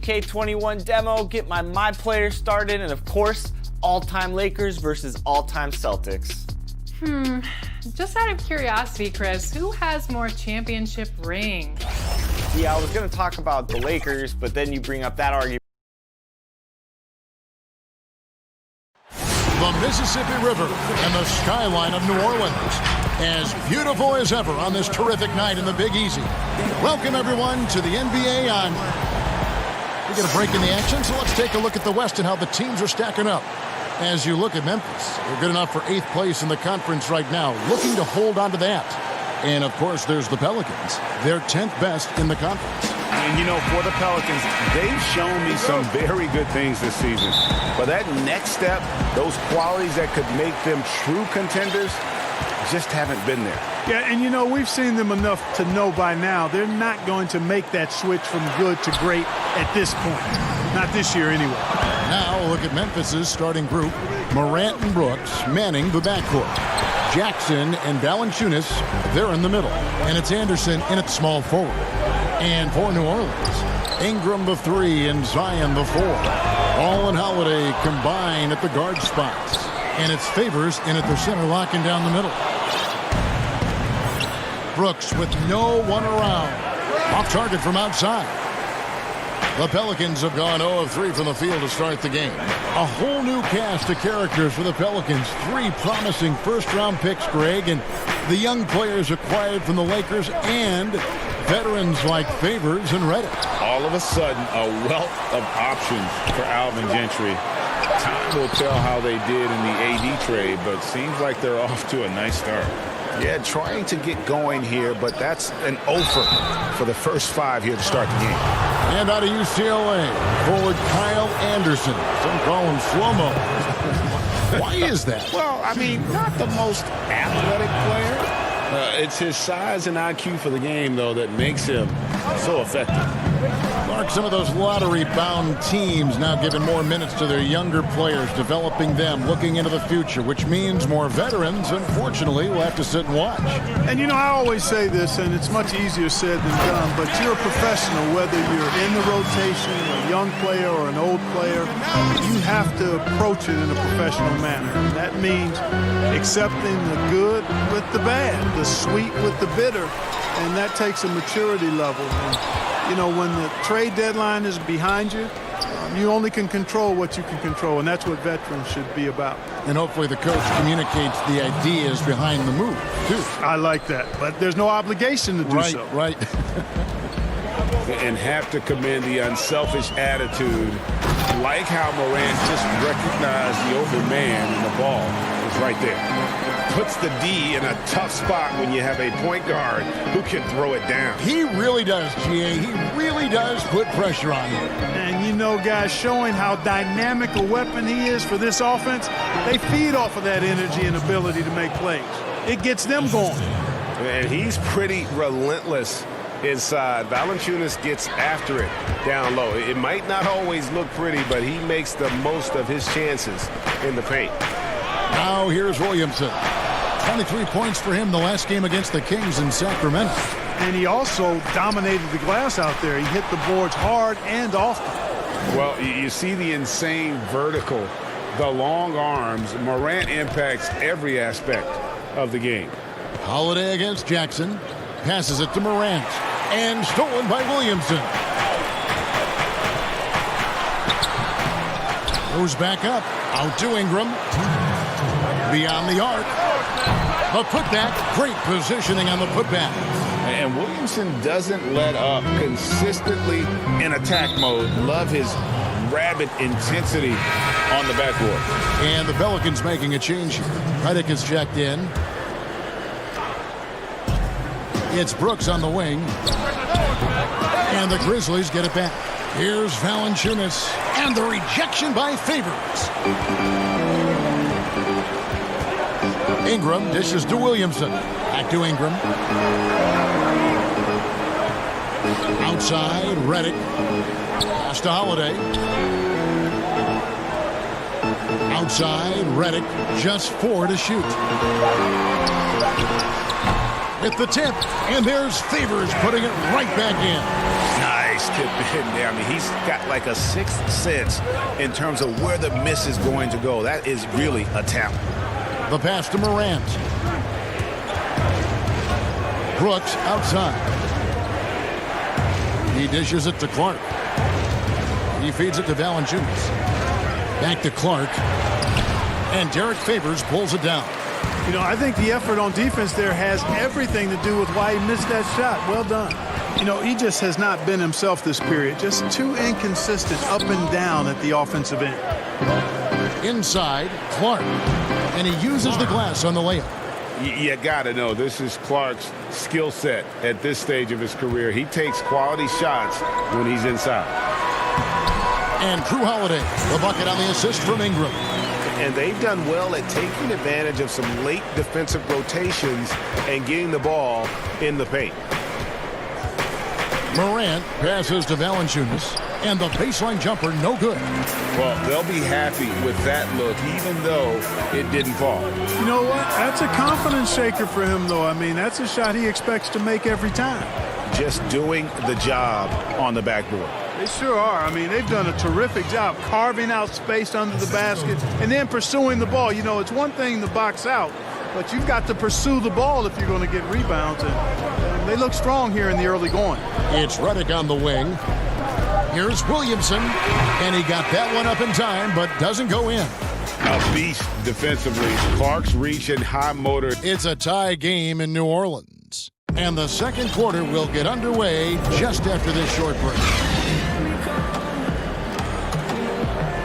2K21 demo, get my player started, and of course, all-time Lakers versus all-time Celtics. Just out of curiosity, Chris, who has more championship rings? Yeah, I was gonna talk about the Lakers, but then you bring up that argument. The Mississippi River and the skyline of New Orleans, as beautiful as ever on this terrific night in the Big Easy. Welcome, everyone, to the NBA on. We get a break in the action, so let's take a look at the West and how the teams are stacking up. As you look at Memphis, they're good enough for 8th place in the conference right now, looking to hold on to that. And, of course, there's the Pelicans. They're 10th best in the conference. And, you know, for the Pelicans, they've shown me some very good things this season. But that next step, those qualities that could make them true contenders, just haven't been there. Yeah, and, you know, we've seen them enough to know by now they're not going to make that switch from good to great at this point. Not this year, anyway. Now, look at Memphis's starting group. Morant and Brooks manning the backcourt. Jackson and Valanciunas, they're in the middle. And it's Anderson in at small forward. And for New Orleans, Ingram the 3 and Zion the 4. All and Holiday combine at the guard spots. And it's Favors in at the center, locking down the middle. Brooks with no one around. Off target from outside. The Pelicans have gone 0 of 3 from the field to start the game. A whole new cast of characters for the Pelicans. 3 promising first-round picks, Greg, and the young players acquired from the Lakers and veterans like Favors and Redick. All of a sudden, a wealth of options for Alvin Gentry. Time will tell how they did in the AD trade, but seems like they're off to a nice start. Yeah, trying to get going here, but that's an offer for the first 5 here to start the game. And out of UCLA, forward Kyle Anderson. Some call him slow-mo. Why is that? Well, I mean, not the most athletic player. It's his size and IQ for the game, though, that makes him so effective. Mark, some of those lottery-bound teams now giving more minutes to their younger players, developing them, looking into the future, which means more veterans, unfortunately, will have to sit and watch. And, you know, I always say this, and it's much easier said than done, but you're a professional, whether you're in the rotation, a young player or an old player, you have to approach it in a professional manner. That means accepting the good with the bad, the sweet with the bitter, and that takes a maturity level. And, you know, when the trade deadline is behind you, you only can control what you can control, and that's what veterans should be about. And hopefully the coach communicates the ideas behind the move, too. I like that, but there's no obligation to do so. Right. And have to commend the unselfish attitude, like how Morant just recognized the open man and the ball was right there. Puts the D in a tough spot when you have a point guard who can throw it down. He really does, GA. He really does put pressure on him. And, you know, guys, showing how dynamic a weapon he is for this offense, they feed off of that energy and ability to make plays. It gets them going. And he's pretty relentless inside. Valanciunas gets after it down low. It might not always look pretty, but he makes the most of his chances in the paint. Now here's Williamson. 23 points for him the last game against the Kings in Sacramento. And he also dominated the glass out there. He hit the boards hard and often. Well, you see the insane vertical, the long arms. Morant impacts every aspect of the game. Holiday against Jackson. Passes it to Morant. And stolen by Williamson. Goes back up. Out to Ingram. Beyond the arc. The putback. Great positioning on the putback. And Williamson doesn't let up consistently in attack mode. Love his rabid intensity on the backboard. And the Pelicans making a change here. Redick is checked in. It's Brooks on the wing. And the Grizzlies get it back. Here's Valanciunas. And the rejection by Favors. Ingram dishes to Williamson. Back to Ingram. Outside, Redick. Pass to Holiday. Outside, Redick. Just 4 to shoot. With the tip, and there's Favors putting it right back in. nice tip in there. I mean, he's got like a sixth sense in terms of where the miss is going to go. That is really a talent. The pass to Morant. Brooks outside. He dishes it to Clark. He feeds it to Valanciunas. Back to Clark. And Derek Favors pulls it down. You know, I think the effort on defense there has everything to do with why he missed that shot. Well done. You know, he just has not been himself this period. Just too inconsistent up and down at the offensive end. Inside, Clark. And he uses the glass on the layup. You got to know, this is Clark's skill set at this stage of his career. He takes quality shots when he's inside. And Drew Holiday, the bucket on the assist from Ingram. And they've done well at taking advantage of some late defensive rotations and getting the ball in the paint. Morant passes to Valanciunas, and the baseline jumper no good. Well, they'll be happy with that look, even though it didn't fall. You know what? That's a confidence shaker for him, though. I mean, that's a shot he expects to make every time. Just doing the job on the backboard. They sure are. I mean, they've done a terrific job carving out space under the basket and then pursuing the ball. You know, it's one thing to box out, but you've got to pursue the ball if you're going to get rebounds. And they look strong here in the early going. It's Redick on the wing. Here's Williamson, and he got that one up in time, but doesn't go in. A beast defensively. Clark's reach and high motor. It's a tie game in New Orleans. And the second quarter will get underway just after this short break.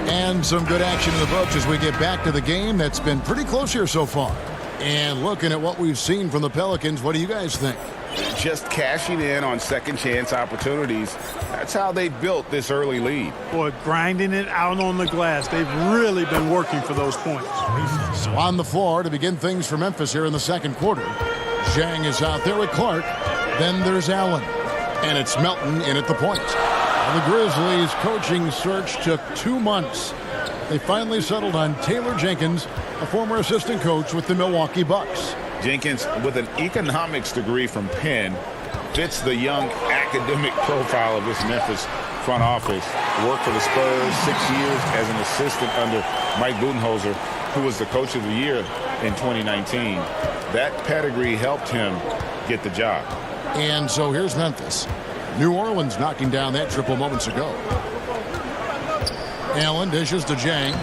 And some good action in the books as we get back to the game that's been pretty close here so far. And looking at what we've seen from the Pelicans, what do you guys think? Just cashing in on second chance opportunities. That's how they built this early lead. Boy, grinding it out on the glass. They've really been working for those points. So on the floor to begin things for Memphis here in the second quarter. Zhang is out there with Clark. Then there's Allen. And it's Melton in at the point. The Grizzlies' coaching search took 2 months. They finally settled on Taylor Jenkins, a former assistant coach with the Milwaukee Bucks. Jenkins, with an economics degree from Penn, fits the young academic profile of this Memphis front office. Worked for the Spurs 6 years as an assistant under Mike Budenholzer, who was the coach of the year in 2019. That pedigree helped him get the job. And so here's Memphis. New Orleans knocking down that triple moments ago. Allen dishes to Zhang.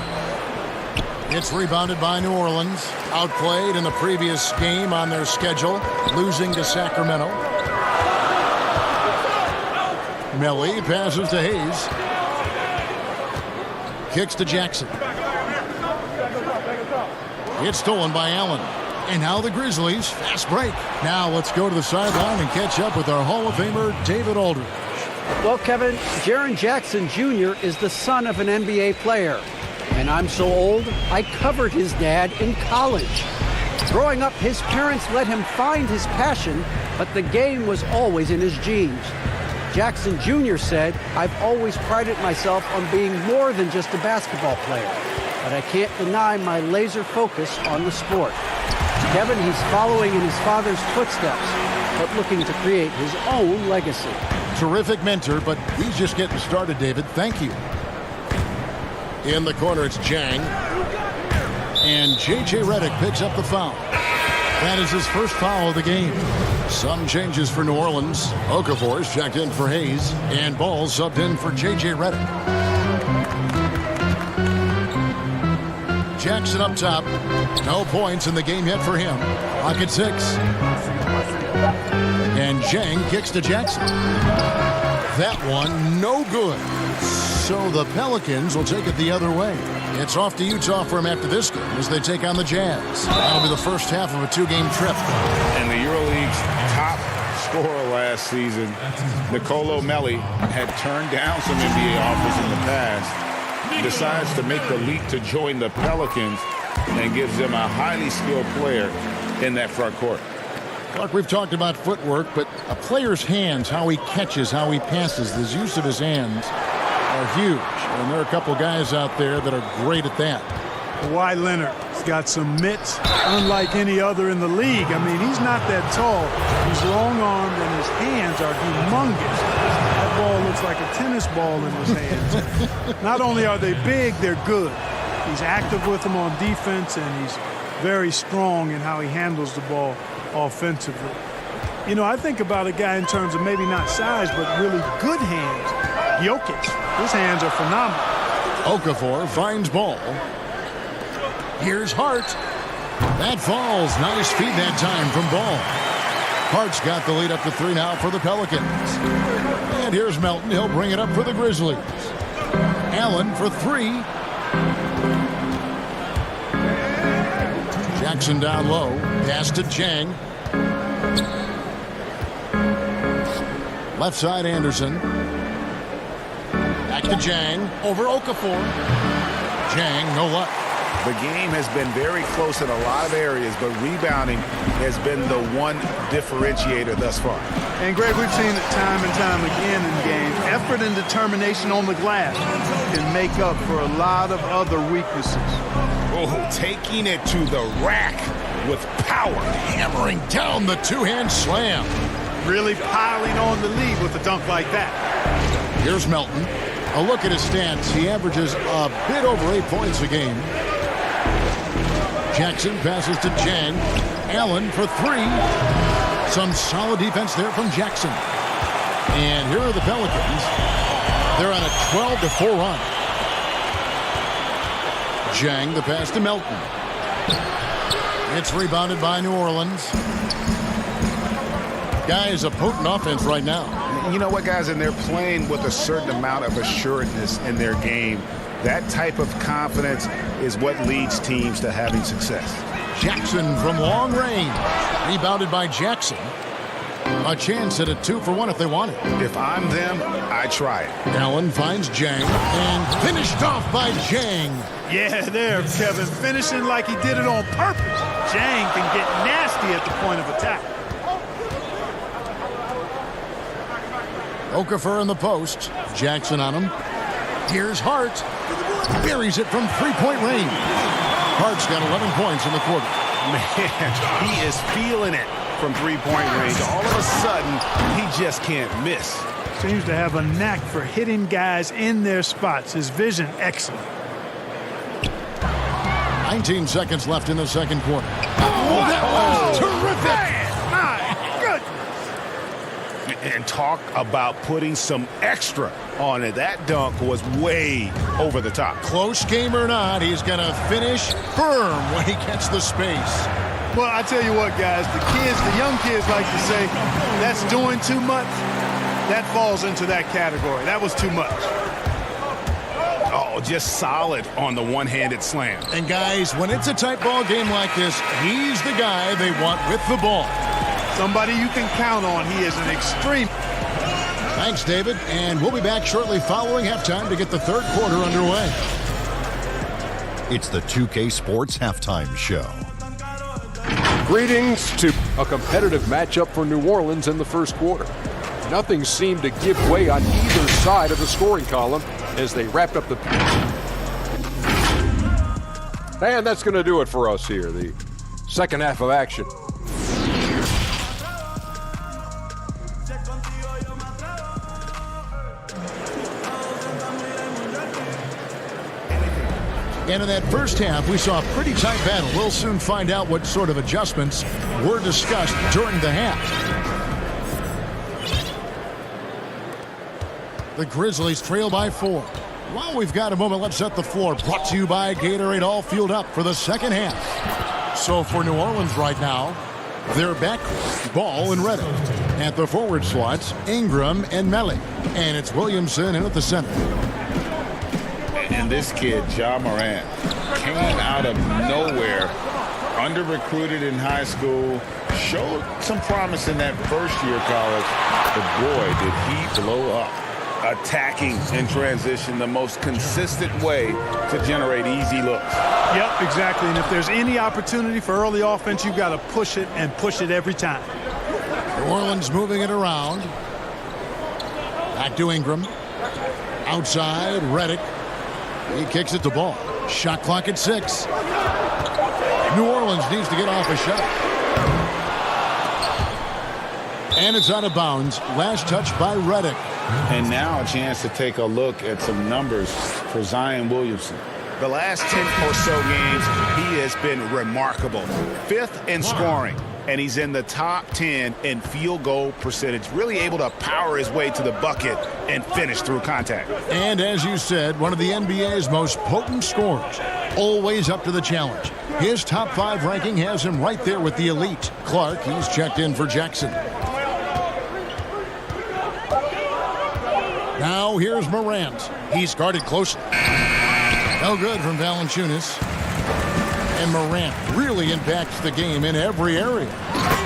It's rebounded by New Orleans. Outplayed in the previous game on their schedule, losing to Sacramento. Melly passes to Hayes. Kicks to Jackson. It's stolen by Allen. And now the Grizzlies, fast break. Now let's go to the sideline and catch up with our Hall of Famer, David Aldridge. Well, Kevin, Jaren Jackson Jr. is the son of an NBA player. And I'm so old, I covered his dad in college. Growing up, his parents let him find his passion, but the game was always in his genes. Jackson Jr. said, "I've always prided myself on being more than just a basketball player, but I can't deny my laser focus on the sport." Kevin, he's following in his father's footsteps, but looking to create his own legacy. Terrific mentor, but he's just getting started, David. Thank you. In the corner, it's Zhang. And J.J. Redick picks up the foul. That is his first foul of the game. Some changes for New Orleans. Okafor's checked in for Hayes. And Ball subbed in for J.J. Redick. Jackson up top. No points in the game yet for him. Clock at 6. And Zhang kicks to Jackson. That one, no good. So the Pelicans will take it the other way. It's off to Utah for him after this game as they take on the Jazz. That'll be the first half of a 2-game trip. And the EuroLeague's top scorer last season, Nicolo Melli, had turned down some NBA offers in the past. Decides to make the leap to join the Pelicans and gives them a highly skilled player in that front court. Look, we've talked about footwork, but a player's hands, how he catches, how he passes, his use of his hands are huge. And there are a couple guys out there that are great at that. Kawhi Leonard has got some mitts unlike any other in the league. I mean, he's not that tall. He's long-armed, and his hands are humongous. That ball looks like a tennis ball in his hands. Not only are they big, they're good. He's active with them on defense, and he's very strong in how he handles the ball offensively. You know, I think about a guy in terms of maybe not size, but really good hands. Jokic, his hands are phenomenal. Okafor finds ball. Here's Hart. That falls. Nice feed that time from Ball. Hart's got the lead up to 3 now for the Pelicans. And here's Melton. He'll bring it up for the Grizzlies. Allen for 3. Jackson down low. Pass to Jang. Left side Anderson. Back to Jang. Over Okafor. Jang, no luck. The game has been very close in a lot of areas, but rebounding has been the one differentiator thus far. And, Greg, we've seen it time and time again in games. Effort and determination on the glass can make up for a lot of other weaknesses. Oh, taking it to the rack with power. Hammering down the two-hand slam. Really piling on the lead with a dunk like that. Here's Melton. A look at his stats. He averages a bit over 8 points a game. Jackson passes to Jang. Allen for 3. Some solid defense there from Jackson. And here are the Pelicans. They're on a 12-4 run. Jang, the pass to Melton. It's rebounded by New Orleans. Guys, a potent offense right now. You know what, guys? And they're playing with a certain amount of assuredness in their game. That type of confidence is what leads teams to having success. Jackson from long range. Rebounded by Jackson. A chance at a 2-for-1 if they want it. If I'm them, I try it. Allen finds Jang and finished off by Jang. Yeah, there, Kevin. Finishing like he did it on purpose. Jang can get nasty at the point of attack. Okafor in the post. Jackson on him. Here's Hart. Buries it from 3-point range. Hart's got 11 points in the quarter. Man, he is feeling it from 3-point range. All of a sudden, he just can't miss. Seems to have a knack for hitting guys in their spots. His vision, excellent. 19 seconds left in the second quarter. Oh, that was terrific! And talk about putting some extra on it. That dunk was way over the top. Close game or not, he's going to finish firm when he gets the space. Well, I tell you what, guys, the young kids like to say, that's doing too much. That falls into that category. That was too much. Oh, just solid on the one-handed slam. And guys, when it's a tight ball game like this, he's the guy they want with the ball. Somebody you can count on. He is an extreme. Thanks, David. And we'll be back shortly following halftime to get the third quarter underway. It's the 2K Sports Halftime Show. Greetings to a competitive matchup for New Orleans in the first quarter. Nothing seemed to give way on either side of the scoring column as they wrapped up the... And that's going to do it for us here, the second half of action. And in that first half, we saw a pretty tight battle. We'll soon find out what sort of adjustments were discussed during the half. The Grizzlies trail by 4. While we've got a moment, let's set the floor. Brought to you by Gatorade, all fueled up for the second half. So for New Orleans right now, they're back. Ball and Reddick. At the forward slots, Ingram and Melly. And it's Williamson in at the center. And this kid, Ja Morant, came out of nowhere, under-recruited in high school, showed some promise in that first year of college, but boy, did he blow up. Attacking in transition, the most consistent way to generate easy looks. Yep, exactly. And if there's any opportunity for early offense, you've got to push it and push it every time. New Orleans moving it around. Back to Ingram. Outside, Reddick. He kicks it to Ball. Shot clock at 6. New Orleans needs to get off a shot. And it's out of bounds. Last touch by Reddick. And now a chance to take a look at some numbers for Zion Williamson. The last 10 or so games, he has been remarkable. 5th in scoring, and he's in the top 10 in field goal percentage. Really able to power his way to the bucket and finish through contact. And as you said, one of the NBA's most potent scorers. Always up to the challenge. His top 5 ranking has him right there with the elite. Clark, he's checked in for Jackson. Now here's Morant. He's guarded closely. No good from Valanciunas. And Morant really impacts the game in every area.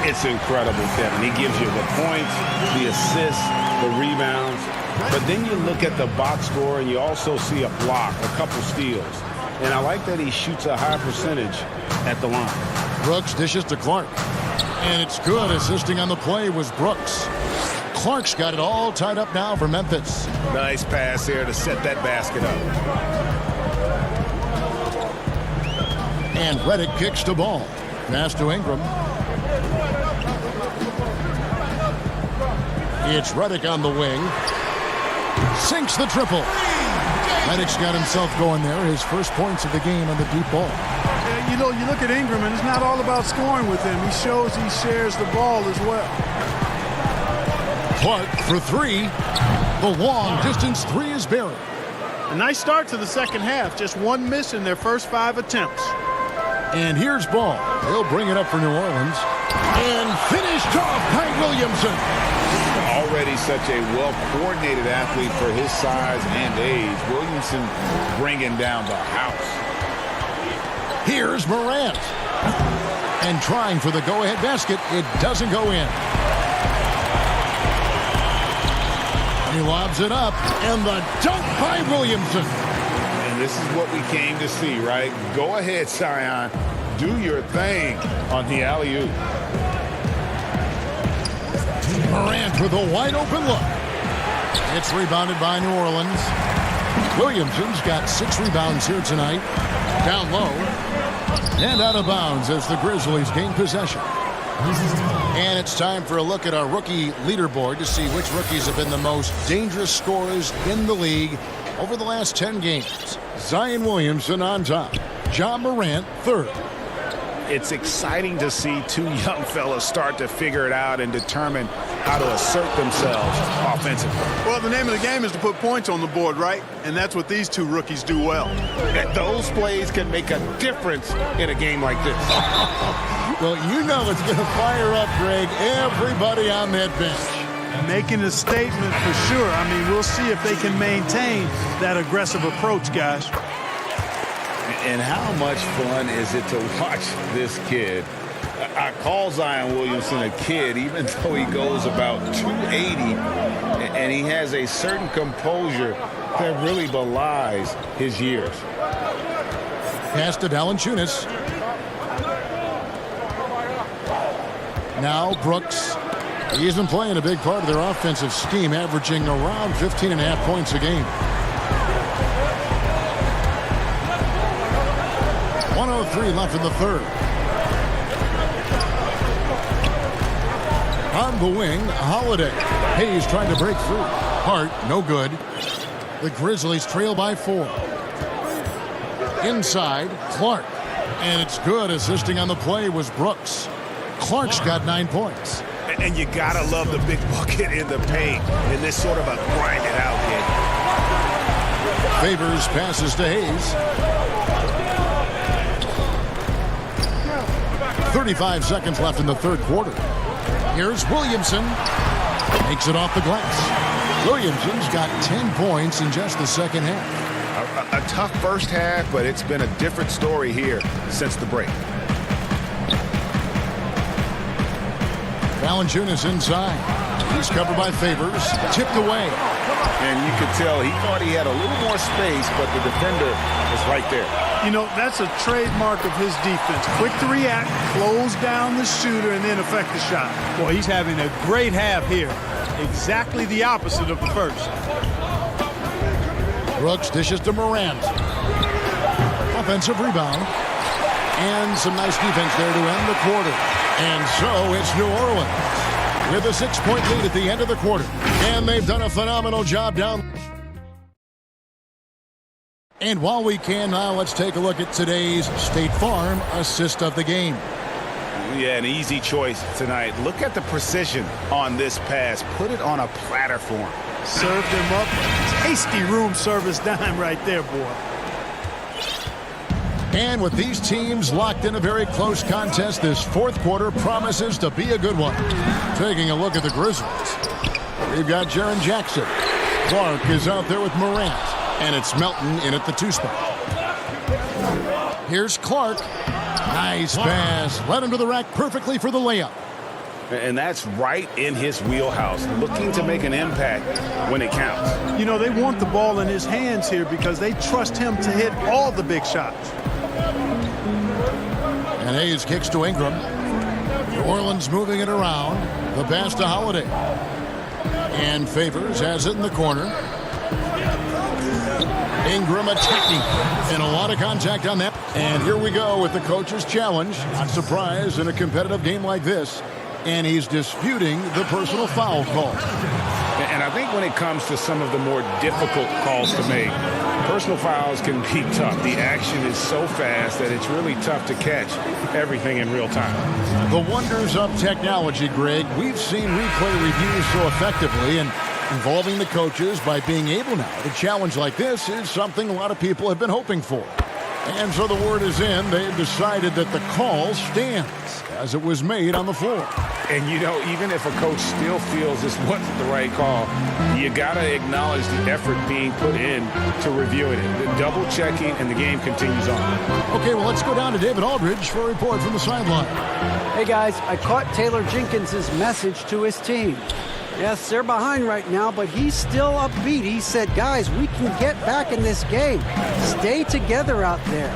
It's incredible, Kevin. He gives you the points, the assists, the rebounds. But then you look at the box score and you also see a block, a couple steals. And I like that he shoots a high percentage at the line. Brooks dishes to Clark. And it's good. Assisting on the play was Brooks. Clark's got it all tied up now for Memphis. Nice pass there to set that basket up. And Redick kicks the ball. Pass to Ingram. It's Redick on the wing. Sinks the triple. Redick's got himself going there. His first points of the game on the deep ball. You know, you look at Ingram, and it's not all about scoring with him. He shows he shares the ball as well. Clark for 3. The long distance 3 is buried. A nice start to the second half. Just one miss in their first 5 attempts. And here's Ball. He'll bring it up for New Orleans. And finished off by Williamson. Already such a well-coordinated athlete for his size and age. Williamson bringing down the house. Here's Morant. And trying for the go-ahead basket. It doesn't go in. He lobs it up. And the dunk by Williamson. And this is what we came to see, right? Go ahead, Zion. Do your thing on the alley-oop. Morant with a wide-open look. It's rebounded by New Orleans. Williamson's got 6 rebounds here tonight. Down low. And out of bounds as the Grizzlies gain possession. And it's time for a look at our rookie leaderboard to see which rookies have been the most dangerous scorers in the league over the last 10 games. Zion Williamson on top. John Morant third. It's exciting to see 2 young fellas start to figure it out and determine how to assert themselves offensively. Well, the name of the game is to put points on the board, right? And that's what these 2 rookies do well. And those plays can make a difference in a game like this. Well, you know it's going to fire up, Greg, everybody on that bench. Making a statement for sure. I mean, we'll see if they can maintain that aggressive approach, guys. And how much fun is it to watch this kid? I call Zion Williamson a kid, even though he goes about 280, and he has a certain composure that really belies his years. Pass to Valanciunas. Now Brooks. He's been playing a big part of their offensive scheme, averaging around 15.5 points a game. 1:03 left in the third. On the wing, Holiday. Hayes trying to break through. Hart, no good. The Grizzlies trail by 4. Inside, Clark. And it's good. Assisting on the play was Brooks. Clark's got 9 points. And you gotta love the big bucket in the paint in this sort of a grind it out game. Favors passes to Hayes. 35 seconds left in the third quarter. Here's Williamson. Makes it off the glass. Williamson's got 10 points in just the second half. A tough first half, but it's been a different story here since the break. Valanciunas inside. He's covered by Favors. Tipped away. And you could tell he thought he had a little more space, but the defender was right there. You know, that's a trademark of his defense. Quick to react, close down the shooter, and then affect the shot. Well, he's having a great half here. Exactly the opposite of the first. Brooks dishes to Morant. Offensive rebound. And some nice defense there to end the quarter. And so it's New Orleans. with a 6-point lead at the end of the quarter. And they've done a phenomenal job down. And while we can now, let's take a look at today's State Farm assist of the game. Yeah, an easy choice tonight. Look at the precision on this pass. Put it on a platter for him. Served him up. Tasty room service dime right there, boy. And with these teams locked in a very close contest, this fourth quarter promises to be a good one. Taking a look at the Grizzlies. We've got Jaren Jackson. Clark is out there with Morant. And it's Melton in at the 2 spot. Here's Clark. Nice pass. Led him to the rack perfectly for the layup. And that's right in his wheelhouse, looking to make an impact when it counts. You know, they want the ball in his hands here because they trust him to hit all the big shots. And Hayes kicks to Ingram. New Orleans moving it around. The pass to Holiday. And Favors has it in the corner. Ingram attacking. And a lot of contact on that. And here we go with the coach's challenge. Not surprised in a competitive game like this. And he's disputing the personal foul call. And I think when it comes to some of the more difficult calls to make, personal fouls can be tough. The action is so fast that it's really tough to catch everything in real time. The wonders of technology, Greg. We've seen replay reviews so effectively, and involving the coaches by being able now to challenge like this is something a lot of people have been hoping for. And so the word is in. They've decided that the call stands as it was made on the floor. And, you know, even if a coach still feels this wasn't the right call, you got to acknowledge the effort being put in to reviewing it. The double checking, and the game continues on. Okay, well, let's go down to David Aldridge for a report from the sideline. Hey, guys, I caught Taylor Jenkins' message to his team. Yes, they're behind right now, but he's still upbeat. He said, guys, we can get back in this game. Stay together out there.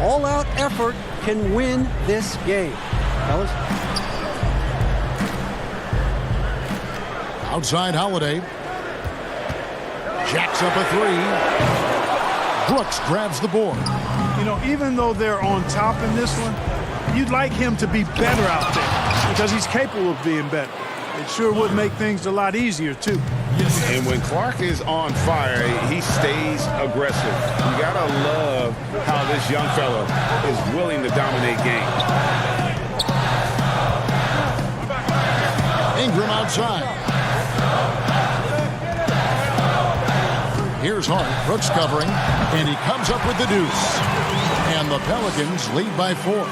All-out effort can win this game. Fellas? Outside Holiday. Jacks up a 3. Brooks grabs the board. You know, even though they're on top in this one, you'd like him to be better out there because he's capable of being better. It sure would make things a lot easier, too. And when Clark is on fire, he stays aggressive. You got to love how this young fella is willing to dominate games. Ingram outside. Here's Hart. Brooks covering, and he comes up with the deuce. And the Pelicans lead by 4.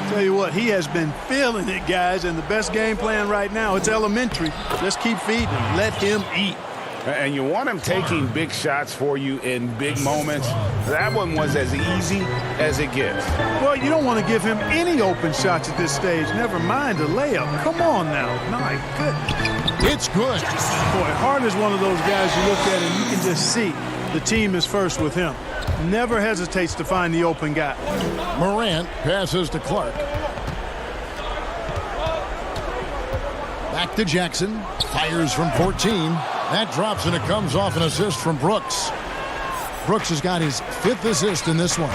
Tell you what, he has been feeling it, guys, and the best game plan right now, it's elementary. Just keep feeding him. Let him eat. And you want him taking big shots for you in big moments. That one was as easy as it gets. Well, you don't want to give him any open shots at this stage. Never mind a layup. Come on now. My goodness. It's good. Boy, Hart is one of those guys you look at and you can just see the team is first with him. Never hesitates to find the open guy. Morant passes to Clark. Back to Jackson. Fires from 14. That drops, and it comes off an assist from Brooks. Brooks has got his 5th assist in this one.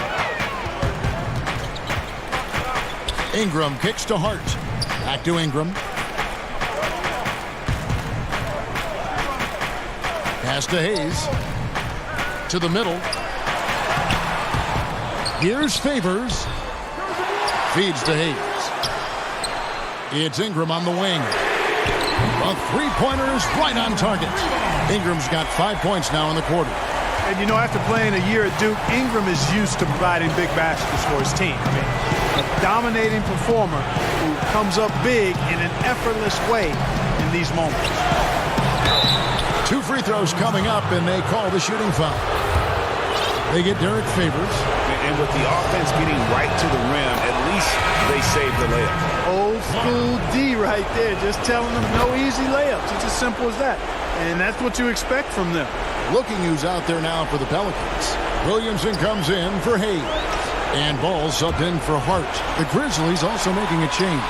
Ingram kicks to Hart. Back to Ingram. Pass to Hayes. To the middle. Here's Favors. Feeds to Hayes. It's Ingram on the wing. A three-pointer is right on target. Ingram's got 5 points now in the quarter. And, you know, after playing a year at Duke, Ingram is used to providing big baskets for his team. I mean, a dominating performer who comes up big in an effortless way in these moments. 2 free throws coming up, and they call the shooting foul. They get Derek Favors. And with the offense getting right to the rim, at least they saved the layup. Old school D right there, just telling them no easy layups. It's as simple as that. And that's what you expect from them. Looking who's out there now for the Pelicans. Williamson comes in for Hayes. And Ball subbed in for Hart. The Grizzlies also making a change.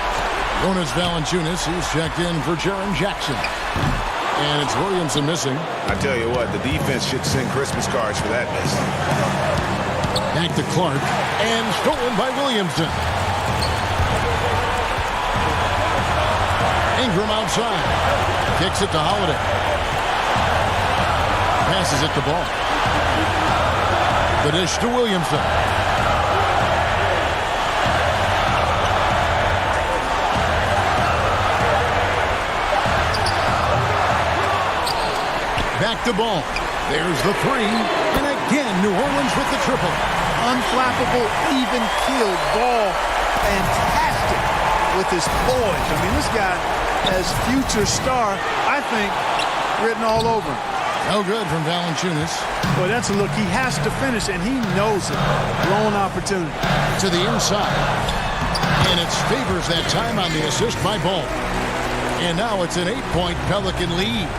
Jonas Valanciunas, he's checked in for Jaren Jackson. And it's Williamson missing. I tell you what, the defense should send Christmas cards for that miss. Back to Clark. And stolen by Williamson. Ingram outside. Kicks it to Holiday. Passes it to Ball. The dish to Williamson. Back to Ball. There's the three. And again, New Orleans with the triple. Unflappable, even-keeled Ball. Fantastic with his poise. I mean, this guy has future star, I think, written all over him. No good from Valanciunas. Boy, that's a look. He has to finish, and he knows it. Blown opportunity. To the inside. And it favors that time on the assist by Ball. And now it's an 8-point Pelican lead.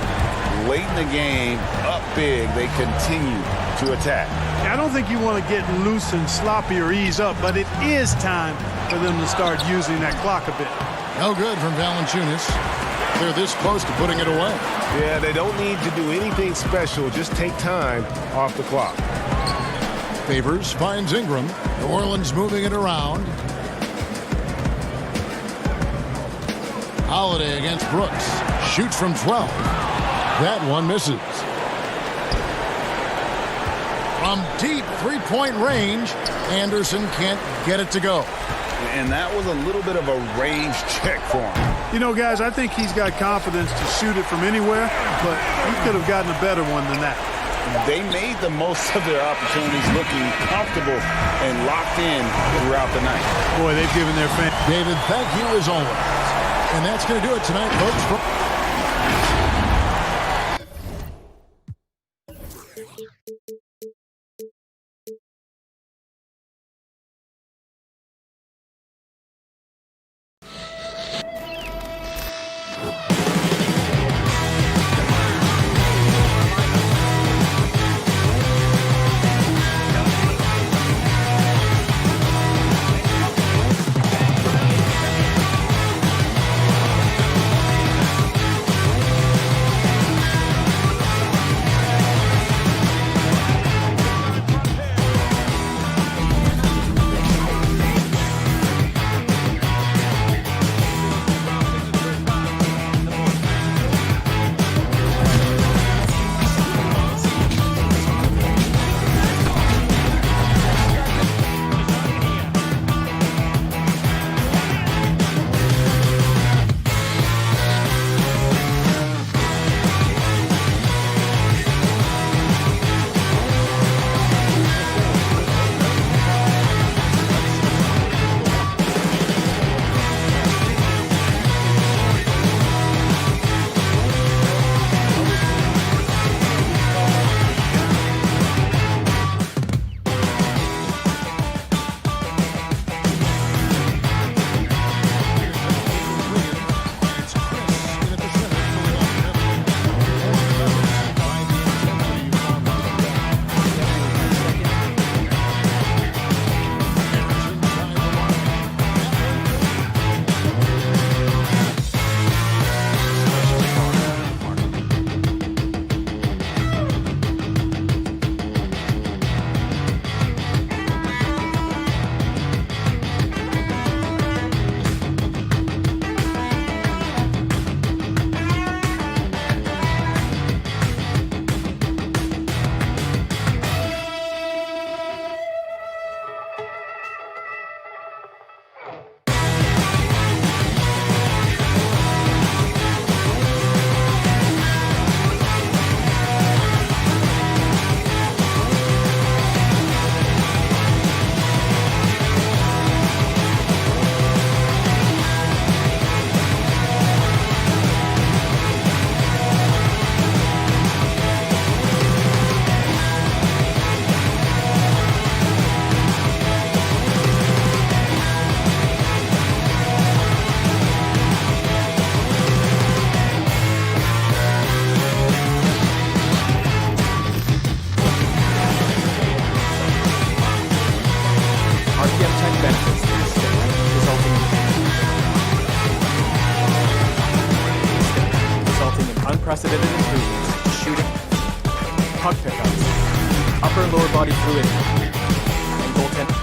Late in the game, up big, they continue to attack. I don't think you want to get loose and sloppy or ease up, but it is time for them to start using that clock a bit. No good from Valanciunas. They're this close to putting it away. Yeah, they don't need to do anything special. Just take time off the clock. Favors finds Ingram. New Orleans moving it around. Holiday against Brooks. Shoots from 12. That one misses. From deep three-point range, Anderson can't get it to go. And that was a little bit of a range check for him. You know, guys, I think he's got confidence to shoot it from anywhere, but he could have gotten a better one than that. They made the most of their opportunities, looking comfortable and locked in throughout the night. Boy, they've given their fans. David, thank you as always. And that's going to do it tonight, folks. unprecedented improvements, shooting, puck pickups, upper and lower body fluidity, and goaltending.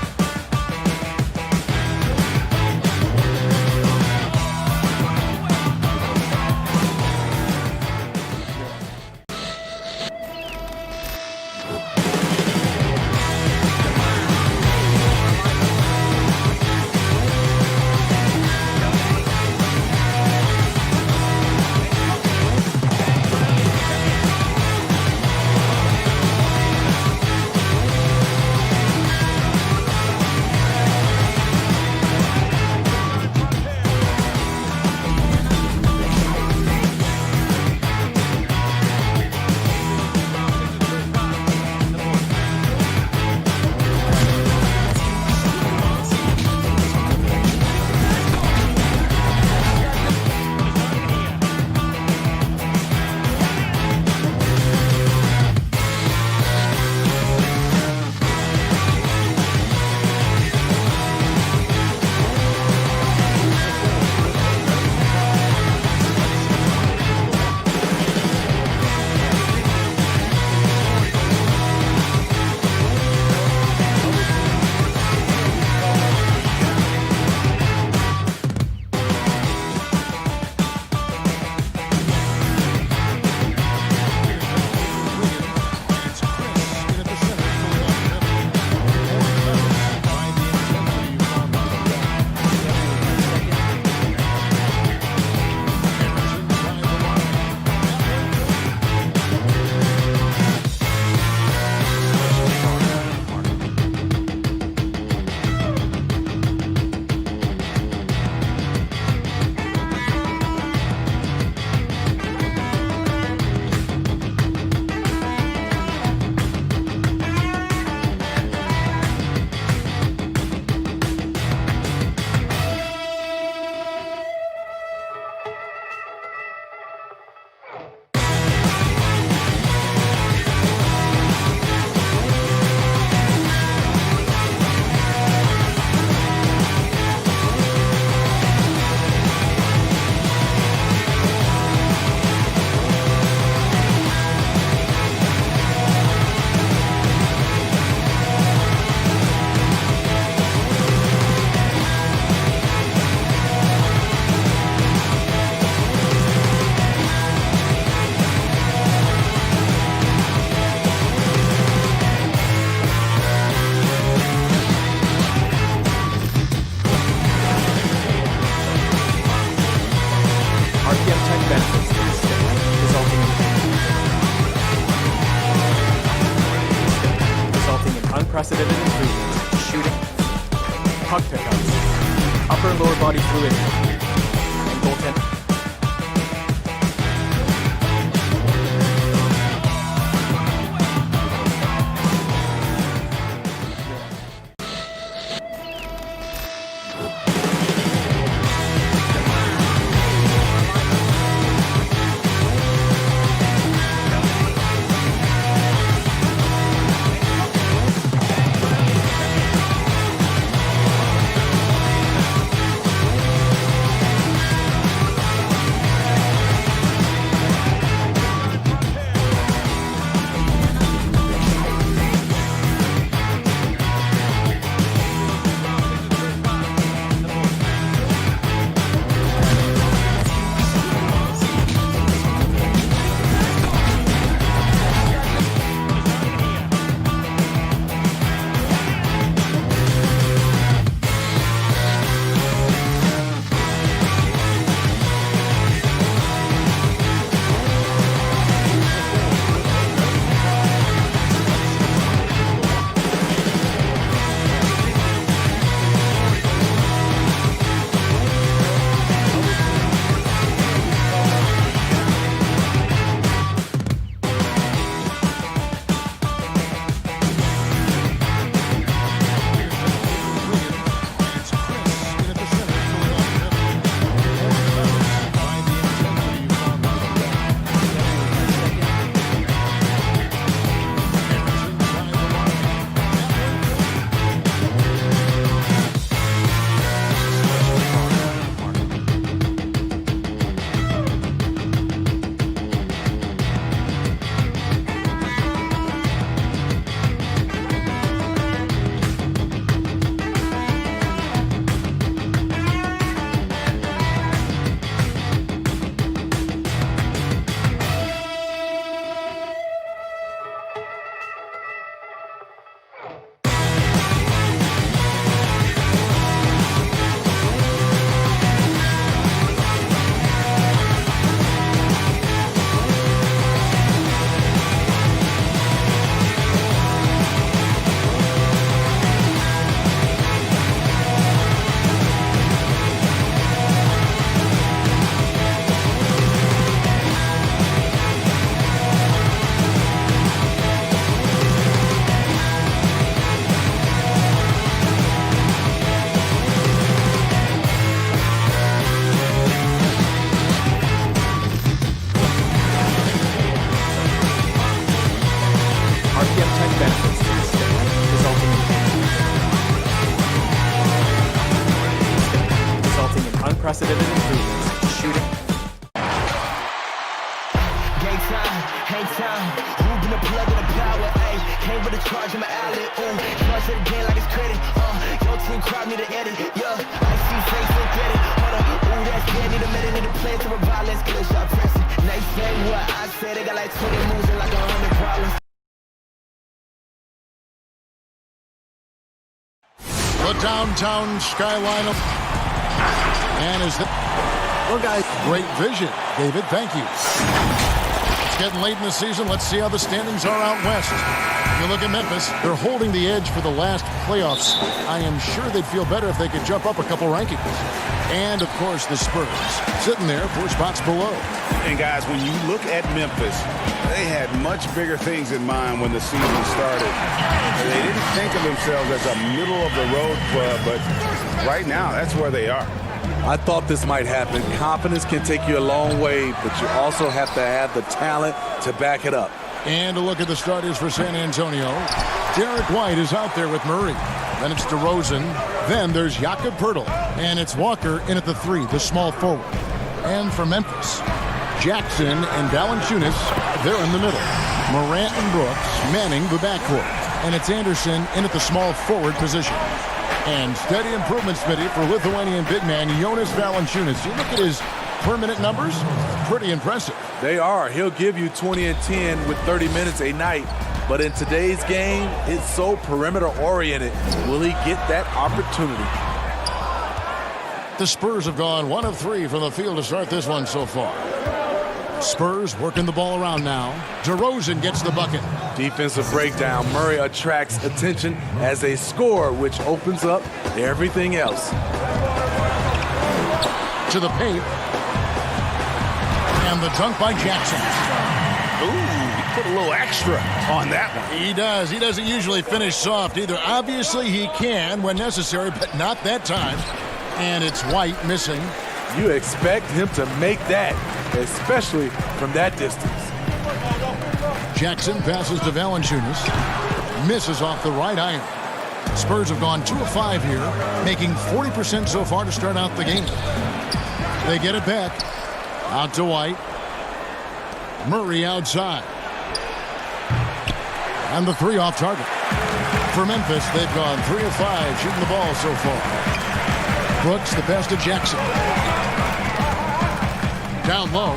unprecedented improvements, shooting, puck pickups, upper and lower body fluidity, and goaltending. Unprecedented improvements, shooting. Game time, hang time, moving the plug in the power, ayy. Came with a charge in my alley, ooh. Charge it again like it's credit, your team crowd need to edit, yeah. I see face, look at it, hold up, ooh, that's good, need a minute, need a play to revive, let's get a shot pressing. They say what I say, they got like 20 moves and like 100 problems. The downtown skyline of... And is that... Well, guys, great vision, David. Thank you. It's getting late in the season. Let's see how the standings are out west. You look at Memphis. They're holding the edge for the last playoffs. I am sure they'd feel better if they could jump up a couple rankings. And, of course, the Spurs sitting there 4 spots below. And, guys, when you look at Memphis, they had much bigger things in mind when the season started. They didn't think of themselves as a middle-of-the-road club, but right now, that's where they are. I thought this might happen. Confidence can take you a long way, but you also have to have the talent to back it up. And a look at the starters for San Antonio. Derek White is out there with Murray. Then it's DeRozan. Then there's Jakob Poeltl. And it's Walker in at the 3, the small forward. And for Memphis, Jackson and Valanciunas, they're in the middle. Morant and Brooks manning the backcourt. And it's Anderson in at the small forward position. And steady improvement, Smitty, for Lithuanian big man Jonas Valanciunas. You look at his per-minute numbers, pretty impressive. They are. He'll give you 20 and 10 with 30 minutes a night. But in today's game, it's so perimeter-oriented. Will he get that opportunity? The Spurs have gone 1 of 3 from the field to start this one so far. Spurs working the ball around now. DeRozan gets the bucket. Defensive breakdown. Murray attracts attention as a scorer, which opens up everything else. To the paint. And the dunk by Jackson. Ooh, he put a little extra on that one. He does. He doesn't usually finish soft either. Obviously, he can when necessary, but not that time. And it's White missing. You expect him to make that, especially from that distance. Jackson passes to Valanciunas. Misses off the right iron. Spurs have gone 2 of 5 here, making 40% so far to start out the game. They get it back. Out to White. Murray outside. And the 3 off target. For Memphis, they've gone 3 of 5 shooting the ball so far. Brooks, the pass to Jackson. Down low.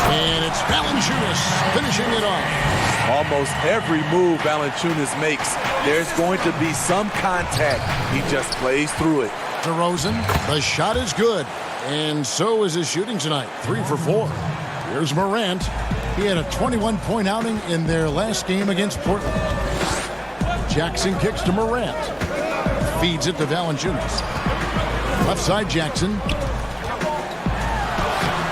And it's Valanciunas finishing it off. Almost every move Valanciunas makes, there's going to be some contact. He just plays through it. DeRozan, the shot is good. And so is his shooting tonight, 3 for 4. Here's Morant. He had a 21-point outing in their last game against Portland. Jackson kicks to Morant. Feeds it to Valanciunas. Left side Jackson.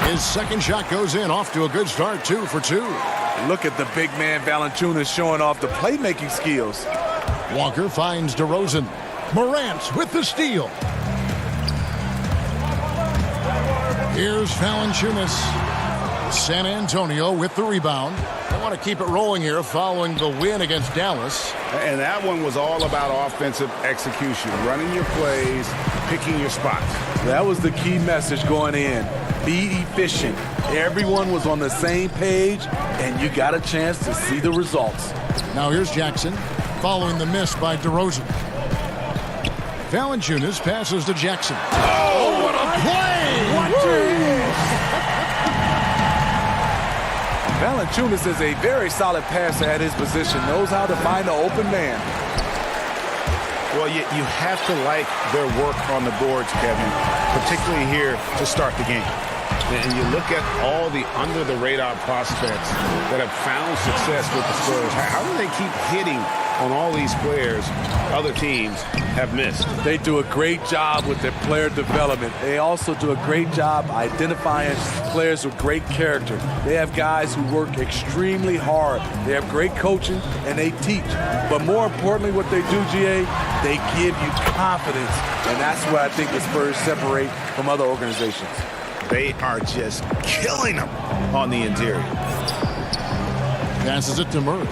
His second shot goes in, off to a good start, 2 for 2. Look at the big man Valanciunas showing off the playmaking skills. Walker finds DeRozan. Morant with the steal. Here's Valanciunas. San Antonio with the rebound. They want to keep it rolling here following the win against Dallas. And that one was all about offensive execution, running your plays, picking your spots. That was the key message going in. Be efficient. Everyone was on the same page, and you got a chance to see the results. Now here's Jackson following the miss by DeRozan. Valanciunas passes to Jackson. Oh, what a play! Valanciunas is a very solid passer at his position, knows how to find an open man. Well, you have to like their work on the boards, Kevin, particularly here to start the game. And you look at all the under-the-radar prospects that have found success with the Spurs. How do they keep hitting on all these players other teams have missed? They do a great job with their player development. They also do a great job identifying players with great character. They have guys who work extremely hard. They have great coaching, and they teach. But more importantly, what they do, GA, they give you confidence. And that's where I think the Spurs separate from other organizations. They are just killing them on the interior. Passes it to Murray.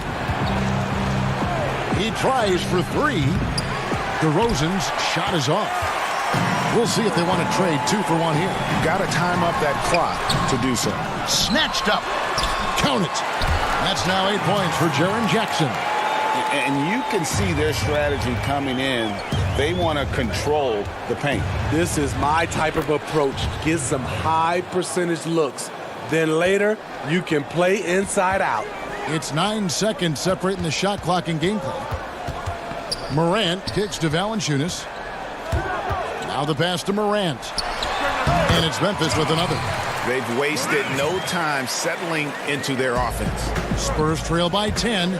He tries for 3. DeRozan's shot is off. We'll see if they want to trade 2 for 1 here. You got to time up that clock to do so. Snatched up. Count it. That's now 8 points for Jaren Jackson. And you can see their strategy coming in. They want to control the paint. This is my type of approach. Get some high percentage looks. Then later, you can play inside out. It's 9 seconds separating the shot clock and gameplay. Morant kicks to Valanciunas. Now the pass to Morant. And it's Memphis with another. They've wasted no time settling into their offense. Spurs trail by 10.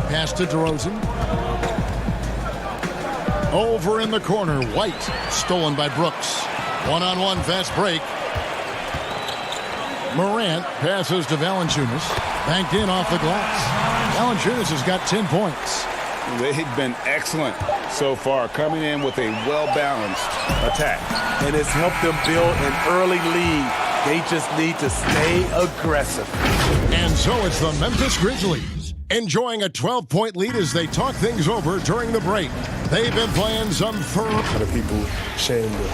Pass to DeRozan. Over in the corner, White. Stolen by Brooks. One-on-one fast break. Morant passes to Valanciunas. Banked in off the glass. Valanciunas has got 10 points. They've been excellent so far, coming in with a well-balanced attack. And it's helped them build an early lead. They just need to stay aggressive. And so it's the Memphis Grizzlies, enjoying a 12-point lead as they talk things over during the break. They've been playing some for other people shamed it.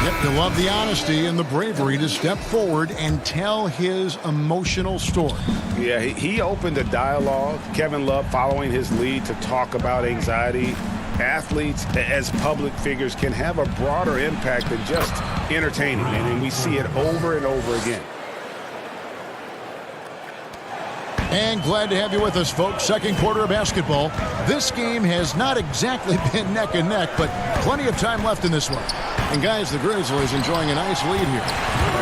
Yep, you love the honesty and the bravery to step forward and tell his emotional story. Yeah, he opened a dialogue. Kevin Love following his lead to talk about anxiety. Athletes as public figures can have a broader impact than just entertaining, and we see it over and over again. And glad to have you with us, folks. Second quarter of basketball. This game has not exactly been neck and neck, but plenty of time left in this one. And guys, the Grizzlies enjoying a nice lead here.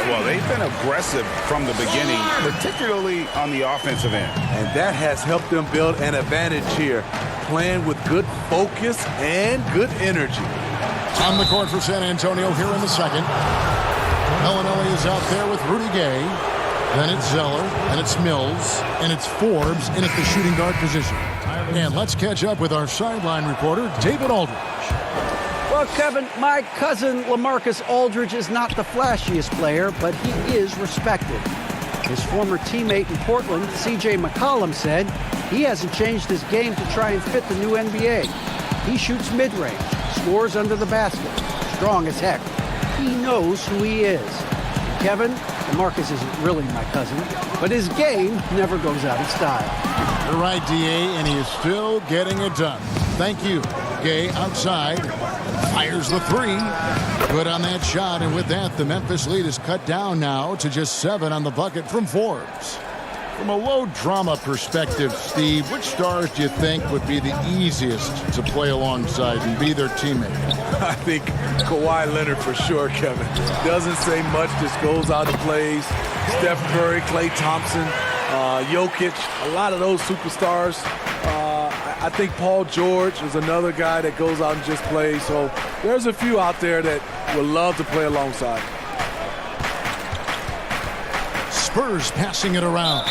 Well, they've been aggressive from the beginning, particularly on the offensive end. And that has helped them build an advantage here, playing with good focus and good energy. On the court for San Antonio here in the second. Bellinelli is out there with Rudy Gay. Then it's Zeller, and it's Mills, and it's Forbes in at the shooting guard position. And let's catch up with our sideline reporter, David Aldridge. Well, Kevin, my cousin LaMarcus Aldridge is not the flashiest player, but he is respected. His former teammate in Portland, C.J. McCollum, said he hasn't changed his game to try and fit the new NBA. He shoots mid-range, scores under the basket, strong as heck. He knows who he is. Kevin, LaMarcus isn't really my cousin, but his game never goes out of style. You're right, D.A., and he is still getting it done. Thank you. Gay outside, fires the three. Good on that shot, and with that, the Memphis lead is cut down now to just 7 on the bucket from Forbes. From a low-drama perspective, Steve, which stars do you think would be the easiest to play alongside and be their teammate? I think Kawhi Leonard for sure, Kevin. Doesn't say much, just goes out and plays. Steph Curry, Klay Thompson, Jokic, a lot of those superstars. I think Paul George is another guy that goes out and just plays. So there's a few out there that would love to play alongside. Spurs passing it around.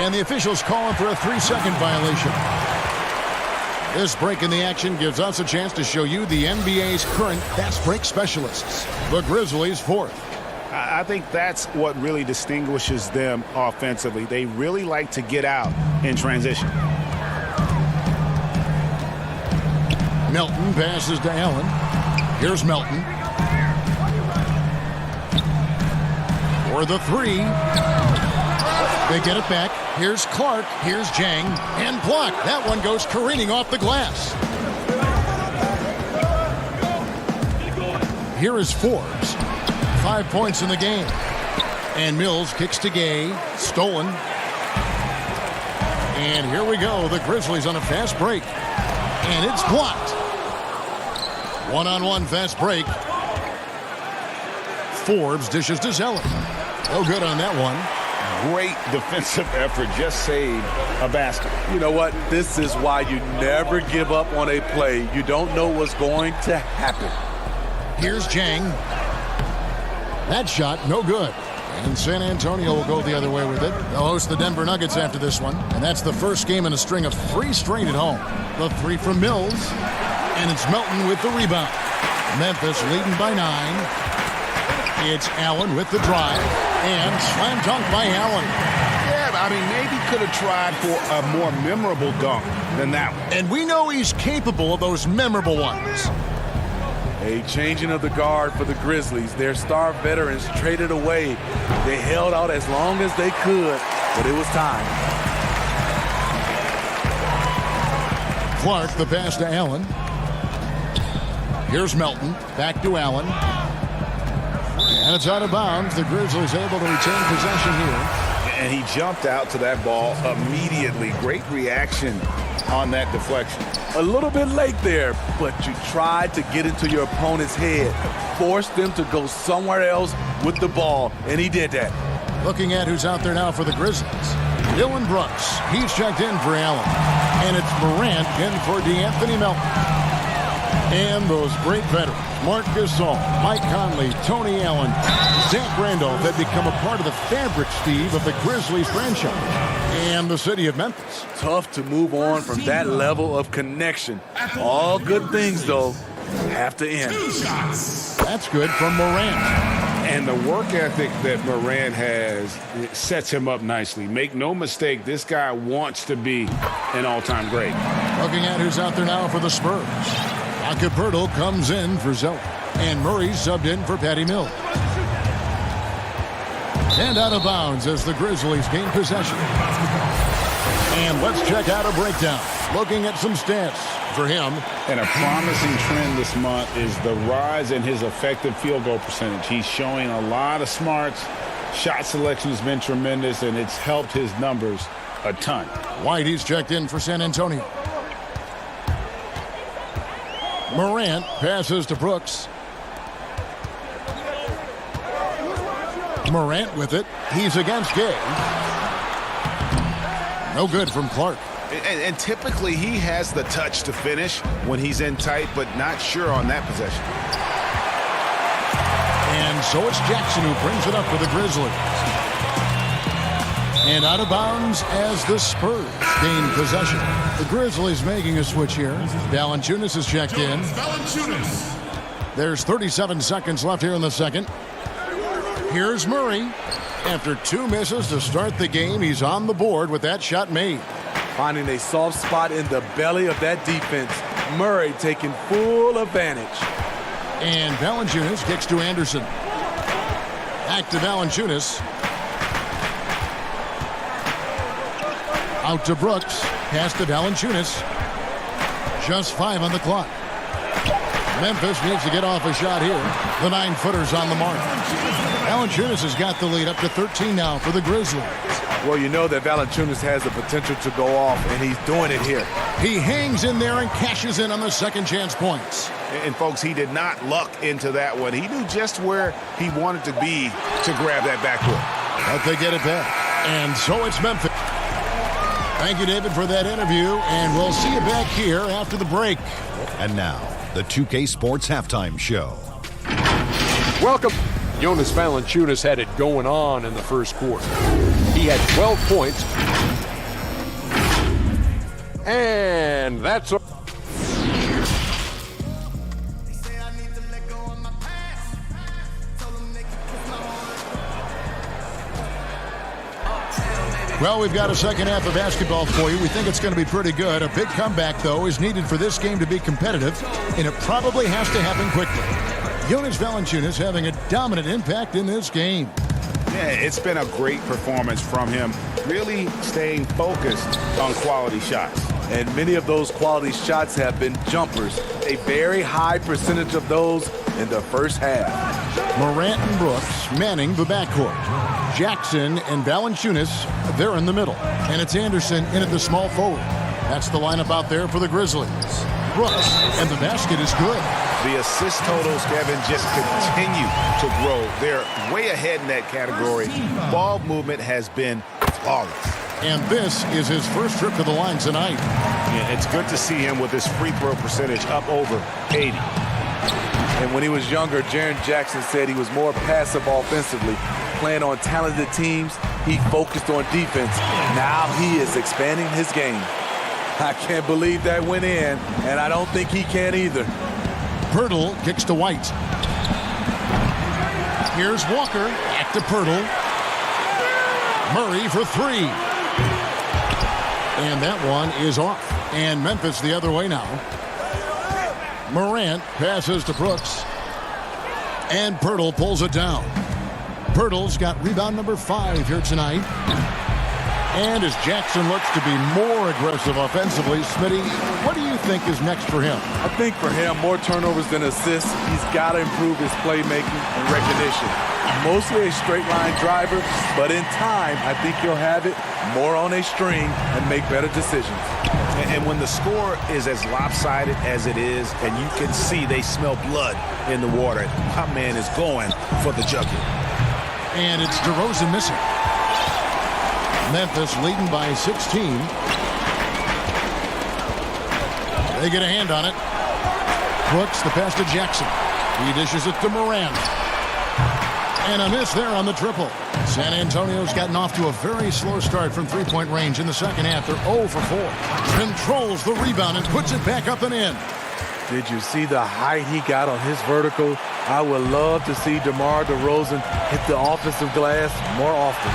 And the officials calling for a 3-second violation. This break in the action gives us a chance to show you the NBA's current fast break specialists. The Grizzlies fourth. I think that's what really distinguishes them offensively. They really like to get out in transition. Melton passes to Allen. Here's Melton. For the three. They get it back. Here's Clark. Here's Jang. And blocked. That one goes careening off the glass. Here is Forbes. 5 points in the game. And Mills kicks to Gay. Stolen. And here we go. The Grizzlies on a fast break. And it's blocked. One-on-one fast break. Forbes dishes to Zeller. No good on that one. Great defensive effort. Just saved a basket. You know what? This is why you never give up on a play. You don't know what's going to happen. Here's Jang. That shot, no good. And San Antonio will go the other way with it. They'll host the Denver Nuggets after this one. And that's the first game in a string of 3 straight at home. The three from Mills. And it's Melton with the rebound. Memphis leading by 9. It's Allen with the drive. And slam dunk by Allen. Yeah, I mean, maybe could have tried for a more memorable dunk than that one. And we know he's capable of those memorable ones. A changing of the guard for the Grizzlies. Their star veterans traded away. They held out as long as they could, but it was time. Clark, the pass to Allen. Here's Melton. Back to Allen. And it's out of bounds. The Grizzlies able to retain possession here. And he jumped out to that ball immediately. Great reaction on that deflection. A little bit late there, but you tried to get into your opponent's head. Forced them to go somewhere else with the ball, and he did that. Looking at who's out there now for the Grizzlies. Dylan Brooks. He's checked in for Allen. And it's Morant in for DeAnthony Melton. And those great veterans, Marc Gasol, Mike Conley, Tony Allen, Zach Randolph have become a part of the fabric, Steve, of the Grizzlies franchise and the city of Memphis. Tough to move on from that level of connection. All good things, though, have to end. That's good from Morant. And the work ethic that Morant has, it sets him up nicely. Make no mistake, this guy wants to be an all-time great. Looking at who's out there now for the Spurs. Acapurdo comes in for Zeller. And Murray subbed in for Patty Mills. And out of bounds as the Grizzlies gain possession. And let's check out a breakdown. Looking at some stats for him. And a promising trend this month is the rise in his effective field goal percentage. He's showing a lot of smarts. Shot selection has been tremendous, and it's helped his numbers a ton. White, he's checked in for San Antonio. Morant passes to Brooks. Morant with it. He's against Gay. No good from Clark. And typically he has the touch to finish when he's in tight, but not sure on that possession. And so it's Jackson who brings it up for the Grizzlies. And out of bounds as the Spurs gain possession. The Grizzlies making a switch here. Valanciunas is checked in. There's 37 seconds left here in the second. Here's Murray. After 2 misses to start the game, he's on the board with that shot made. Finding a soft spot in the belly of that defense. Murray taking full advantage. And Valanciunas kicks to Anderson. Back to Valanciunas. Out to Brooks. Pass to Valanciunas. Just 5 on the clock. Memphis needs to get off a shot here. The 9-footer's on the mark. Valanciunas has got the lead up to 13 now for the Grizzlies. Well, you know that Valanciunas has the potential to go off, and he's doing it here. He hangs in there and cashes in on the second chance points. And folks, he did not luck into that one. He knew just where he wanted to be to grab that backboard. But they get it back. And so it's Memphis. Thank you, David, for that interview, and we'll see you back here after the break. And now, the 2K Sports Halftime Show. Welcome. Jonas Valanciunas had it going on in the first quarter. He had 12 points. And that's a... Well, we've got a second half of basketball for you. We think it's going to be pretty good. A big comeback, though, is needed for this game to be competitive, and it probably has to happen quickly. Jonas Valanciunas having a dominant impact in this game. Yeah, it's been a great performance from him, really staying focused on quality shots. And many of those quality shots have been jumpers. A very high percentage of those in the first half. Morant and Brooks manning the backcourt. Jackson and Valanciunas, they're in the middle. And it's Anderson in at the small forward. That's the lineup out there for the Grizzlies. Brooks, and the basket is good. The assist totals, Kevin, just continue to grow. They're way ahead in that category. Ball movement has been flawless. And this is his first trip to the line tonight. Yeah, it's good to see him with his free throw percentage up over 80. And when he was younger, Jaren Jackson said he was more passive offensively. Playing on talented teams, he focused on defense. Now he is expanding his game. I can't believe that went in, and I don't think he can either. Pirtle kicks to White. Here's Walker, back to Pirtle. Murray for 3. And that one is off. And Memphis the other way now. Morant passes to Brooks. And Pirtle pulls it down. Pirtle's got rebound number 5 here tonight. And as Jackson looks to be more aggressive offensively, Smitty, what do you think is next for him? I think for him, more turnovers than assists. He's got to improve his playmaking and recognition. Mostly a straight line driver, but in time, I think he'll have it more on a string and make better decisions. And when the score is as lopsided as it is, and you can see they smell blood in the water, my man is going for the jugular. And it's DeRozan missing. Memphis leading by 16. They get a hand on it. Brooks, the pass to Jackson. He dishes it to Morant. And a miss there on the triple. San Antonio's gotten off to a very slow start from three-point range in the second half. They're 0 for 4. Controls the rebound and puts it back up and in. Did you see the height he got on his vertical? I would love to see DeMar DeRozan hit the offensive glass more often.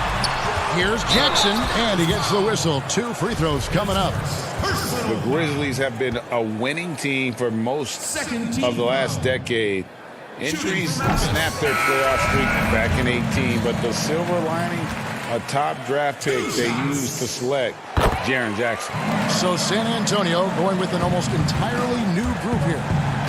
Here's Jackson, and he gets the whistle. 2 free throws coming up. The Grizzlies have been a winning team for most of the last decade. Injuries snapped their playoff streak back in 18, but the silver lining, a top draft pick they used to select Jaren Jackson. So San Antonio going with an almost entirely new group here.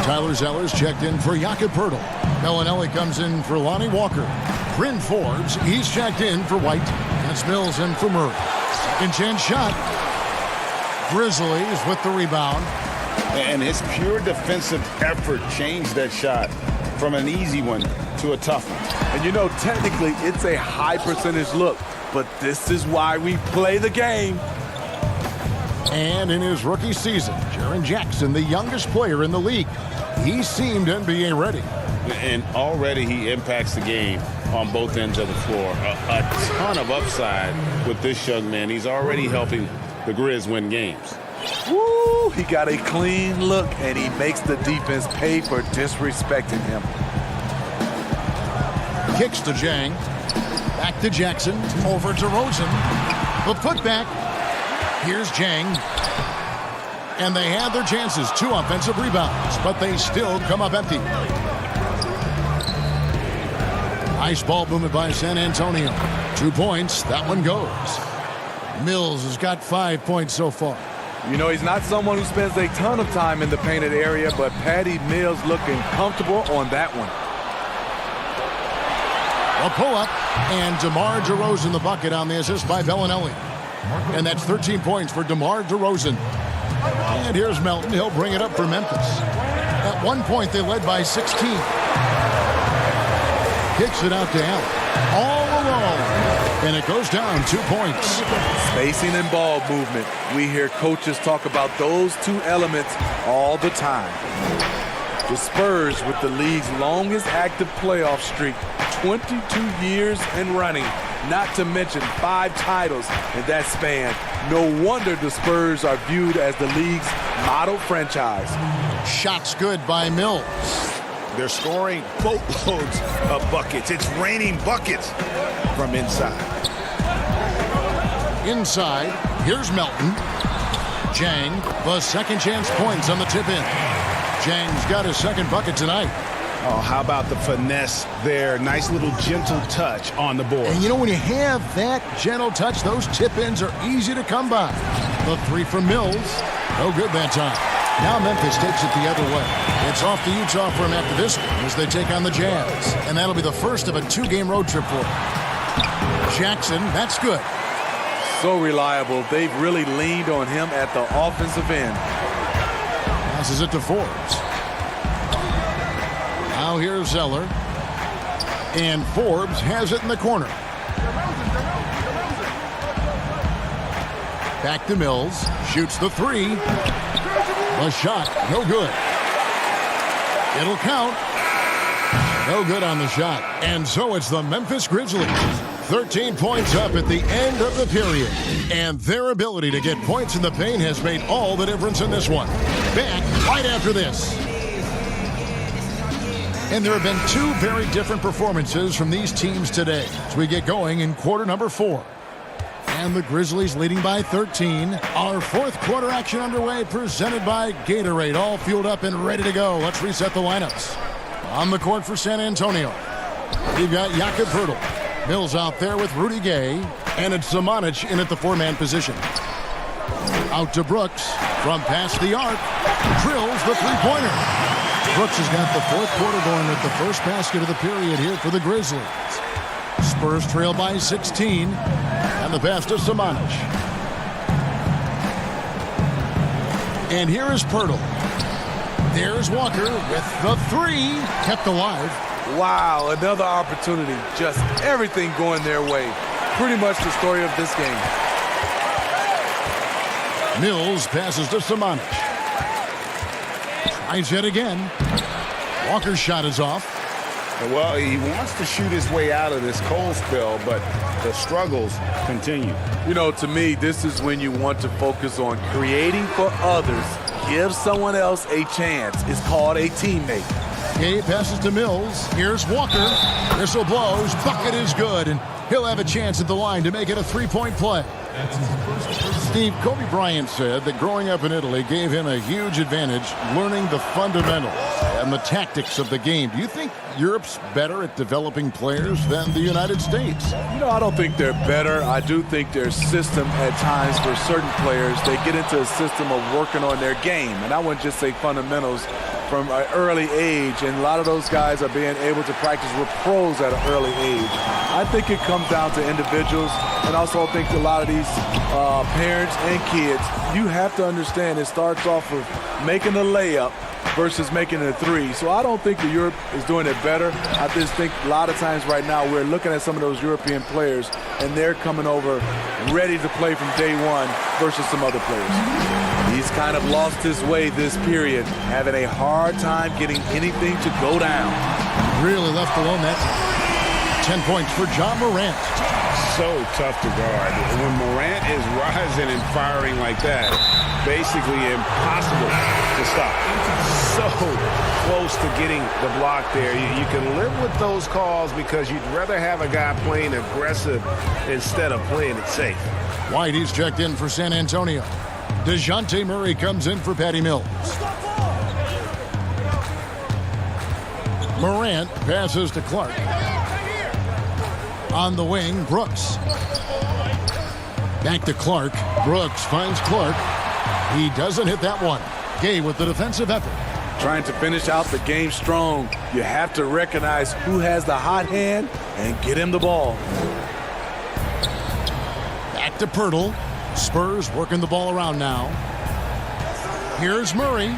Tyler Zeller's checked in for Jakob Poeltl. Bellinelli comes in for Lonnie Walker. Bryn Forbes, he's checked in for White. That's Mills in for Murray. Second chance shot. Grizzlies with the rebound. And his pure defensive effort changed that shot from an easy one to a tough one. And you know, technically, it's a high percentage look, but this is why we play the game. And in his rookie season, Jaren Jackson, the youngest player in the league, he seemed NBA ready. And already he impacts the game on both ends of the floor. A ton of upside with this young man. He's already helping the Grizz win games. Woo! He got a clean look, and he makes the defense pay for disrespecting him. Kicks to Jang. Back to Jackson. Over to Rosen. The putback. Here's Jang. And they have their chances. 2 offensive rebounds, but they still come up empty. Nice ball movement by San Antonio. 2 points. That one goes. Mills has got 5 points so far. You know, he's not someone who spends a ton of time in the painted area, but Patty Mills looking comfortable on that one. A pull-up, and DeMar DeRozan the bucket on the assist by Bellinelli. And that's 13 points for DeMar DeRozan. And here's Melton. He'll bring it up for Memphis. At one point, they led by 16. Kicks it out to Allen. All alone. And it goes down 2 points. Spacing and ball movement. We hear coaches talk about those 2 elements all the time. The Spurs with the league's longest active playoff streak, 22 years and running, not to mention 5 titles in that span. No wonder the Spurs are viewed as the league's model franchise. Shots good by Mills. They're scoring boatloads of buckets. It's raining buckets from inside. Inside, here's Melton. Jang, the second chance points on the tip-in. Jang's got his second bucket tonight. Oh, how about the finesse there? Nice little gentle touch on the board. And you know, when you have that gentle touch, those tip-ins are easy to come by. The 3 from Mills. No good that time. Now Memphis takes it the other way. It's off to Utah for him after this one as they take on the Jazz. And that'll be the first of a 2-game road trip for him. Jackson, that's good. So reliable. They've really leaned on him at the offensive end. Passes it to Forbes. Now here's Zeller. And Forbes has it in the corner. Back to Mills. Shoots the 3. The shot, no good. It'll count. No good on the shot. And so it's the Memphis Grizzlies. 13 points up at the end of the period. And their ability to get points in the paint has made all the difference in this one. Back right after this. And there have been 2 very different performances from these teams today as we get going in quarter number 4. And the Grizzlies leading by 13. Our 4th quarter action underway, presented by Gatorade. All fueled up and ready to go. Let's reset the lineups. On the court for San Antonio, we've got Jakob Poeltl. Mills out there with Rudy Gay. And it's Zamanic in at the 4-man position. Out to Brooks from past the arc. Drills the 3-pointer. Brooks has got the 4th quarter going with the first basket of the period here for the Grizzlies. Spurs trail by 16. And the pass to Zamanic. And here is Poeltl. There's Walker with the 3. Kept alive. Wow, another opportunity. Just everything going their way. Pretty much the story of this game. Mills passes to Zamanic. Tries yet again. Walker's shot is off. Well, he wants to shoot his way out of this cold spell, but the struggles continue. You know, to me, this is when you want to focus on creating for others. Give someone else a chance. It's called a teammate. Gay passes to Mills. Here's Walker. Whistle blows. Bucket is good, and he'll have a chance at the line to make it a 3-point play. Steve, Kobe Bryant said that growing up in Italy gave him a huge advantage learning the fundamentals and the tactics of the game. Do you think Europe's better at developing players than the United States? You know, I don't think they're better. I do think their system at times for certain players, they get into a system of working on their game. And I wouldn't just say fundamentals from an early age, and a lot of those guys are being able to practice with pros at an early age. I think it comes down to individuals, and also I think a lot of these parents and kids, you have to understand it starts off with making a layup, versus making it a three. So I don't think that Europe is doing it better. I just think a lot of times right now we're looking at some of those European players and they're coming over ready to play from day one versus some other players. He's kind of lost his way this period, having a hard time getting anything to go down. Really left alone that time. 10 points for John Morant. So tough to guard. When Morant is rising and firing like that, basically impossible to stop. So close to getting the block there. You can live with those calls because you'd rather have a guy playing aggressive instead of playing it safe. White, he's checked in for San Antonio. DeJounte Murray comes in for Patty Mills. Morant passes to Clark. On the wing, Brooks. Back to Clark. Brooks finds Clark. He doesn't hit that one. Gay with the defensive effort. Trying to finish out the game strong. You have to recognize who has the hot hand and get him the ball. Back to Pirtle. Spurs working the ball around now. Here's Murray.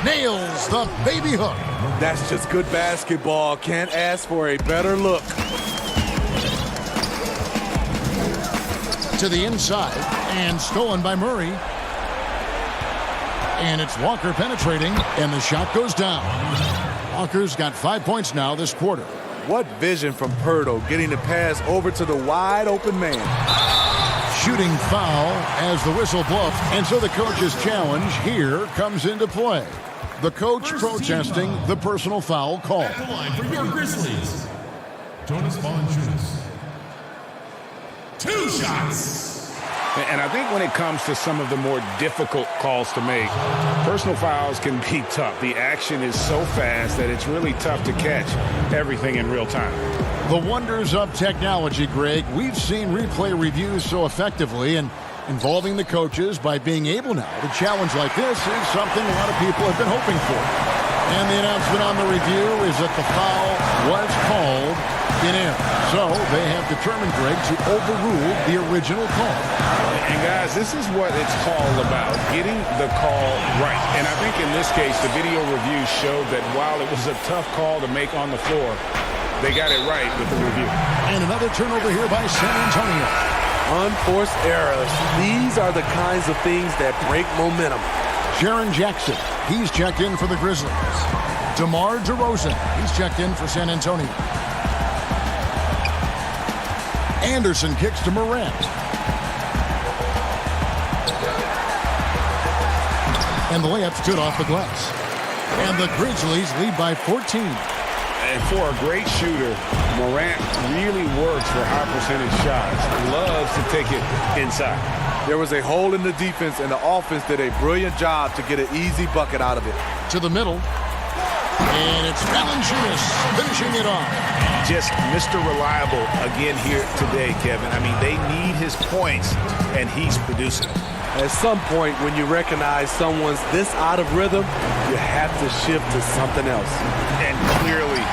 Nails the baby hook. That's just good basketball. Can't ask for a better look. To the inside and stolen by Murray. And it's Walker penetrating, and the shot goes down. Walker's got 5 points now this quarter. What vision from Pirtle, getting the pass over to the wide open man. Shooting foul as the whistle blows. And so the coach's challenge here comes into play. The coach protesting the personal foul call. At the line for your Grizzlies, Jonas Valanciunas. 2 shots. And I think when it comes to some of the more difficult calls to make, personal fouls can be tough. The action is so fast that it's really tough to catch everything in real time. The wonders of technology, Greg. We've seen replay reviews so effectively, and involving the coaches by being able now to challenge like this is something a lot of people have been hoping for. And the announcement on the review is that the foul was called in error. So they have determined, Greg, to overrule the original call. And guys, this is what it's all about, getting the call right. And I think in this case, the video review showed that while it was a tough call to make on the floor, they got it right with the review. And another turnover here by San Antonio. Unforced errors. These are the kinds of things that break momentum. Jaren Jackson, he's checked in for the Grizzlies. DeMar DeRozan, he's checked in for San Antonio. Anderson kicks to Morant. And the layup's good off the glass. And the Grizzlies lead by 14. And for a great shooter, Morant really works for high percentage shots. Loves to take it inside. There was a hole in the defense, and the offense did a brilliant job to get an easy bucket out of it. To the middle. And it's Valanciunas finishing it off. Just Mr. Reliable again here today, Kevin. I mean, they need his points, and he's producing. At some point, when you recognize someone's this out of rhythm, you have to shift to something else. And clearly,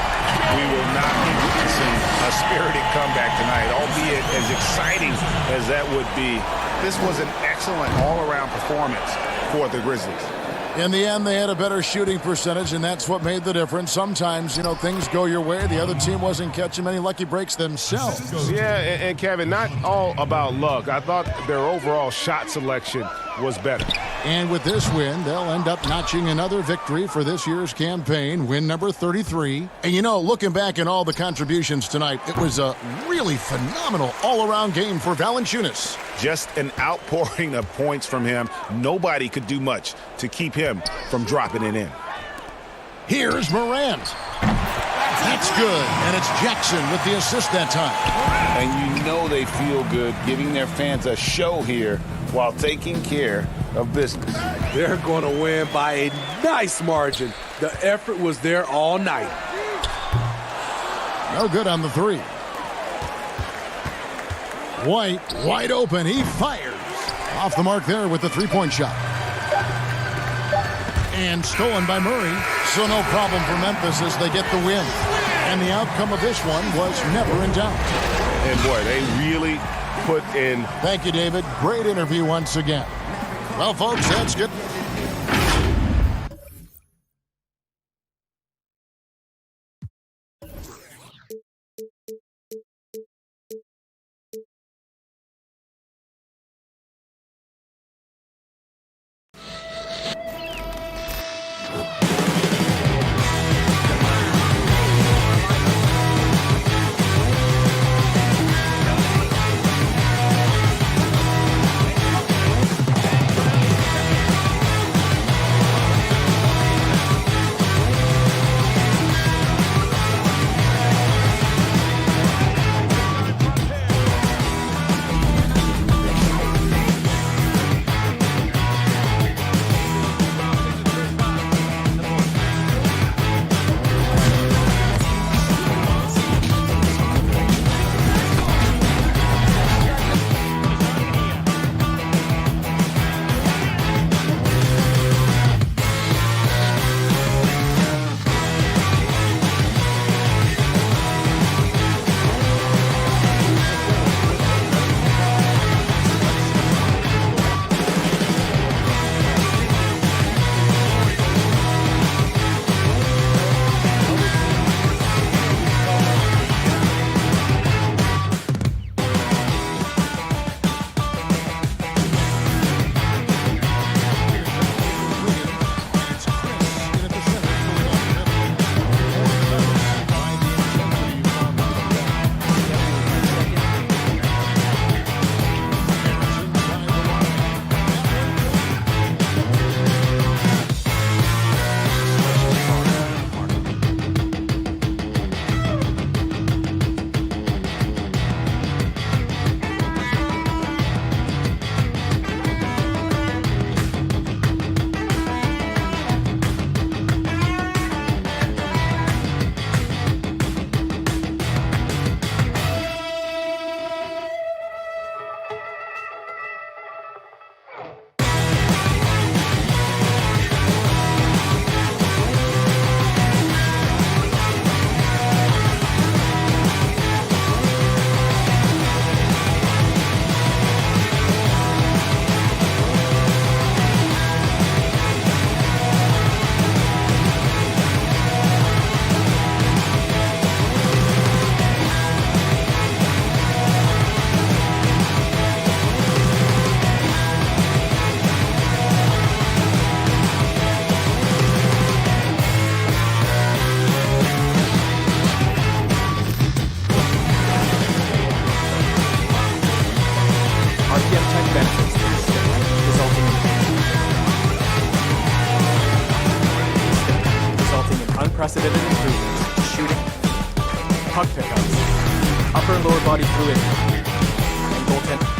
we will not be witnessing a spirited comeback tonight, albeit as exciting as that would be. This was an excellent all-around performance for the Grizzlies. In the end, they had a better shooting percentage, and that's what made the difference. Sometimes, you know, things go your way. The other team wasn't catching many lucky breaks themselves. Yeah, and Kevin, not all about luck. I thought their overall shot selection was better. And with this win, they'll end up notching another victory for this year's campaign, win number 33. And, you know, looking back at all the contributions tonight, it was a really phenomenal all-around game for Valanciunas. Just an outpouring of points from him. Nobody could do much to keep him from dropping it in. Here's Morant. That's good. And it's Jackson with the assist that time. And you know they feel good giving their fans a show here while taking care of business. They're going to win by a nice margin. The effort was there all night. No good on the three. White, wide open. He fires. Off the mark there with the three-point shot. And stolen by Murray. So no problem for Memphis as they get the win. And the outcome of this one was never in doubt. And boy, they really put in. Thank you, David. Great interview once again. Well, folks, that's good. unprecedented improvements. Shooting, puck pickups, upper and lower body fluidity, and goaltending.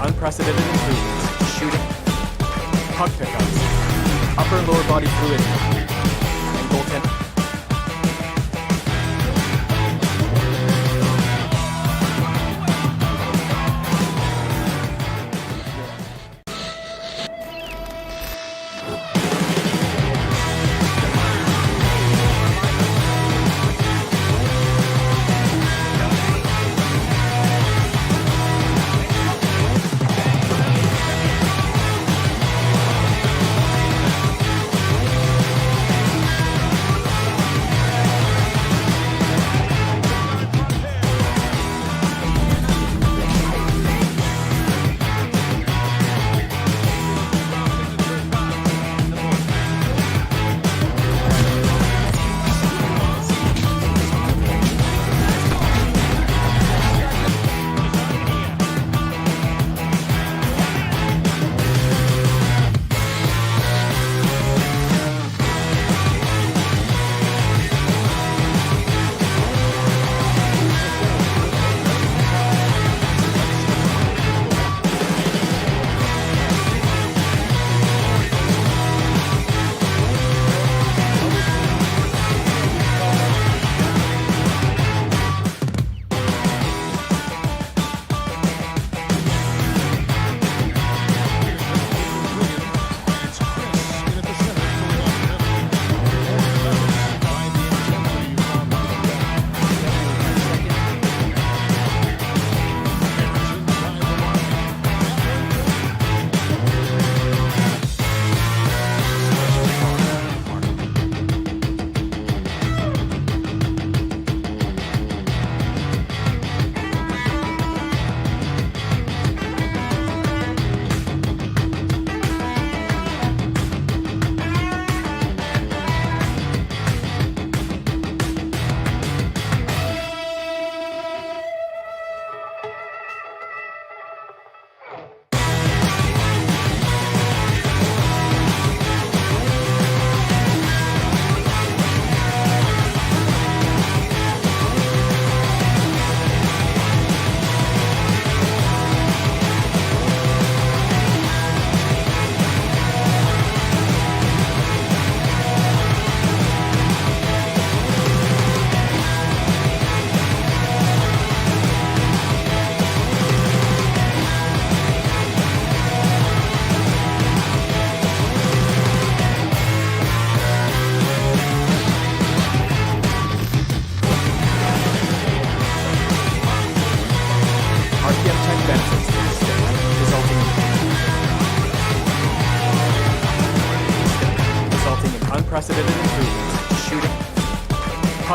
Unprecedented improvements. Shooting, puck pickups, upper and lower body fluidity, and goaltending.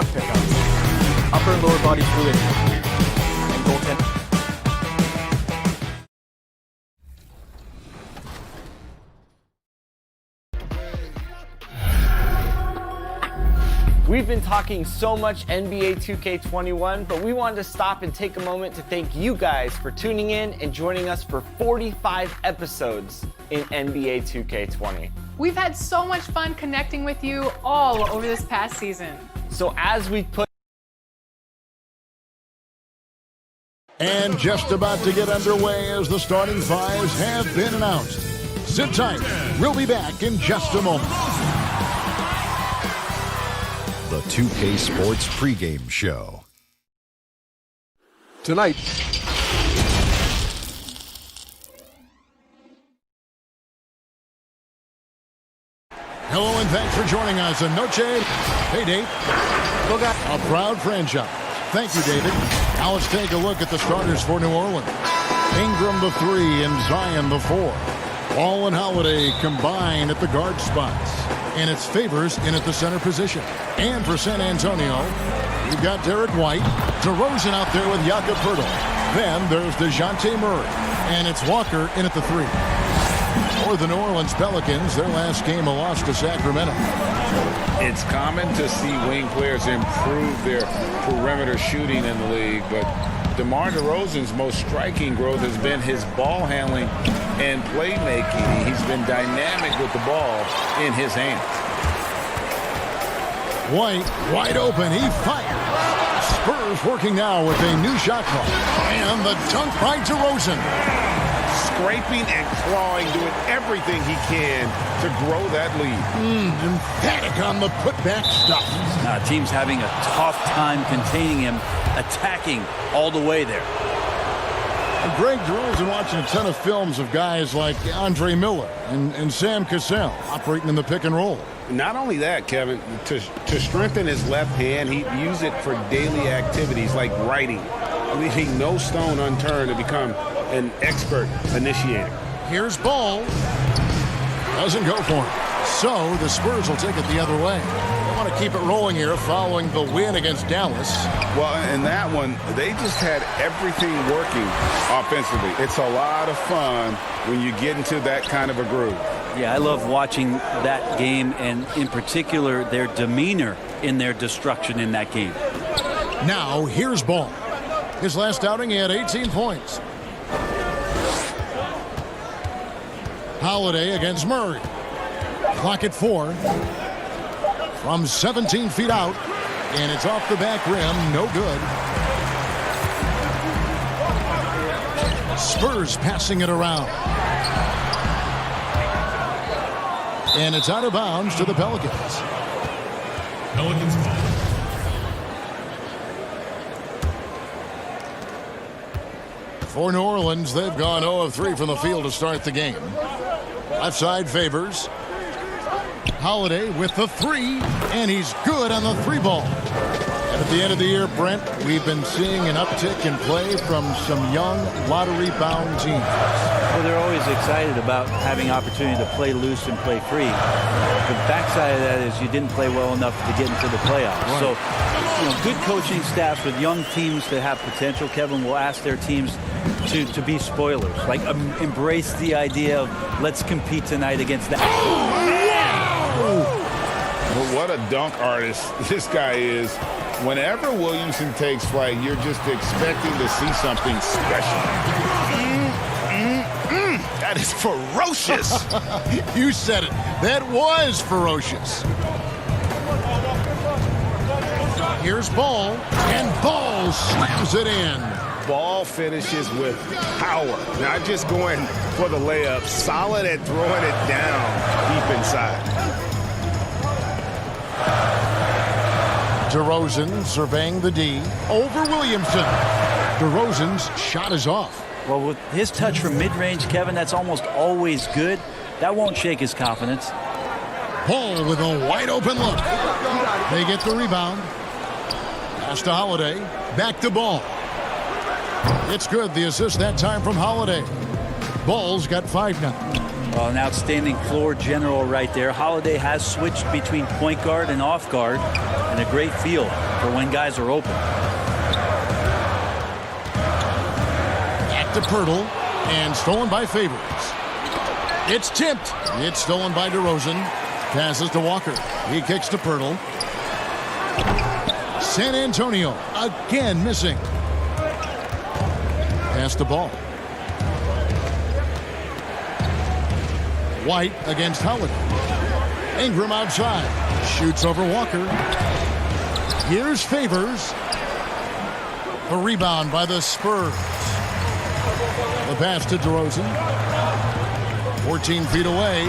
puck pickups, upper and lower body fluid, and goaltending. We've been talking so much NBA 2K21, but we wanted to stop and take a moment to thank you guys for tuning in and joining us for 45 episodes in NBA 2K20. We've had so much fun connecting with you all over this past season. So as we put And just about to get underway as the starting fives have been announced. Sit tight. We'll be back in just a moment. The 2K Sports pregame show. Tonight, Hello and thanks for joining us. Anoche. Hey, Dave. A proud franchise. Thank you, David. Now let's take a look at the starters for New Orleans. Ingram the 3 and Zion the 4. Ball and Holiday combine at the guard spots. And it's Favors in at the center position. And for San Antonio, you've got Derek White, DeRozan out there with Jakob Poeltl. Then there's DeJounte Murray. And it's Walker in at the 3. For the New Orleans Pelicans, their last game a loss to Sacramento. It's common to see wing players improve their perimeter shooting in the league, but DeMar DeRozan's most striking growth has been his ball handling and playmaking. He's been dynamic with the ball in his hands. White, wide open, he fired. Spurs working now with a new shot clock. And the dunk by DeRozan. Scraping and clawing, doing everything he can to grow that lead. Emphatic on the putback stuff. Team's having a tough time containing him, attacking all the way there. Greg DeRozan watching a ton of films of guys like Andre Miller and Sam Cassell operating in the pick and roll. Not only that, Kevin, to strengthen his left hand, he'd use it for daily activities like writing, leaving no stone unturned to become an expert initiator. Here's Ball. Doesn't go for him. So the Spurs will take it the other way. They want to keep it rolling here following the win against Dallas. Well, in that one, they just had everything working offensively. It's a lot of fun when you get into that kind of a groove. Yeah, I love watching that game, and in particular, their demeanor in their destruction in that game. Now, here's Ball. His last outing, he had 18 points. Holiday against Murray. Clock at 4. From 17 feet out. And it's off the back rim. No good. Spurs passing it around. And it's out of bounds to the Pelicans. Pelicans ball. For New Orleans, they've gone 0 of 3 from the field to start the game. Left side Favors. Holiday with the 3, and he's good on the 3-ball. And at the end of the year, Brent, we've been seeing an uptick in play from some young lottery-bound teams. Well, they're always excited about having opportunity to play loose and play free. The backside of that is you didn't play well enough to get into the playoffs. Right. So, good coaching staffs with young teams that have potential, Kevin, will ask their teams to be spoilers. Like, embrace the idea of let's compete tonight against that. Well, what a dunk artist this guy is. Whenever Williamson takes flight, you're just expecting to see something special. That is ferocious. You said it. That was ferocious. Here's Ball, and Ball slams it in. Ball finishes with power, not just going for the layup, solid at throwing it down deep inside. DeRozan surveying the D over Williamson. DeRozan's shot is off. Well, with his touch from mid-range, Kevin, that's almost always good. That won't shake his confidence. Ball with a wide-open look. They get the rebound. Pass to Holiday. Back to Ball. It's good. The assist that time from Holiday. Ball's got 5 now. Well, an outstanding floor general right there. Holiday has switched between point guard and off guard, and a great feel for when guys are open. Back to Pirtle, and stolen by Favors. It's tipped. It's stolen by DeRozan. Passes to Walker. He kicks to Pirtle. San Antonio again missing. Pass the ball. White against Holiday. Ingram outside. Shoots over Walker. Here's Favors. The rebound by the Spurs. The pass to DeRozan. 14 feet away.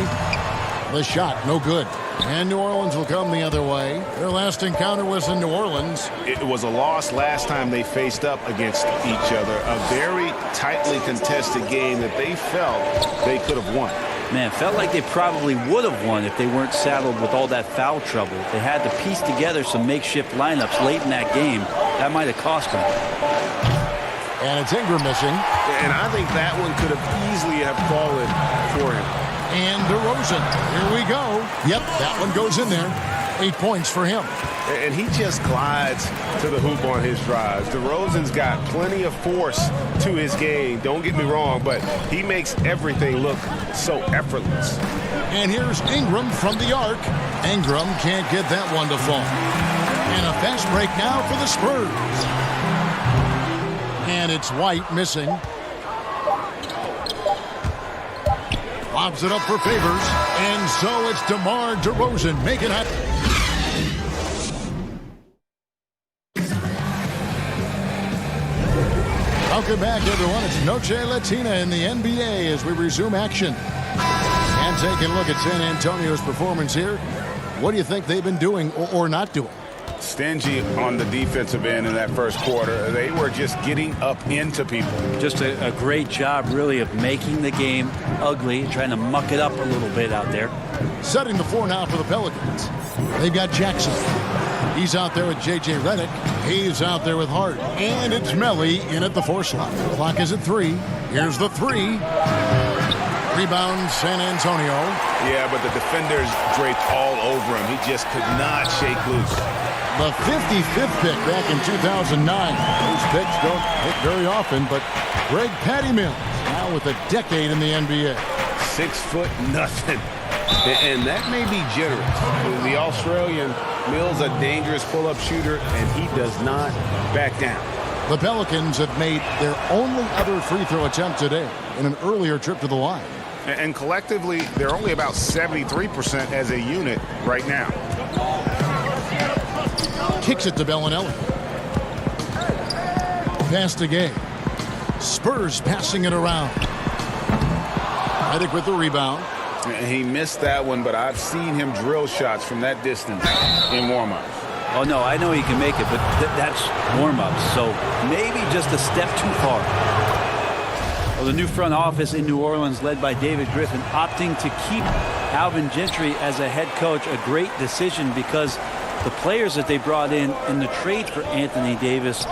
The shot, no good. And New Orleans will come the other way. Their last encounter was in New Orleans. It was a loss last time they faced up against each other. A very tightly contested game that they felt they could have won. Man, felt like they probably would have won if they weren't saddled with all that foul trouble. They had to piece together some makeshift lineups late in that game. That might have cost them. And it's Ingram missing. And I think that one could have easily have fallen for him. And DeRozan. Here we go. Yep, that one goes in there. 8 points for him. And he just glides to the hoop on his drives. DeRozan's got plenty of force to his game. Don't get me wrong, but he makes everything look so effortless. And here's Ingram from the arc. Ingram can't get that one to fall. And a fast break now for the Spurs. And it's White missing. Lobs it up for Favors. And so it's DeMar DeRozan making it happen. Welcome back, everyone. It's Noche Latina in the NBA as we resume action. And taking a look at San Antonio's performance here. What do you think they've been doing or not doing? Stingy on the defensive end in that first quarter. They were just getting up into people. Just a great job, really, of making the game ugly, trying to muck it up a little bit out there. Setting the floor now for the Pelicans. They've got Jackson. He's out there with J.J. Redick. He's out there with Hart. And it's Melly in at the 4 slot. Clock is at 3. Here's the 3. Rebound, San Antonio. Yeah, but the defenders draped all over him. He just could not shake loose. The 55th pick back in 2009. Those picks don't hit very often, but Greg Patty Mills now with a decade in the NBA. 6'0", and that may be generous. The Australian Mills, a dangerous pull-up shooter, and he does not back down. The Pelicans have made their only other free throw attempt today in an earlier trip to the line. And collectively, they're only about 73% as a unit right now. Kicks it to Bellinelli. Pass to Gay. Spurs passing it around. Redick with the rebound. He missed that one, but I've seen him drill shots from that distance in warm-ups. Oh, no, I know he can make it, but that's warm-ups, so maybe just a step too far. Well, the new front office in New Orleans, led by David Griffin, opting to keep Alvin Gentry as a head coach, a great decision because the players that they brought in the trade for Anthony Davis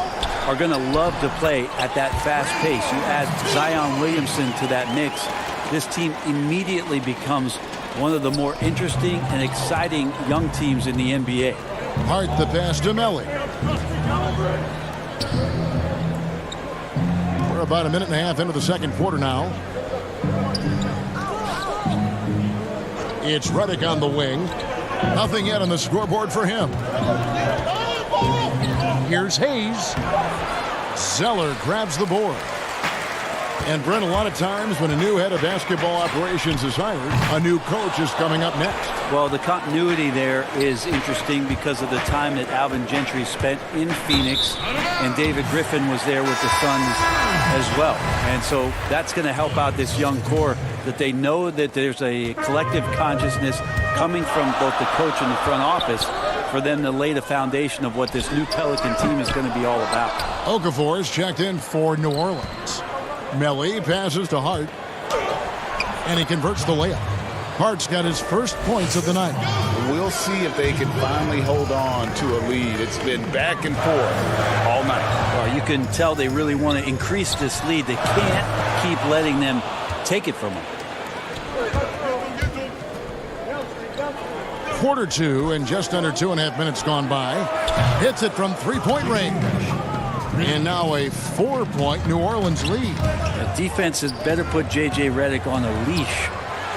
are going to love to play at that fast pace. You add Zion Williamson to that mix, this team immediately becomes one of the more interesting and exciting young teams in the NBA. Hart the pass to Melly. We're about a minute and a half into the second quarter now. It's Redick on the wing. Nothing yet on the scoreboard for him. Here's Hayes. Zeller grabs the board. And Brent, a lot of times when a new head of basketball operations is hired, a new coach is coming up next. Well, the continuity there is interesting because of the time that Alvin Gentry spent in Phoenix, and David Griffin was there with the Suns as well. And so that's going to help out this young core, that they know that there's a collective consciousness coming from both the coach and the front office for them to lay the foundation of what this new Pelican team is going to be all about. Okafor is checked in for New Orleans. Melly passes to Hart, and he converts the layup. Hart's got his first points of the night. We'll see if they can finally hold on to a lead. It's been back and forth all night. Well, you can tell they really want to increase this lead. They can't keep letting them take it from them. quarter two and just under 2.5 minutes gone by. Hits it from three-point range. And now a 4-point New Orleans lead. The defense had better put J.J. Redick on a leash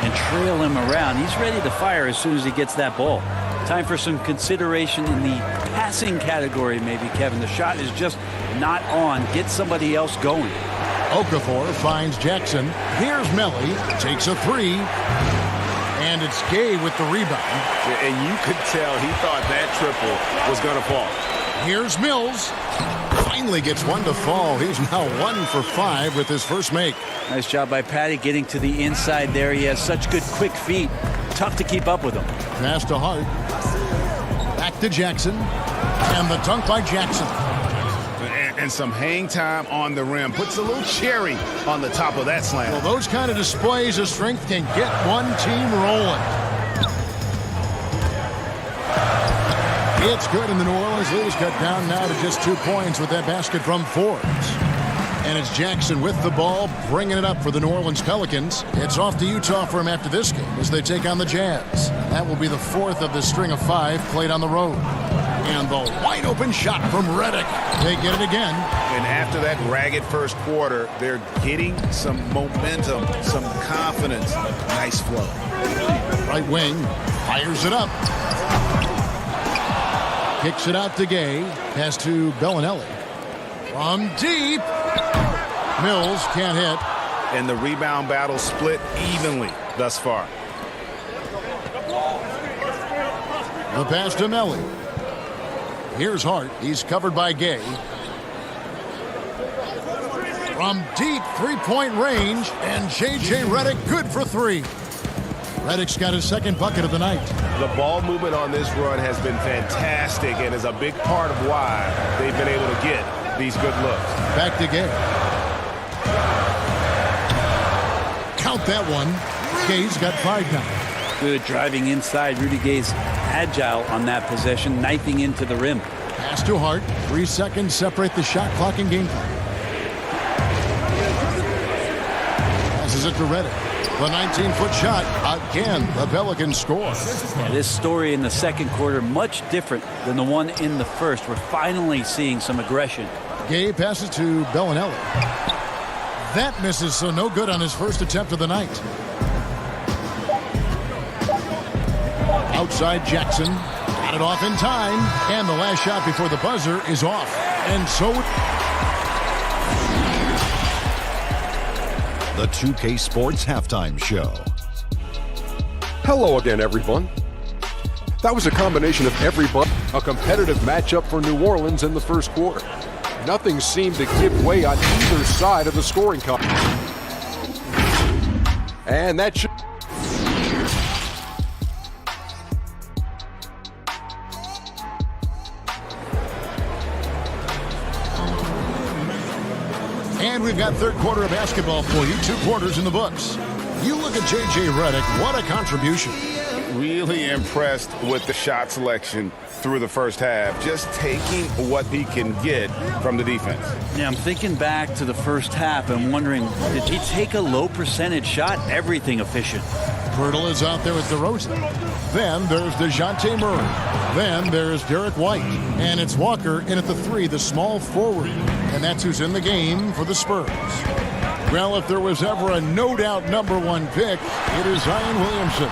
and trail him around. He's ready to fire as soon as he gets that ball. Time for some consideration in the passing category, maybe, Kevin. The shot is just not on. Get somebody else going. Okafor finds Jackson. Here's Melly. Takes a three. And it's Gay with the rebound. And you could tell he thought that triple was going to fall. Here's Mills. Finally gets one to fall. He's now 1 for 5 with his first make. Nice job by Patty getting to the inside there. He has such good quick feet. Tough to keep up with him. Pass to Hart. Back to Jackson. And the dunk by Jackson. And some hang time on the rim. Puts a little cherry on the top of that slam. Well, those kind of displays of strength can get one team rolling. It's good, and the New Orleans lead is cut down now to just 2 points with that basket from Forbes. And it's Jackson with the ball, bringing it up for the New Orleans Pelicans. It's off to Utah for him after this game as they take on the Jazz. That will be the 4th of the string of 5 played on the road. And the wide open shot from Redick. They get it again. And after that ragged first quarter, they're getting some momentum, some confidence. Nice flow. Right wing, fires it up. Kicks it out to Gay. Pass to Bellinelli. From deep. Mills can't hit. And the rebound battle split evenly thus far. The pass to Melly. Here's Hart. He's covered by Gay. From deep three-point range. And J.J. Redick good for 3. Redick's got his second bucket of the night. The ball movement on this run has been fantastic and is a big part of why they've been able to get these good looks. Back to Gay. Count that one. Gay's got 5 now. Good driving inside. Rudy Gay's agile on that possession, knifing into the rim. Pass to Hart. 3 seconds separate the shot clock and game clock. Passes it to Redick. The 19-foot shot. Again, the Pelicans score. Yeah, this story in the second quarter much different than the one in the first. We're finally seeing some aggression. Gay passes to Bellinelli. That misses, so no good on his first attempt of the night. Outside Jackson. Got it off in time. And the last shot before the buzzer is off. And so The 2K Sports Halftime Show. Hello again, everyone. That was a combination of everybody. A competitive matchup for New Orleans in the first quarter. Nothing seemed to give way on either side of the scoring column. And that should... And we've got third quarter of basketball for you. 2 quarters in the books. You look at J.J. Redick. What a contribution. Really impressed with the shot selection through the first half. Just taking what he can get from the defense. Yeah, I'm thinking back to the first half and wondering, did he take a low percentage shot? Everything efficient. Pirtle is out there with DeRozan. Then there's DeJounte Murray. Then there's Derek White. And it's Walker in at the 3, the small forward. And that's who's in the game for the Spurs. Well, if there was ever a no-doubt number 1 pick, it is Zion Williamson.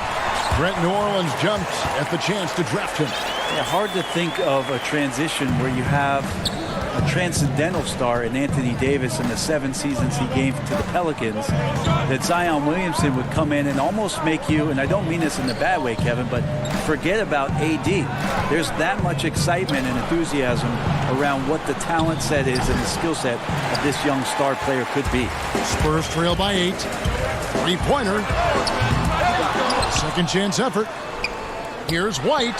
Brent New Orleans jumped at the chance to draft him. Yeah, hard to think of a transition where you have a transcendental star in Anthony Davis in the 7 seasons he gave to the Pelicans, that Zion Williamson would come in and almost make you, and I don't mean this in a bad way, Kevin, but forget about AD. There's that much excitement and enthusiasm around what the talent set is and the skill set of this young star player could be. Spurs trail by 8. 3-pointer. Second chance effort. Here's White.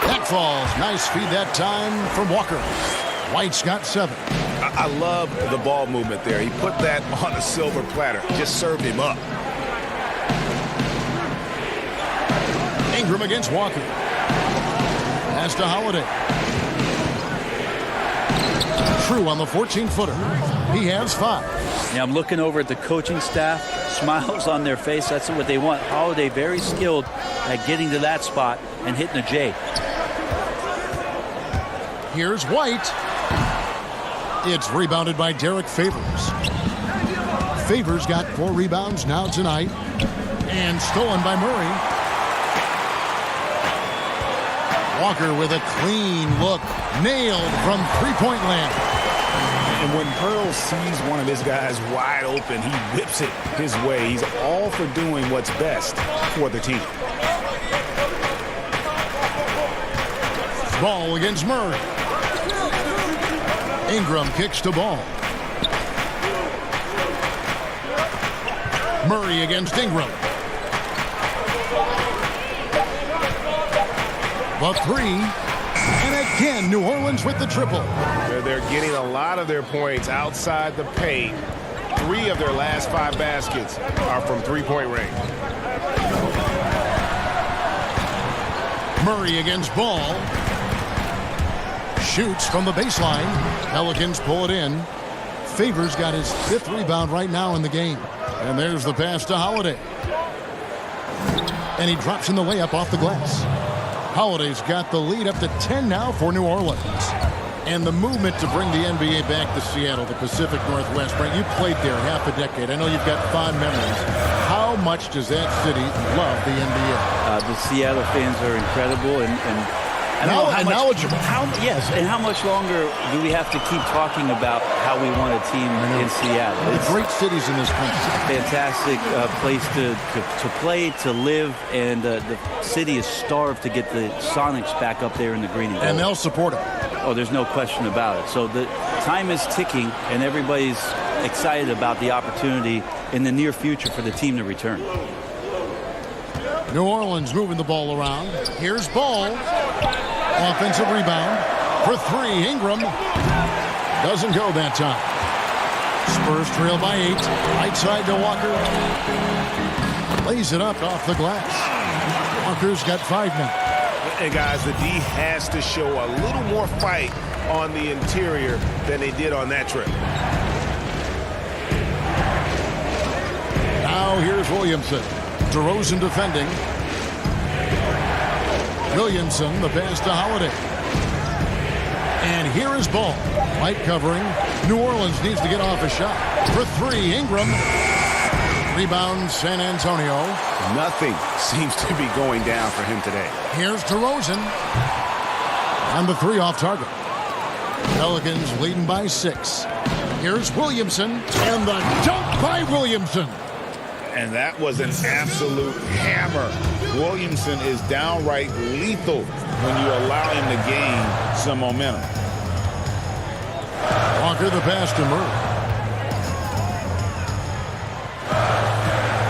That falls. Nice feed that time from Walker. White's got 7. I love the ball movement there. He put that on a silver platter. Just served him up. Ingram against Walker. Pass to Holiday. True on the 14-footer. He has 5. Yeah, I'm looking over at the coaching staff, smiles on their face. That's what they want. Holiday very skilled at getting to that spot and hitting a J. Here's White. It's rebounded by Derek Favors. Favors got 4 rebounds now tonight. And stolen by Murray. Walker with a clean look. Nailed from three-point land. And when Pearl sees one of his guys wide open, he whips it his way. He's all for doing what's best for the team. Ball against Murray. Ingram kicks to Ball. Murray against Ingram. The 3. And again, New Orleans with the triple. They're getting a lot of their points outside the paint. 3 of their last 5 baskets are from three-point range. Murray against Ball. Shoots from the baseline. Pelicans pull it in. Favors got his 5th rebound right now in the game. And there's the pass to Holiday. And he drops in the layup off the glass. Holiday's got the lead up to 10 now for New Orleans. And the movement to bring the NBA back to Seattle, the Pacific Northwest. Brent, you played there half a decade. I know you've got fond memories. How much does that city love the NBA? The Seattle fans are incredible and knowledgeable. Yes, and how much longer do we have to keep talking about how we want a team in Seattle? It's great cities in this country. Fantastic place to play, to live, and the city is starved to get the Sonics back up there in the green and gold. And they'll support them. Oh, there's no question about it. So the time is ticking, and everybody's excited about the opportunity in the near future for the team to return. New Orleans moving the ball around. Here's Ball. Offensive rebound for 3. Ingram doesn't go that time. Spurs trail by 8. Right side to Walker. Lays it up off the glass. Walker's got 5 now. And guys, the D has to show a little more fight on the interior than they did on that trip. Now here's Williamson. DeRozan defending. Williamson, the pass to Holiday. And here is Ball. White covering. New Orleans needs to get off a shot. For 3, Ingram. Rebound, San Antonio. Nothing seems to be going down for him today. Here's DeRozan. And the 3 off target. Pelicans leading by 6. Here's Williamson. And the dunk by Williamson. And that was an absolute hammer. Williamson is downright lethal when you allow him to gain some momentum. Walker the pass to Murray.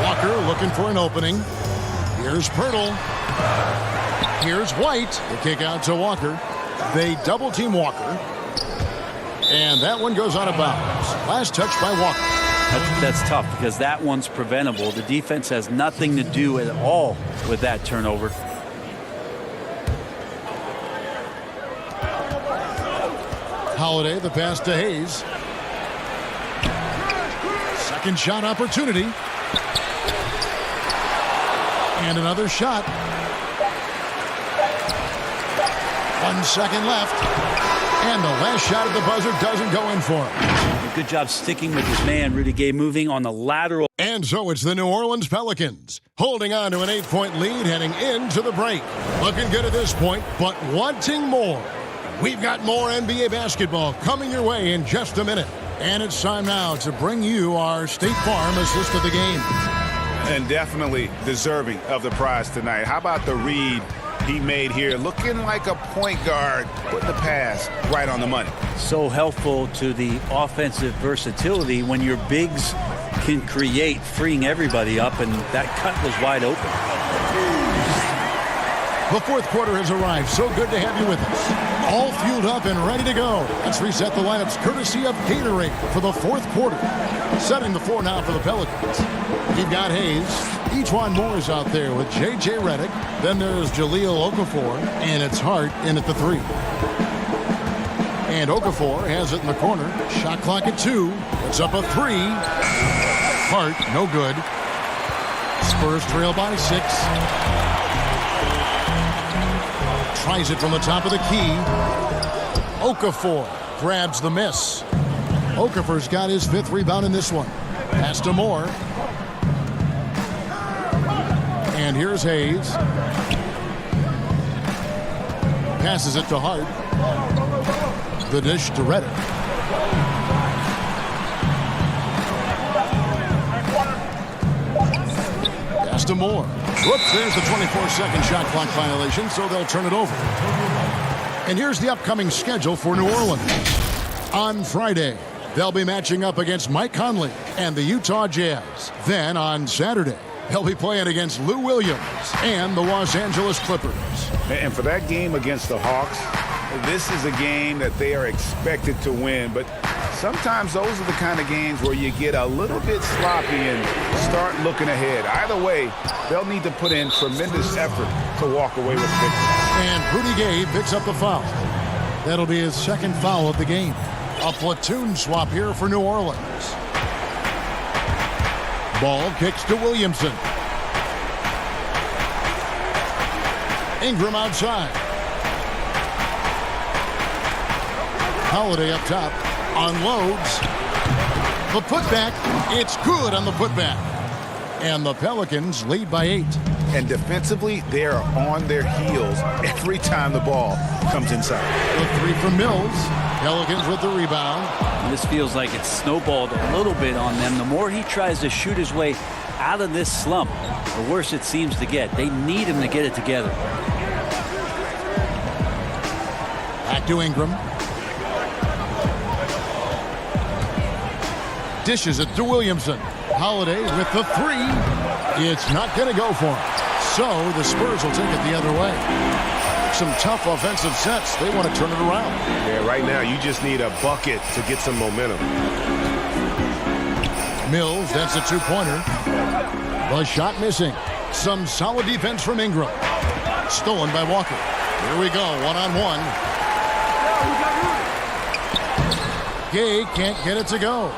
Walker looking for an opening. Here's Pirtle. Here's White. The kick out to Walker. They double team Walker. And that one goes out of bounds. Last touch by Walker. That's tough because that one's preventable. The defense has nothing to do at all with that turnover. Holiday, the pass to Hayes. Second shot opportunity. And another shot. 1 second left. And the last shot at the buzzer doesn't go in for him. Good job sticking with his man, Rudy Gay, moving on the lateral. And so it's the New Orleans Pelicans holding on to an 8-point lead heading into the break. Looking good at this point, but wanting more. We've got more NBA basketball coming your way in just a minute. And it's time now to bring you our State Farm assist of the game. And definitely deserving of the prize tonight. How about the read he made here, looking like a point guard, putting the pass right on the money. So helpful to the offensive versatility when your bigs can create, freeing everybody up, and that cut was wide open. The fourth quarter has arrived. So good to have you with us. All fueled up and ready to go. Let's reset the lineups courtesy of Gatorade for the fourth quarter. Setting the floor now for the Pelicans. You've got Hayes. Ejuan Moore is out there with J.J. Redick. Then there's Jahlil Okafor. And it's Hart in at the 3. And Okafor has it in the corner. Shot clock at 2. It's up a 3. Hart, no good. Spurs trail by 6. Tries it from the top of the key. Okafor grabs the miss. Okafor's got his 5th rebound in this one. Pass to Moore. And here's Hayes. Passes it to Hart. The dish to Reddick. Pass to Moore. Whoops, there's the 24-second shot clock violation, so they'll turn it over. And here's the upcoming schedule for New Orleans. On Friday, they'll be matching up against Mike Conley and the Utah Jazz. Then on Saturday, they'll be playing against Lou Williams and the Los Angeles Clippers. And for that game against the Hawks, this is a game that they are expected to win. But sometimes those are the kind of games where you get a little bit sloppy and start looking ahead. Either way, they'll need to put in tremendous effort to walk away with victory. And Rudy Gay picks up the foul. That'll be his 2nd foul of the game. A platoon swap here for New Orleans. Ball kicks to Williamson. Ingram outside. Holiday up top. Unloads. The putback. It's good on the putback. And the Pelicans lead by 8. And defensively, they are on their heels every time the ball comes inside. The 3 from Mills. Pelicans with the rebound. This feels like it's snowballed a little bit on them. The more he tries to shoot his way out of this slump, the worse it seems to get. They need him to get it together. Back to Ingram. Dishes it to Williamson. Holiday with the 3. It's not going to go for him. So the Spurs will take it the other way. Some tough offensive sets. They want to turn it around. Yeah, right now you just need a bucket to get some momentum. Mills, that's a 2-pointer. The shot missing. Some solid defense from Ingram. Stolen by Walker. Here we go, one-on-one. Gay can't get it to go.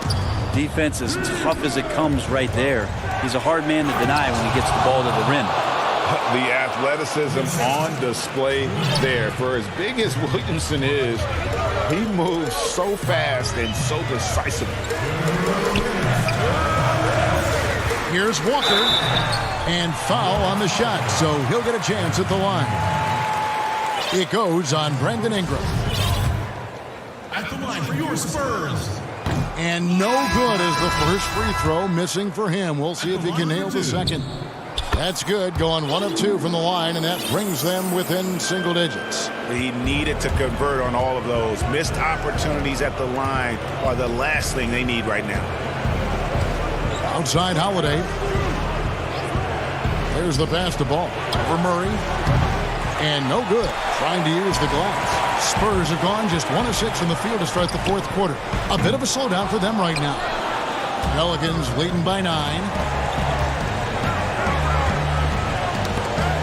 Defense as tough as it comes right there. He's a hard man to deny when he gets the ball to the rim. The athleticism on display there. For as big as Williamson is, he moves so fast and so decisively. Here's Walker. And foul on the shot, so he'll get a chance at the line. It goes on Brandon Ingram. At the line for your Spurs. And no good as the first free throw missing for him. We'll see if he can nail the second. That's good, going 1 of 2 from the line, and that brings them within single digits. He needed to convert on all of those. Missed opportunities at the line are the last thing they need right now. Outside Holiday. There's the pass to Ball for Murray. And no good, trying to use the glass. Spurs have gone just 1 of 6 from the field to start the 4th quarter. A bit of a slowdown for them right now. Pelicans leading by 9.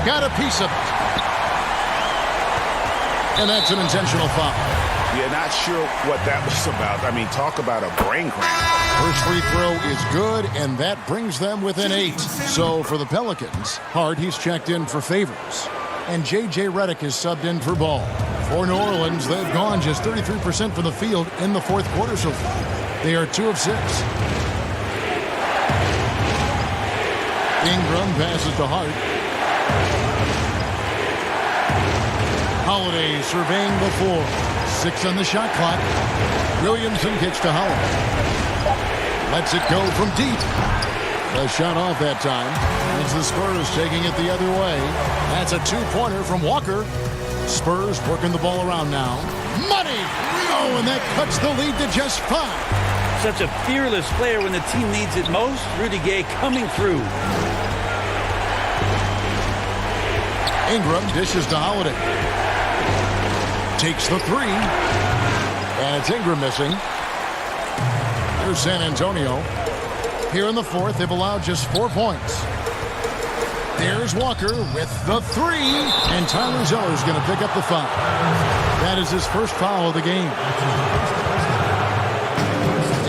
Got a piece of it. And that's an intentional foul. Yeah, not sure what that was about. I mean, talk about a brain cramp. First free throw is good, and that brings them within 8. So for the Pelicans, Hart, he's checked in for Favors. And J.J. Redick is subbed in for Ball. For New Orleans, they've gone just 33% from the field in the 4th quarter so far. They are 2 of 6. Ingram passes to Hart. Holiday surveying the floor. 6 on the shot clock. Williamson kicks to Holiday. Lets it go from deep. A shot off that time. As the Spurs taking it the other way. That's a 2-pointer from Walker. Spurs working the ball around now. Money! Oh, and that cuts the lead to just 5. Such a fearless player when the team needs it most. Rudy Gay coming through. Ingram dishes to Holiday. Takes the 3. And it's Ingram missing. Here's San Antonio. Here in the 4th, they've allowed just 4 points. There's Walker with the three, and Tyler Zeller's going to pick up the foul. That is his first foul of the game.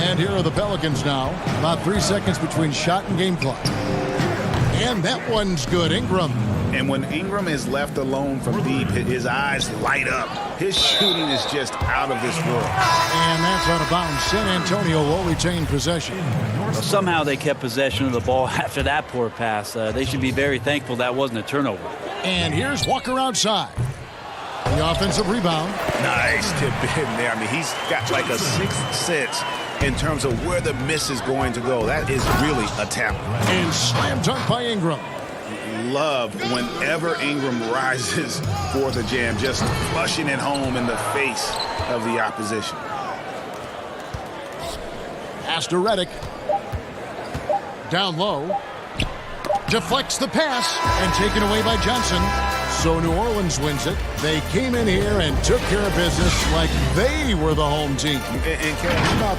And here are the Pelicans now. About 3 seconds between shot and game clock. And that one's good. Ingram. And when Ingram is left alone from deep, his eyes light up. His shooting is just out of this world. And that's out of bounds. San Antonio will retain possession. Well, somehow they kept possession of the ball after that poor pass. They should be very thankful that wasn't a turnover. And here's Walker outside. The offensive rebound. Nice tip in there. I mean, he's got like a sixth sense in terms of where the miss is going to go. That is really a tap. And slam dunk by Ingram. Love whenever Ingram rises for the jam, just flushing it home in the face of the opposition. Pass to Redick. Down low. Deflects the pass and taken away by Johnson. So New Orleans wins it. They came in here and took care of business like they were the home team. And catch up.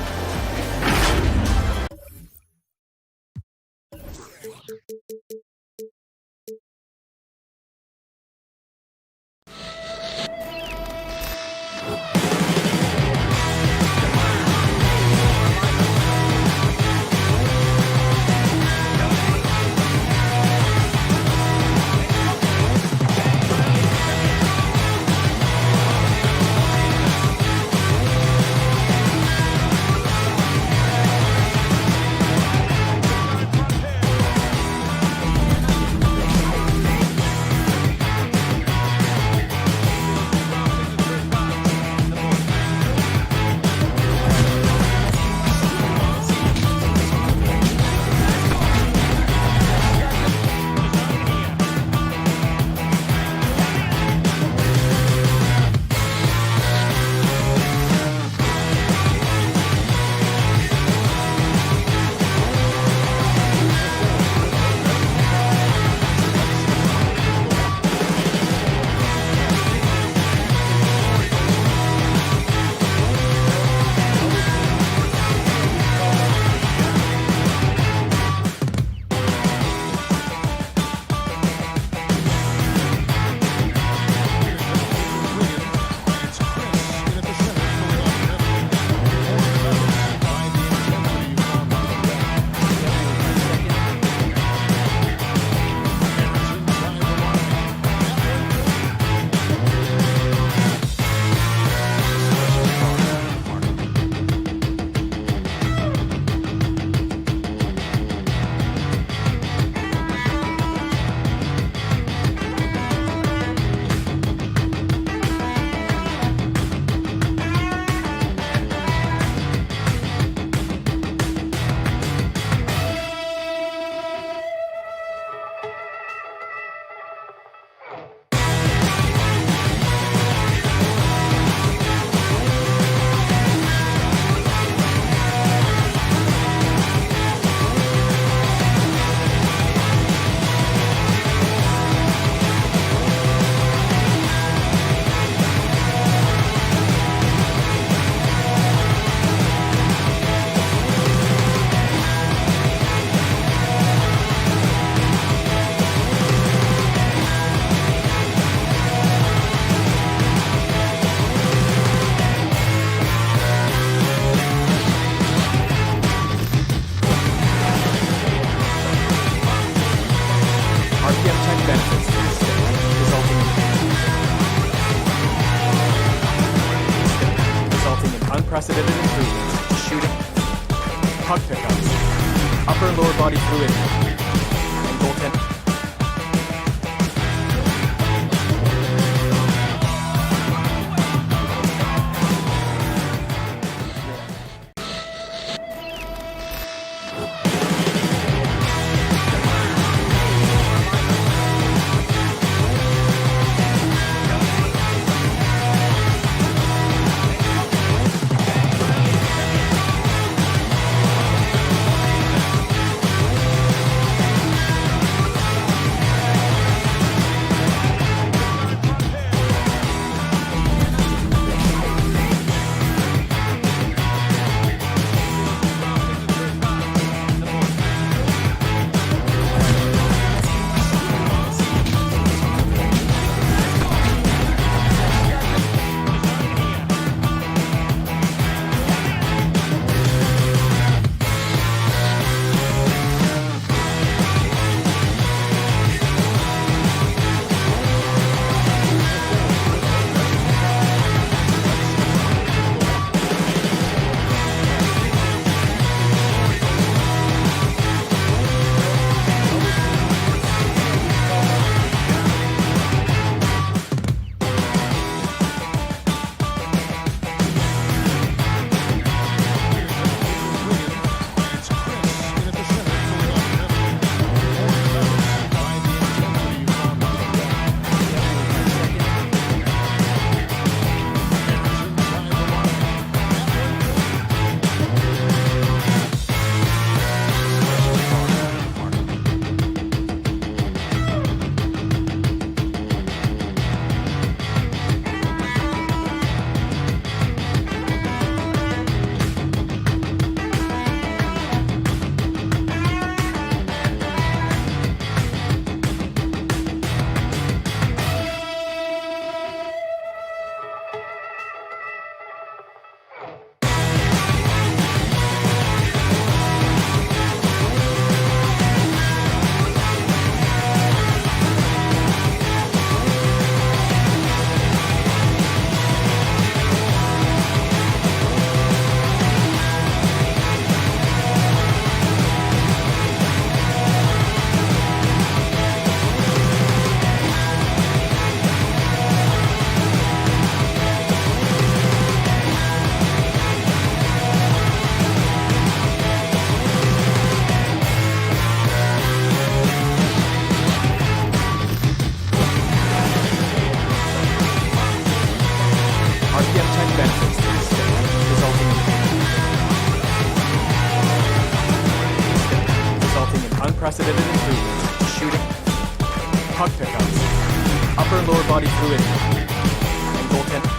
unprecedented improvements to shooting, puck pickups, upper and lower body fluidity, and goaltending. unprecedented improvements. Shooting, puck pickups, upper and lower body fluidity, and goaltending.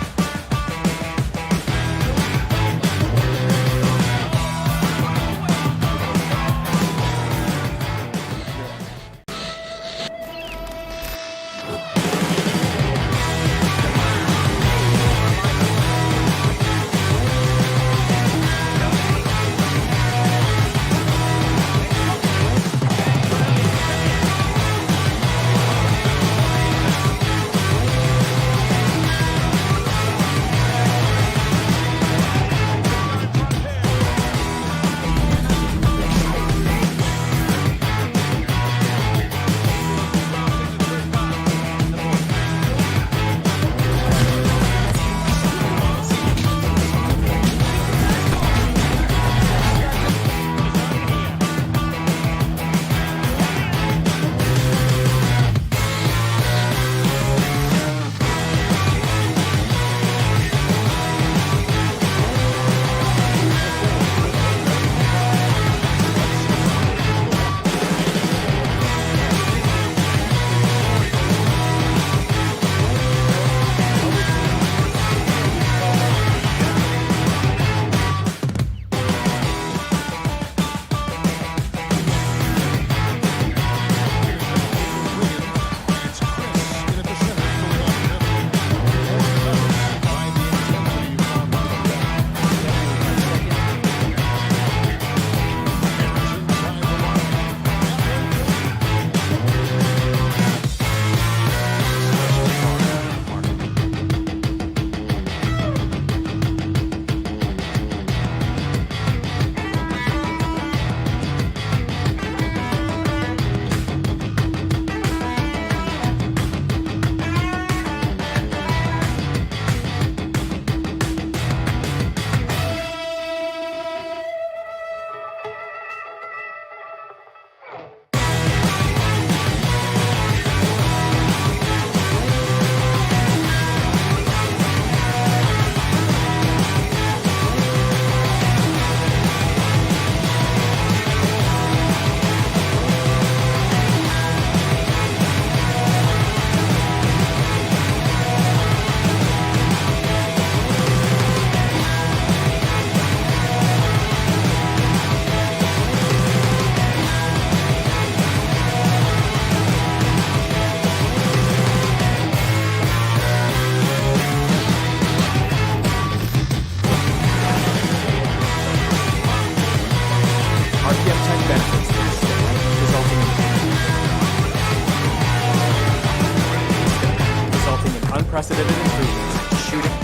Unprecedented improvements. Shooting,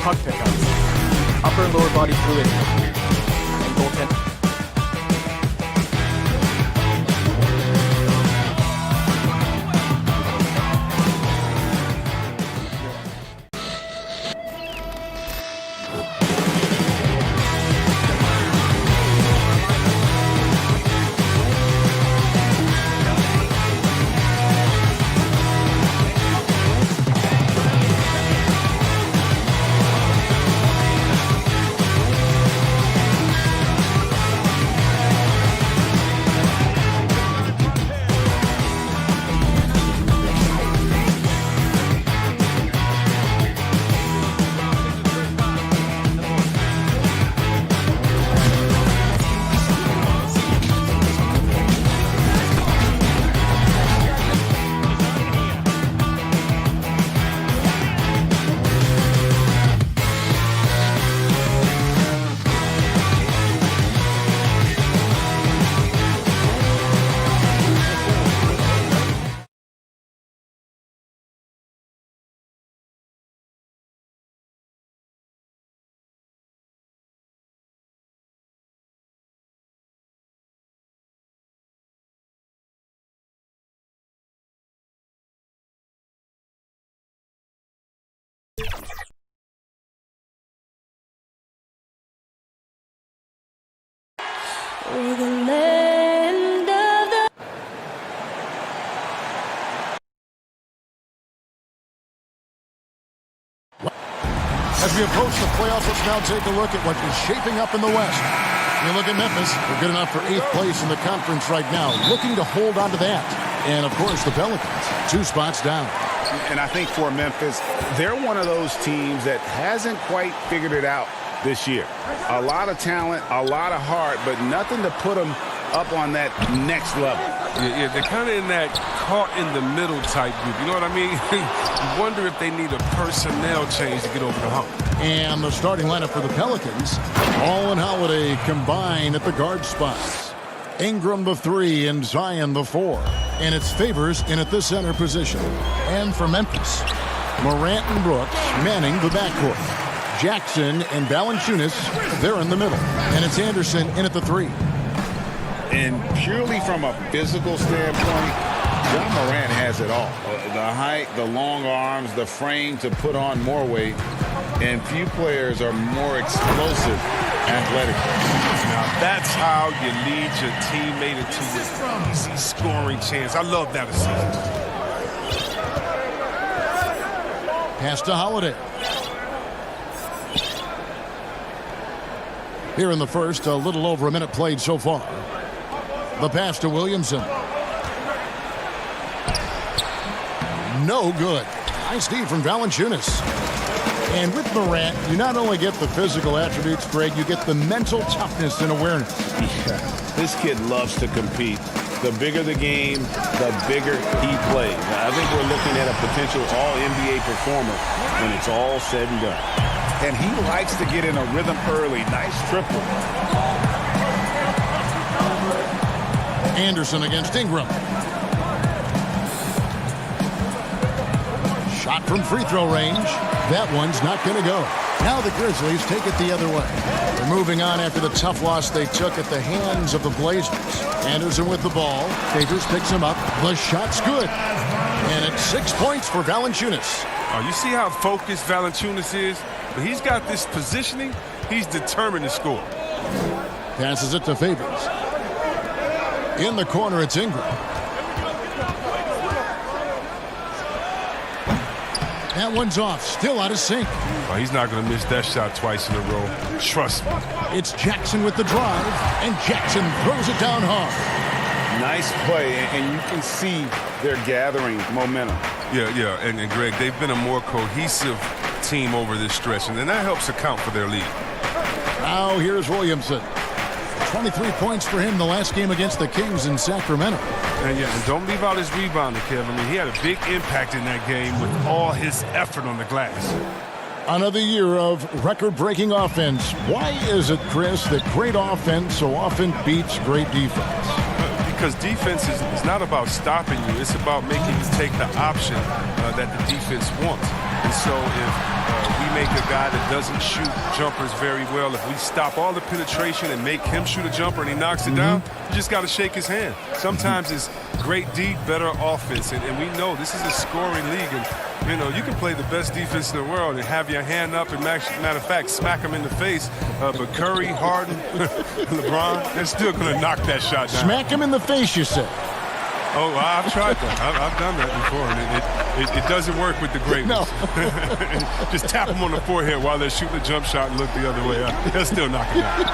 puck pickups, upper and lower body fluidity, and goaltending. As we approach the playoffs, let's now take a look at what is shaping up in the West. You look at Memphis. They're good enough for 8th place in the conference right now, looking to hold on to that. And, of course, the Pelicans, 2 spots down. And I think for Memphis, they're one of those teams that hasn't quite figured it out this year. A lot of talent, a lot of heart, but nothing to put them up on that next level. Yeah, they're kind of in that caught in the middle type group. You know what I mean? You wonder if they need a personnel change to get over the hump. And the starting lineup for the Pelicans, Hall and Holiday combine at the guard spots. Ingram the 3 and Zion the 4. And it's Favors in at the center position. And for Memphis, Morant and Brooks manning the backcourt. Jackson and Valanciunas, they're in the middle. And it's Anderson in at the 3. And purely from a physical standpoint, John Morant has it all. The height, the long arms, the frame to put on more weight. And few players are more explosive athletically. Now that's how you lead your teammate into an easy scoring chance. I love that assist. Pass to Holiday. Here in the first, a little over a minute played so far. The pass to Williamson. No good. Nice D from Valanciunas. And with Morant, you not only get the physical attributes, Greg, you get the mental toughness and awareness. Yeah, this kid loves to compete. The bigger the game, the bigger he plays. Now, I think we're looking at a potential all-NBA performer when it's all said and done. And he likes to get in a rhythm early. Nice triple. Anderson against Ingram. Shot from free throw range. That one's not going to go. Now the Grizzlies take it the other way. They're moving on after the tough loss they took at the hands of the Blazers. Anderson with the ball. Favors picks him up. The shot's good. And it's 6 points for Valanciunas. Oh, you see how focused Valanciunas is? But he's got this positioning. He's determined to score. Passes it to Favors. In the corner, it's Ingram. That one's off. Still out of sync. Oh, he's not going to miss that shot twice in a row. Trust me. It's Jackson with the drive, and Jackson throws it down hard. Nice play, and you can see they're gathering momentum. Yeah, and Greg, they've been a more cohesive team over this stretch, and then that helps account for their lead. Now here's Williamson. 23 points for him the last game against the Kings in Sacramento. And don't leave out his rebounding, Kevin. I mean, he had a big impact in that game with all his effort on the glass. Another year of record-breaking offense. Why is it, Chris, that great offense so often beats great defense? Because defense is not about stopping you. It's about making you take the option that the defense wants. And so if we make a guy that doesn't shoot jumpers very well, if we stop all the penetration and make him shoot a jumper and he knocks it down, you just got to shake his hand. Sometimes it's great D, better offense. And we know this is a scoring league. And, you know, you can play the best defense in the world and have your hand up and, matter of fact, smack him in the face. But Curry, Harden, LeBron, they're still going to knock that shot down. Smack him in the face, you say? Oh, well, I've tried that. I've done that before, and it doesn't work with the great ones. No. Just tap them on the forehead while they're shooting a jump shot and look the other way. They'll still knock it down.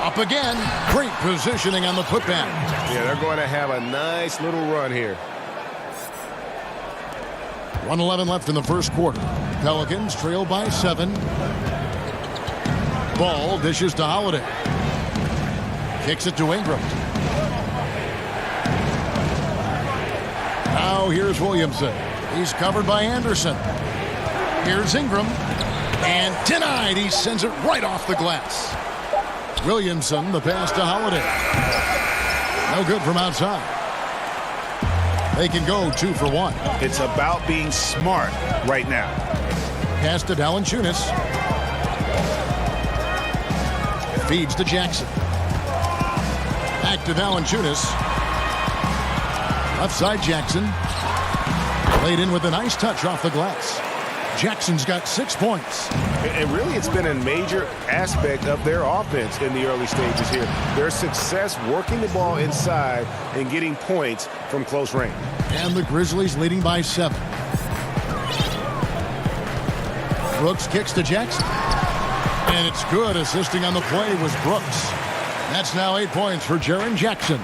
Up again. Great positioning on the putback. Yeah, they're going to have a nice little run here. 1:11 left in the first quarter. Pelicans trail by 7. Ball dishes to Holiday. Kicks it to Ingram. Now here's Williamson. He's covered by Anderson. Here's Ingram. And denied. He sends it right off the glass. Williamson, the pass to Holiday. No good from outside. They can go 2 for 1. It's about being smart right now. Pass to Valanciunas. Feeds to Jackson. Back to Valanciunas. Left side Jackson. Laid in with a nice touch off the glass. Jackson's got 6 points. And really, it's been a major aspect of their offense in the early stages here. Their success working the ball inside and getting points from close range. And the Grizzlies leading by 7. Brooks kicks to Jackson. And it's good. Assisting on the play was Brooks. That's now 8 points for Jaren Jackson.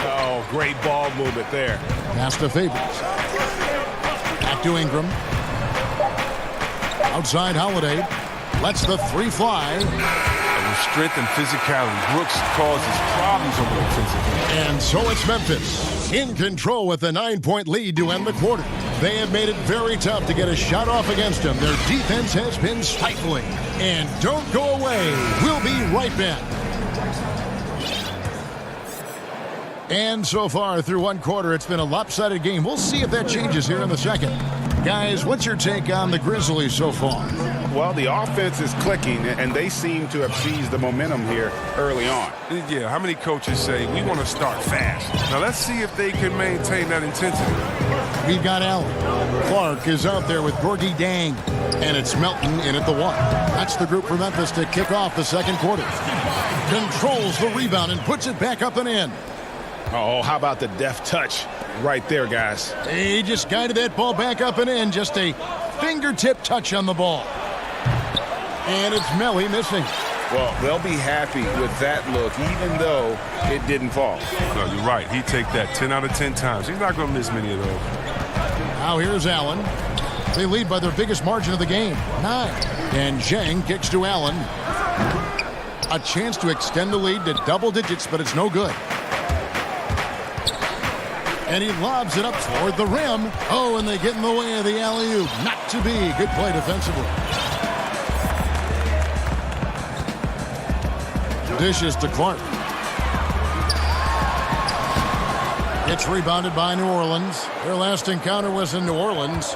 Oh, great ball movement there. Pass to Favors. Back to Ingram. Outside Holiday. Lets the three fly. With strength and physicality, Brooks causes problems on the offensive end. And so it's Memphis in control with a 9-point lead to end the quarter. They have made it very tough to get a shot off against them. Their defense has been stifling. And don't go away. We'll be right back. And so far through one quarter, it's been a lopsided game. We'll see if that changes here in the second. Guys, what's your take on the Grizzlies so far? Well, the offense is clicking, and they seem to have seized the momentum here early on. Yeah, how many coaches say, we want to start fast? Now, let's see if they can maintain that intensity. We've got Allen. Clark is out there with Gorgie Dang, and it's Melton in at the 1. That's the group for Memphis to kick off the second quarter. Controls the rebound and puts it back up and in. Oh, how about the deft touch right there, guys? He just guided that ball back up and in. Just a fingertip touch on the ball. And it's Melly missing. Well, they'll be happy with that look, even though it didn't fall. No, you're right. He'd take that 10 out of 10 times. He's not going to miss many of those. Now here's Allen. They lead by their biggest margin of the game, 9. And Zhang kicks to Allen. A chance to extend the lead to double digits, but it's no good. And he lobs it up toward the rim. Oh, and they get in the way of the alley-oop. Not to be. Good play defensively. Dishes to Clark. It's rebounded by New Orleans. Their last encounter was in New Orleans.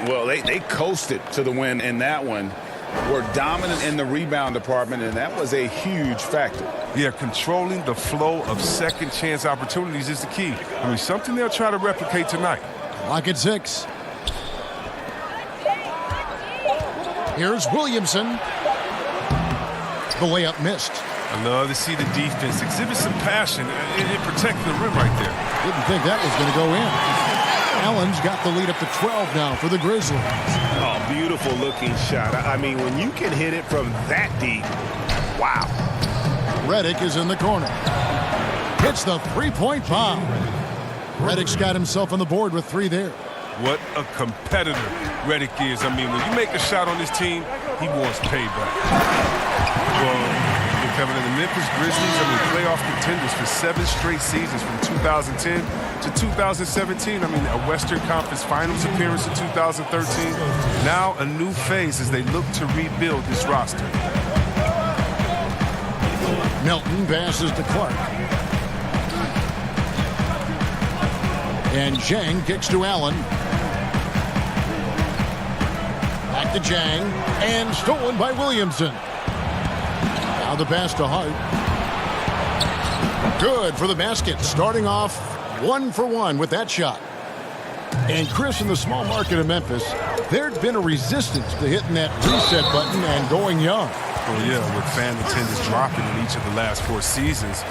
Well, they coasted to the win in that one. Were dominant in the rebound department, and that was a huge factor. Yeah, controlling the flow of second chance opportunities is the key. I mean, something they'll try to replicate tonight. Lock at 6. Here's Williamson. The layup missed. I love to see the defense exhibit some passion in protecting the rim right there. Didn't think that was going to go in. Allen's got the lead up to 12 now for the Grizzlies. Oh, beautiful looking shot. I mean, when you can hit it from that deep, wow. Redick is in the corner. Hits the three-point bomb. Redick's got himself on the board with 3 there. What a competitor Redick is. I mean, when you make a shot on this team, he wants payback. Well, Kevin, in the Memphis Grizzlies, playoff contenders for 7 straight seasons from 2010 to 2017. A Western Conference Finals appearance in 2013. Now a new phase as they look to rebuild this roster. Melton passes to Clark. And Zhang kicks to Allen. Back to Zhang. And stolen by Williamson. Now the pass to Hart. Good for the basket. Starting off 1 for 1 with that shot. And Chris, in the small market of Memphis, there'd been a resistance to hitting that reset button and going young. Well, yeah, with fan attendance dropping in each of the last 4 seasons,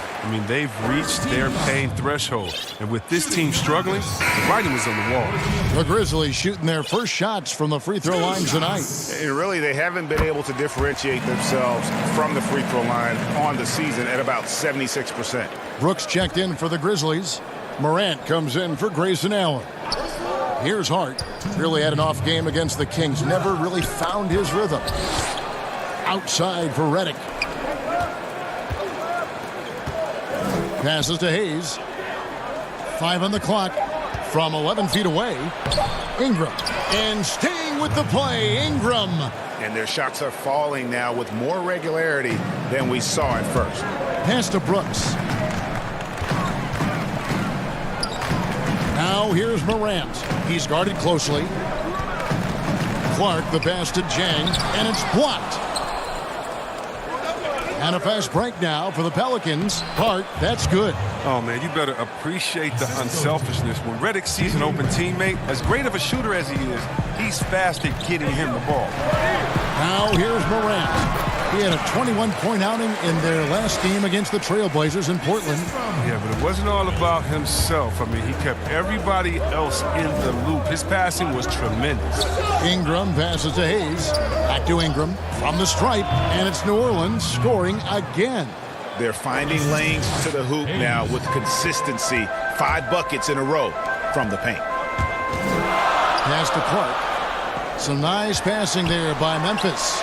they've reached their pain threshold. And with this team struggling, the writing is on the wall. The Grizzlies shooting their first shots from the free throw line tonight. And really, they haven't been able to differentiate themselves from the free throw line on the season at about 76%. Brooks checked in for the Grizzlies. Morant comes in for Grayson Allen. Here's Hart. Really had an off game against the Kings. Never really found his rhythm. Outside for Redick. Passes to Hayes. 5 on the clock. From 11 feet away. Ingram. And staying with the play, Ingram. And their shots are falling now with more regularity than we saw at first. Pass to Brooks. Now here's Morant. He's guarded closely. Clark, the pass to Zhang, and it's blocked. And a fast break now for the Pelicans. Hart, that's good. Oh, man, you better appreciate the unselfishness. When Redick sees an open teammate, as great of a shooter as he is, he's fast at getting him the ball. Now here's Morant. He had a 21-point outing in their last game against the Trailblazers in Portland. Yeah, but it wasn't all about himself. I mean, he kept everybody else in the loop. His passing was tremendous. Ingram passes to Hayes. Back to Ingram from the stripe, and it's New Orleans scoring again. They're finding lanes to the hoop now with consistency. 5 buckets in a row from the paint. Pass to Clark. Some nice passing there by Memphis.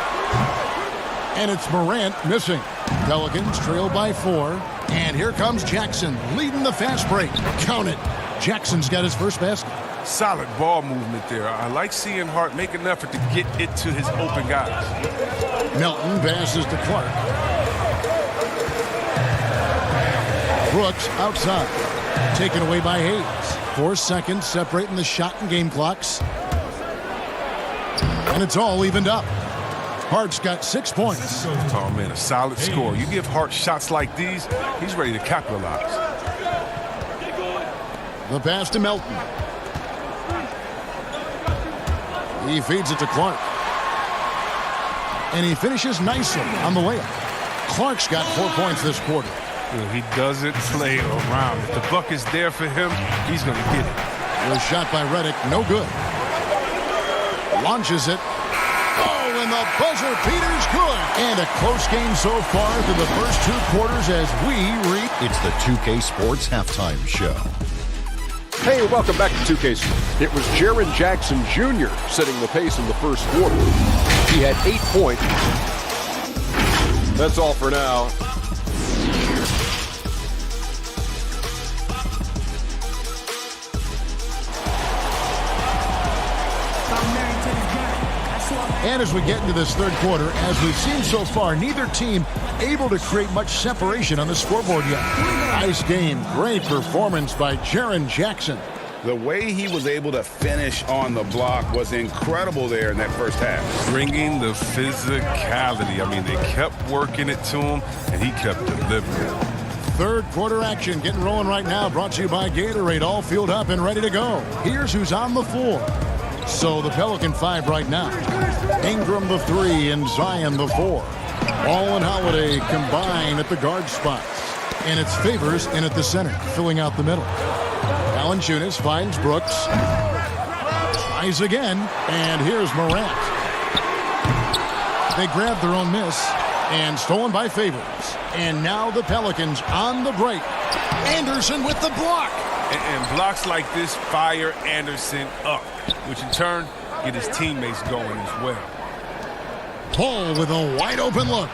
And it's Morant missing. Pelicans trail by 4. And here comes Jackson leading the fast break. Count it. Jackson's got his first basket. Solid ball movement there. I like seeing Hart make an effort to get it to his open guys. Melton passes to Clark. Brooks outside. Taken away by Hayes. 4 seconds separating the shot and game clocks. And it's all evened up. Hart's got 6 points. Oh, man, a solid score. You give Hart shots like these, he's ready to capitalize. The pass to Melton. He feeds it to Clark. And he finishes nicely on the layup. Clark's got 4 points this quarter. He doesn't play around. If the buck is there for him, he's going to get it. The shot by Redick, no good. Launches it. Oh, and the buzzer beater's good. And a close game so far through the first 2 quarters as we reach. It's the 2K Sports Halftime Show. Hey, welcome back to 2K Sports. It was Jaren Jackson Jr. setting the pace in the first quarter. He had 8 points. That's all for now. And as we get into this third quarter, as we've seen so far, neither team able to create much separation on the scoreboard yet. Nice game. Great performance by Jaren Jackson. The way he was able to finish on the block was incredible there in that first half. Bringing the physicality. I mean, they kept working it to him, and he kept delivering. Third quarter action getting rolling right now. Brought to you by Gatorade. All fueled up and ready to go. Here's who's on the floor. So the Pelican 5 right now. Ingram the 3 and Zion the 4. Ball and Holiday combine at the guard spots. And it's Favors in at the center, filling out the middle. Valanciunas finds Brooks. Tries again, and here's Morant. They grab their own miss, and stolen by Favors. And now the Pelicans on the break. Anderson with the block. And blocks like this fire Anderson up, which in turn get his teammates going as well. Paul with a wide open look.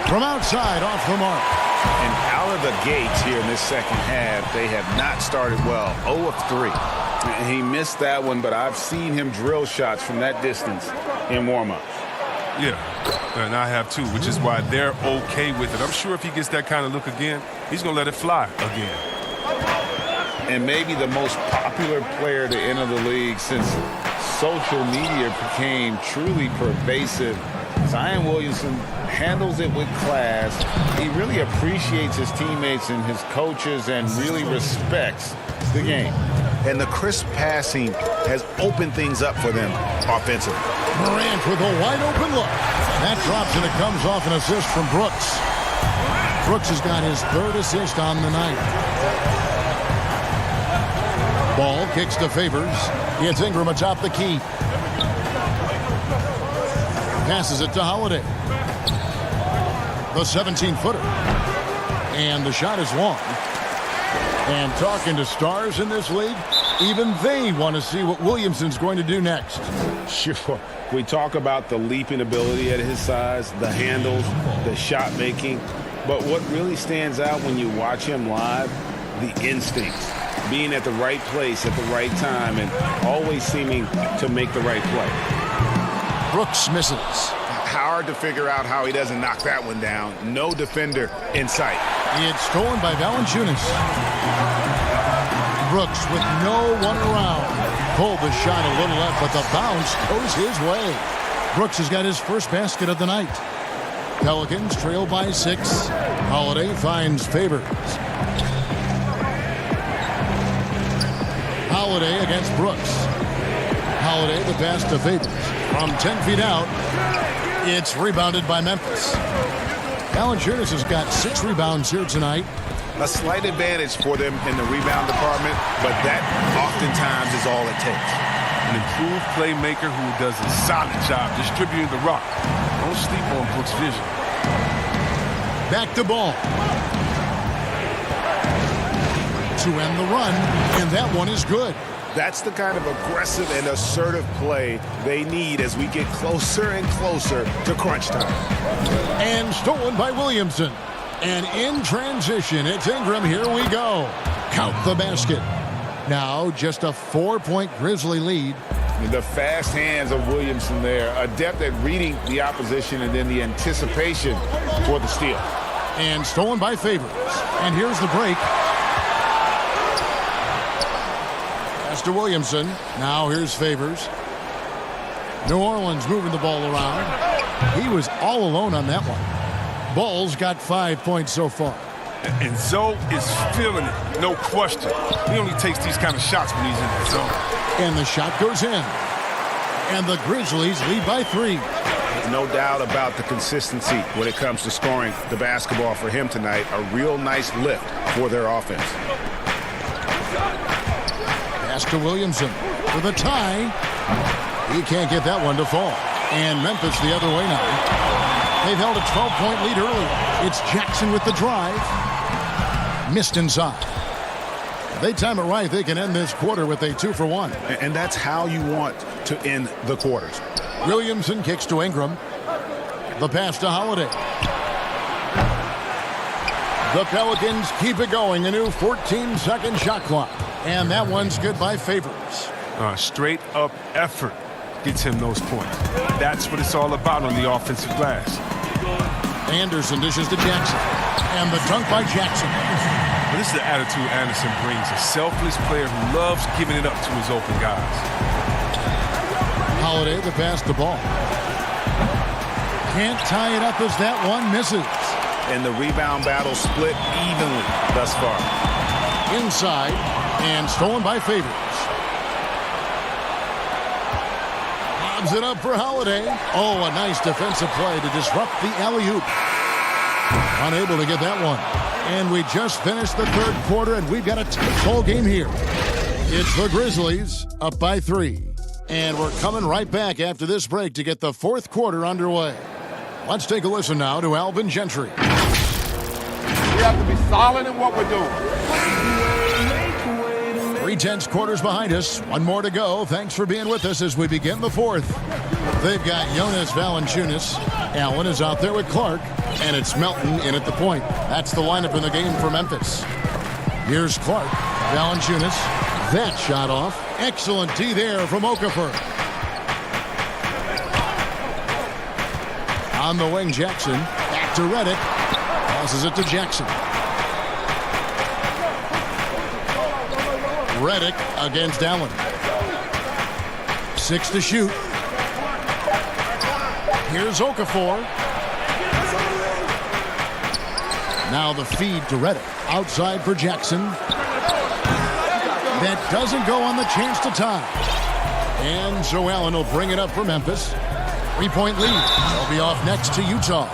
From outside, off the mark. And out of the gates here in this second half, they have not started well. 0 of 3. And he missed that one, but I've seen him drill shots from that distance in warm-ups. Yeah, and I have too, which is why they're okay with it. I'm sure if he gets that kind of look again, he's going to let it fly again. And maybe the most popular player to enter the league since social media became truly pervasive. Zion Williamson handles it with class. He really appreciates his teammates and his coaches and really respects the game. And the crisp passing has opened things up for them offensively. Morant with a wide open look. That drops and it comes off an assist from Brooks. Brooks has got his 3rd assist on the night. Ball kicks to Favors. Gets Ingram atop the key. Passes it to Holiday. The 17-footer. And the shot is long. And talking to stars in this league, even they want to see what Williamson's going to do next. Sure. We talk about the leaping ability at his size, the handles, the shot making. But what really stands out when you watch him live, the instincts. Being at the right place at the right time and always seeming to make the right play. Brooks misses. Hard to figure out how he doesn't knock that one down. No defender in sight. It's stolen by Valanciunas. Brooks with no one around. Pulled the shot a little left, but the bounce goes his way. Brooks has got his first basket of the night. Pelicans trail by 6. Holiday finds Favors. Holiday against Brooks. Holiday the pass to Favors. From 10 feet out, It's rebounded by Memphis. Valanciunas has got 6 rebounds here tonight. A slight advantage for them in the rebound department, but that oftentimes is all it takes. An improved playmaker who does a solid job distributing the rock. Don't sleep on Brooks' vision. Back to ball. To end the run, and that one is good. That's the kind of aggressive and assertive play they need as we get closer and closer to crunch time. And stolen by Williamson. And in transition, it's Ingram. Here we go. Count the basket. Now just a 4-point Grizzly lead. The fast hands of Williamson there. Adept at reading the opposition and then the anticipation for the steal. And stolen by Favors. And here's the break. Pass to Williamson. Now here's Favors. New Orleans moving the ball around. He was all alone on that one. Bulls got 5 points so far. And Zoe is feeling it, no question. He only takes these kind of shots when he's in the zone. And the shot goes in. And the Grizzlies lead by 3. No doubt about the consistency when it comes to scoring the basketball for him tonight. A real nice lift for their offense. Pass to Williamson for the tie. He can't get that one to fall. And Memphis the other way now. They've held a 12-point lead early. It's Jackson with the drive. Missed inside. They time it right. They can end this quarter with a 2-for-1. And that's how you want to end the quarters. Williamson kicks to Ingram. The pass to Holiday. The Pelicans keep it going. A new 14-second shot clock. And that one's good by Favors. Straight up effort gets him those points. That's what it's all about on the offensive glass. Anderson dishes to Jackson. And the dunk by Jackson. But this is the attitude Anderson brings. A selfless player who loves giving it up to his open guys. Holiday to pass the ball. Can't tie it up as that one misses. And the rebound battle split evenly thus far. Inside and stolen by Favors. Lobs it up for Holiday. Oh, a nice defensive play to disrupt the alley-oop. Unable to get that one. And we just finished the third quarter, and we've got a tight ball game here. It's the Grizzlies up by 3. And we're coming right back after this break to get the fourth quarter underway. Let's take a listen now to Alvin Gentry. We have to be solid in what we're doing. 3 tenths quarters behind us. One more to go. Thanks for being with us as we begin the fourth. They've got Jonas Valanciunas. Allen is out there with Clark. And it's Melton in at the point. That's the lineup in the game for Memphis. Here's Clark. Valanciunas. That shot off. Excellent D there from Okafor. On the wing, Jackson. Back to Redick. Passes it to Jackson. Redick against Allen. 6 to shoot. Here's Okafor. Now the feed to Redick. Outside for Jackson. That doesn't go on the chance to tie. And so Allen will bring it up for Memphis. 3-point lead. They'll be off next to Utah.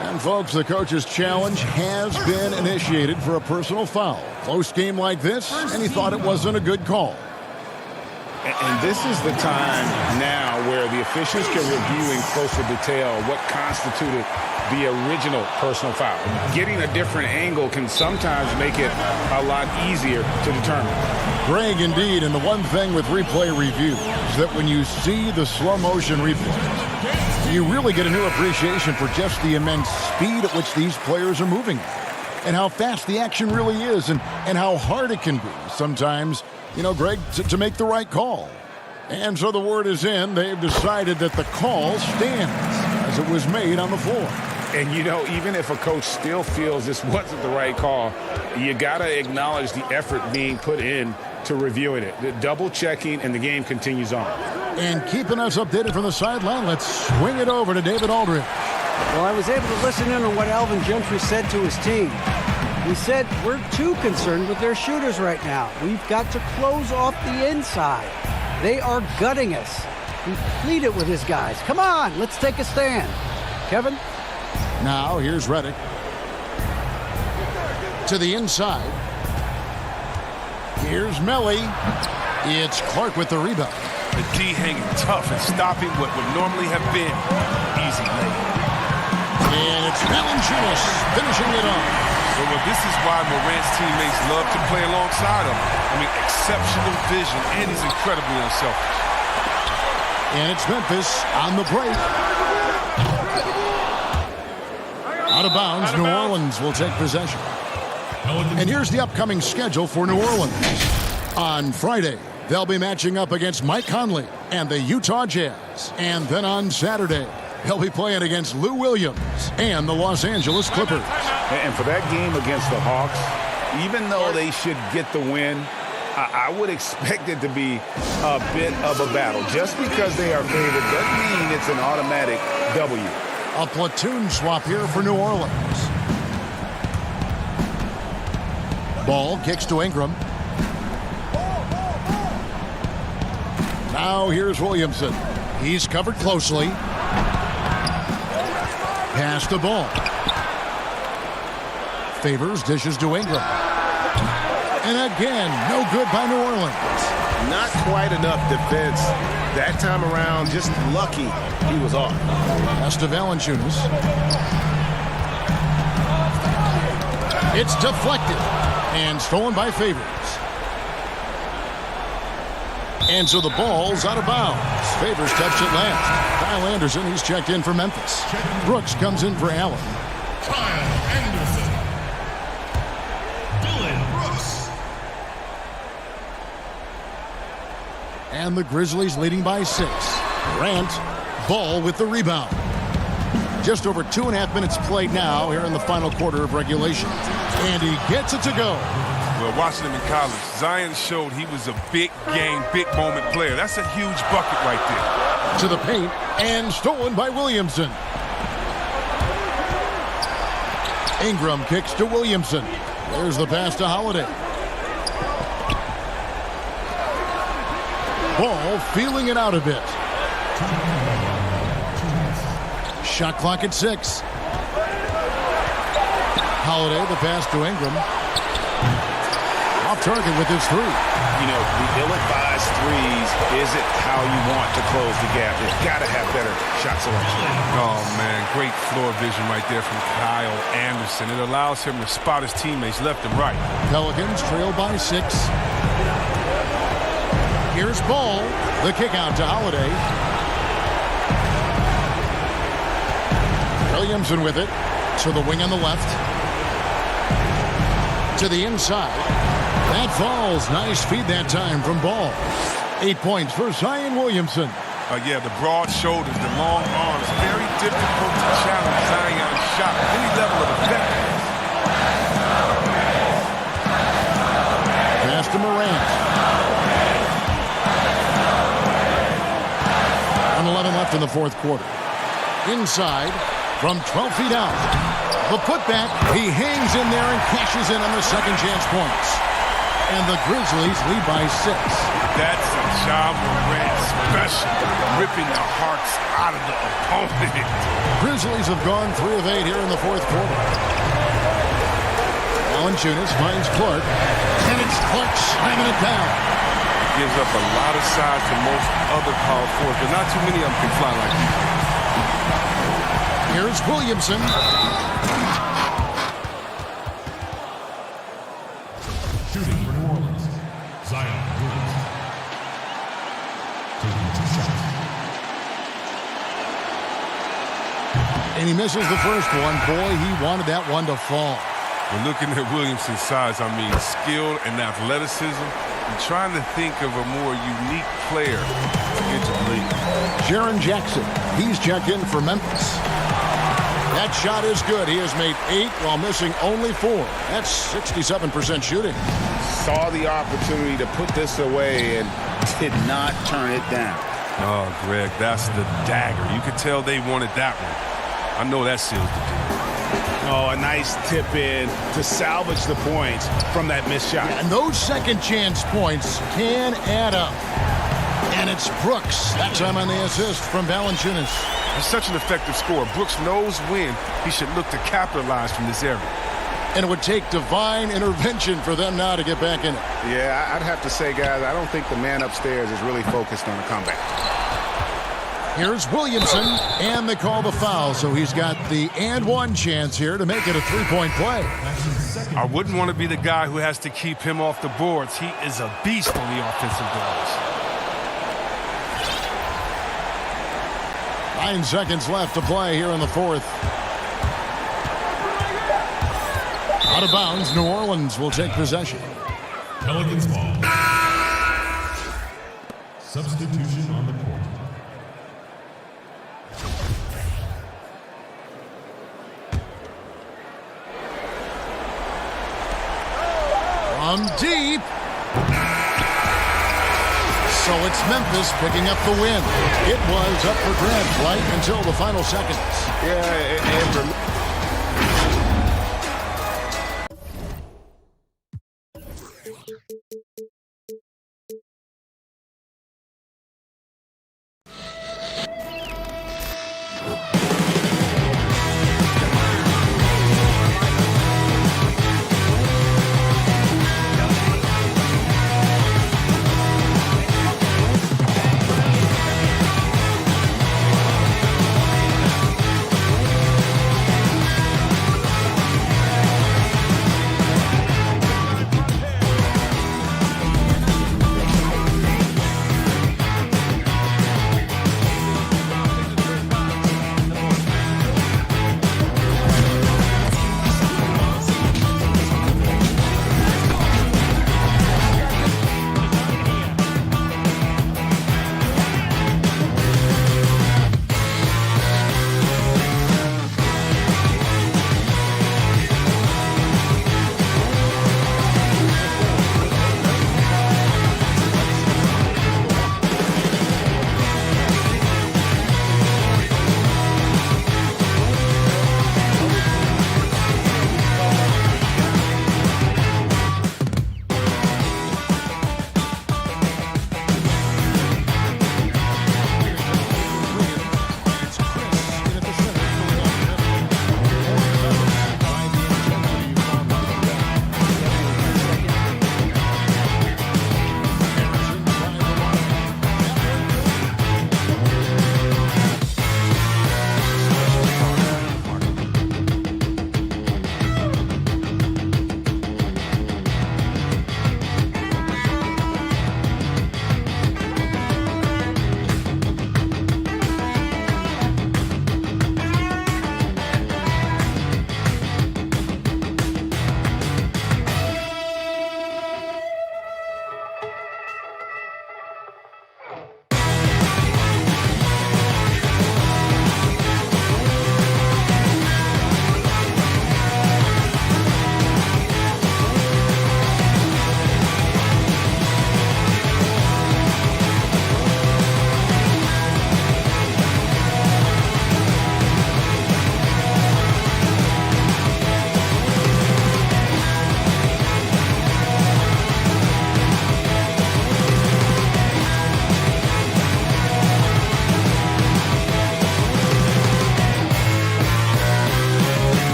And folks, the coach's challenge has been initiated for a personal foul. Close game like this, and he thought it wasn't a good call. And this is the time now where the officials can review in closer detail what constituted the original personal foul. Getting a different angle can sometimes make it a lot easier to determine. Greg, indeed, and the one thing with replay review is that when you see the slow motion replays, you really get a new appreciation for just the immense speed at which these players are moving and how fast the action really is and how hard it can be sometimes, you know, Greg, to make the right call. And so the word is in. They've decided that the call stands as it was made on the floor. And, you know, even if a coach still feels this wasn't the right call, you got to acknowledge the effort being put in to reviewing it. The double checking, and the game continues on. And keeping us updated from the sideline, let's swing it over to David Aldridge. Well, I was able to listen in on what Alvin Gentry said to his team. He said, we're too concerned with their shooters right now. We've got to close off the inside. They are gutting us. He pleaded with his guys. Come on, let's take a stand. Kevin. Now here's Reddick. To the inside. Here's Melly. It's Clark with the rebound. The D hanging tough and stopping what would normally have been easy lay. And it's Valanciunas finishing it off. Well, this is why Morant's teammates love to play alongside him. I mean, exceptional vision, and he's incredibly unselfish. And it's Memphis on the break. Out of bounds, New Orleans will take possession. And here's the upcoming schedule for New Orleans. On Friday, they'll be matching up against Mike Conley and the Utah Jazz. And then on Saturday, they'll be playing against Lou Williams and the Los Angeles Clippers. And for that game against the Hawks, even though they should get the win, I would expect it to be a bit of a battle. Just because they are favored doesn't mean it's an automatic W. A platoon swap here for New Orleans. Ball kicks to Ingram. Now here's Williamson. He's covered closely. Pass the ball. Favors dishes to Ingram. And again, no good by New Orleans. Not quite enough defense. That time around, just lucky he was off. Pass to Valanciunas. It's deflected and stolen by Favors. And so the ball's out of bounds. Favors touched it last. Kyle Anderson, he's checked in for Memphis. Brooks comes in for Allen. Kyle Anderson. Dylan Brooks. And the Grizzlies leading by 6. Grant, Ball with the rebound. Just over 2.5 minutes played now here in the final quarter of regulation. And he gets it to go. Well, watching him in college, Zion showed he was a big game, big moment player. That's a huge bucket right there. To the paint, and stolen by Williamson. Ingram kicks to Williamson. There's the pass to Holiday. Ball feeling it out a bit. Shot clock at 6. Holiday, the pass to Ingram. Off target with his 3. You know, the ill-advised threes isn't how you want to close the gap. You've got to have better shot selection. Oh, man, great floor vision right there from Kyle Anderson. It allows him to spot his teammates left and right. Pelicans trail by 6. Here's Ball. The kick out to Holiday. Williamson with it. To the wing on the left. To the inside. That falls. Nice feed that time from Ball. 8 points for Zion Williamson. Yeah, the broad shoulders, the long arms. Very difficult to challenge Zion's shot. Any level of effectiveness. Pass to Morant. 1:11 left in the fourth quarter. Inside from 12 feet out. The putback. He hangs in there and cashes in on the second chance points. And the Grizzlies lead by 6. That's a Ja Morant special. Ripping the hearts out of the opponent. Grizzlies have gone 3 of 8 here in the fourth quarter. Valanciunas finds Clark. And it's Clark slamming it down. Gives up a lot of size to most other power forwards, but not too many of them can fly like that. Here's Williamson. Shooting for New Orleans. Zion Williamson. Taking 2 shots. And he misses the first one. Boy, he wanted that one to fall. We're looking at Williamson's size. I mean, skill and athleticism. I'm trying to think of a more unique player to get to the league. Jaren Jackson. He's checked in for Memphis. That shot is good. He has made 8 while missing only 4. That's 67% shooting. Saw the opportunity to put this away and did not turn it down. Oh, Greg, that's the dagger. You could tell they wanted that one. I know that seals the deal. Oh, a nice tip in to salvage the points from that missed shot. And those second chance points can add up. And it's Brooks. That time on the assist from Valanciunas. He's such an effective scorer. Brooks knows when he should look to capitalize from this area. And it would take divine intervention for them now to get back in it. Yeah, I'd have to say, guys, I don't think the man upstairs is really focused on a comeback. Here's Williamson, and they call the foul, so he's got the and one chance here to make it a three-point play. I wouldn't want to be the guy who has to keep him off the boards. He is a beast on the offensive glass. 9 seconds left to play here in the fourth. Out of bounds, New Orleans will take possession. Pelicans ball. Substitution on the court. From deep. So it's Memphis picking up the win. It was up for grabs right until the final seconds. Yeah,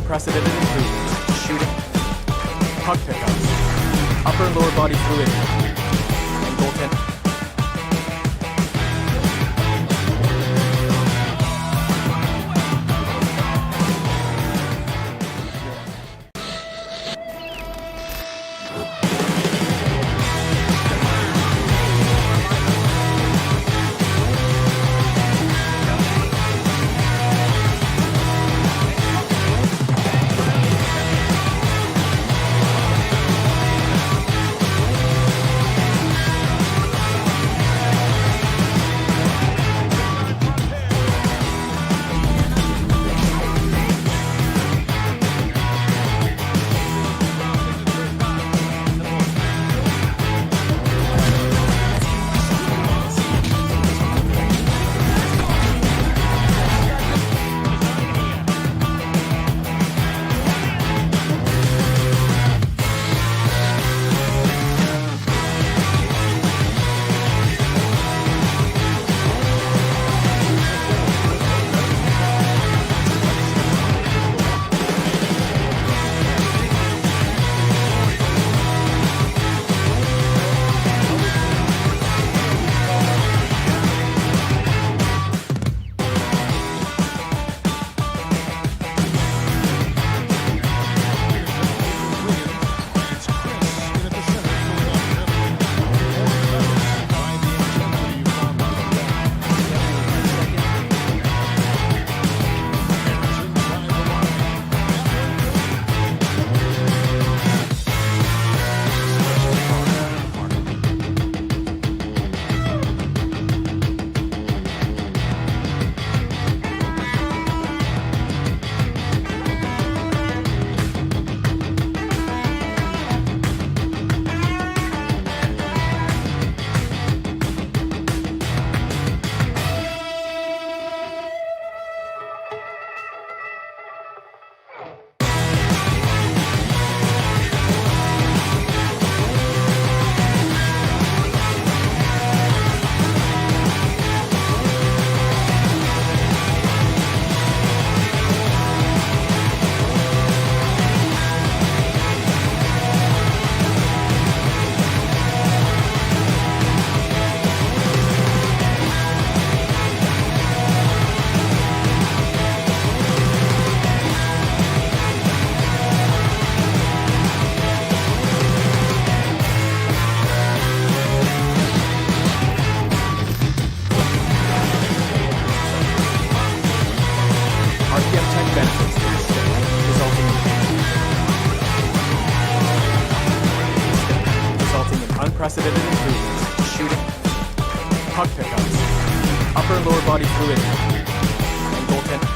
unprecedented improvements to shooting, puck pickups, upper and lower body fluidity, and goaltending. unprecedented improvements. Shooting, puck pickups, upper and lower body fluidity, and goaltending.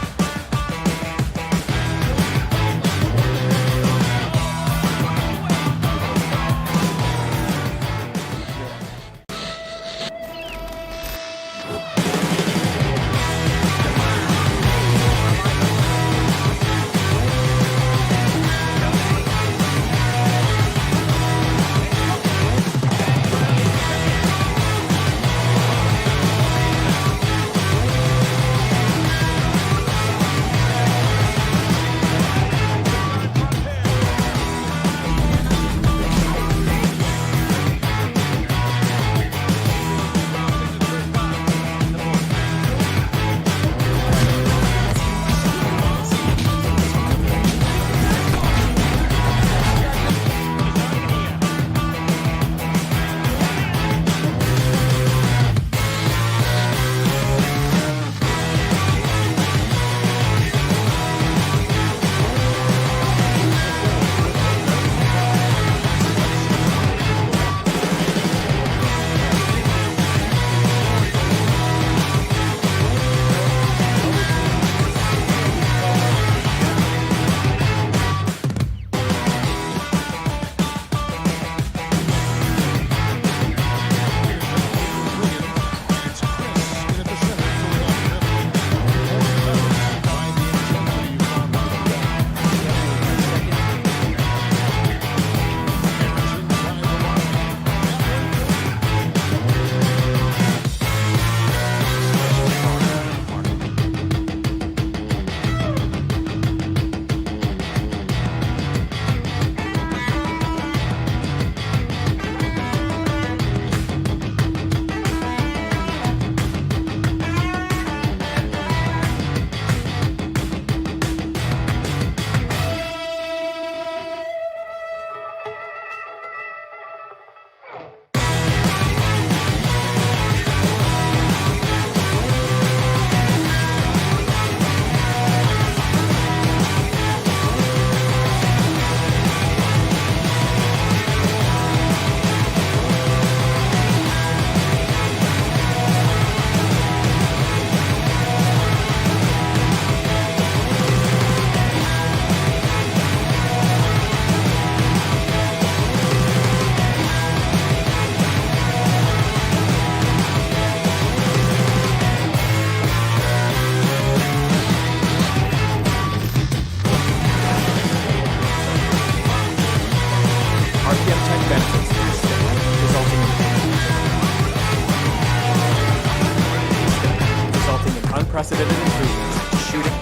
Unprecedented improvements. Shooting,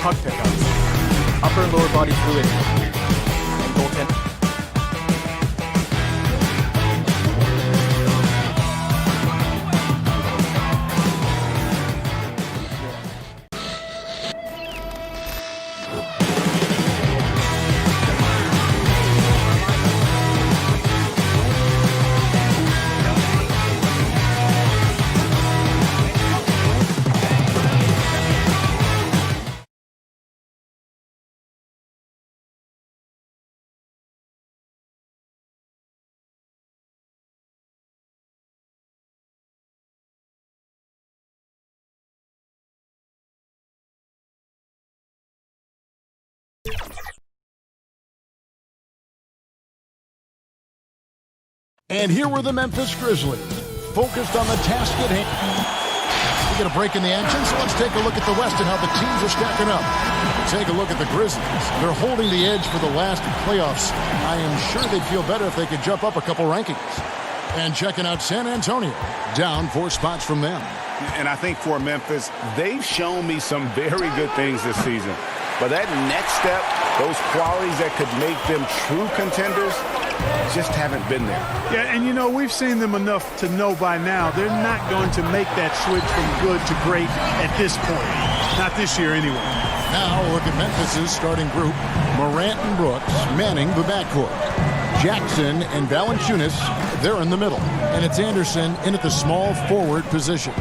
puck pickups, upper and lower body fluidity, and goaltending. And here were the Memphis Grizzlies, focused on the task at hand. We get a break in the action, so let's take a look at the West and how the teams are stacking up. Take a look at the Grizzlies. They're holding the edge for the last playoffs. I am sure they'd feel better if they could jump up a couple rankings. And checking out San Antonio, down 4 spots from them. And I think for Memphis, they've shown me some very good things this season. But that next step, those qualities that could make them true contenders, just haven't been there. Yeah, and you know, we've seen them enough to know by now they're not going to make that switch from good to great at this point. Not this year anyway. Now look at Memphis's starting group. Morant and Brooks manning the backcourt. Jackson and Valanciunas, they're in the middle. And it's Anderson in at the small forward position.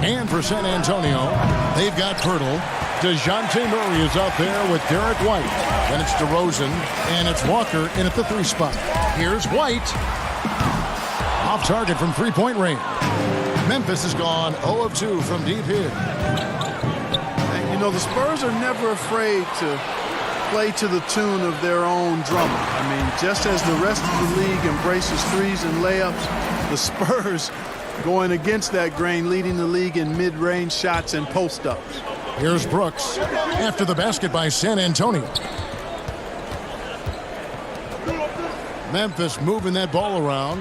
And for San Antonio, they've got Pirtle. DeJounte Murray is out there with Derek White. Then it's DeRozan, and it's Walker in at the 3 spot. Here's White. Off target from three-point range. Memphis has gone 0 of 2 from deep here. You know, the Spurs are never afraid to play to the tune of their own drummer. I mean, just as the rest of the league embraces threes and layups, the Spurs going against that grain, leading the league in mid-range shots and post-ups. Here's Brooks after the basket by San Antonio. Memphis moving that ball around.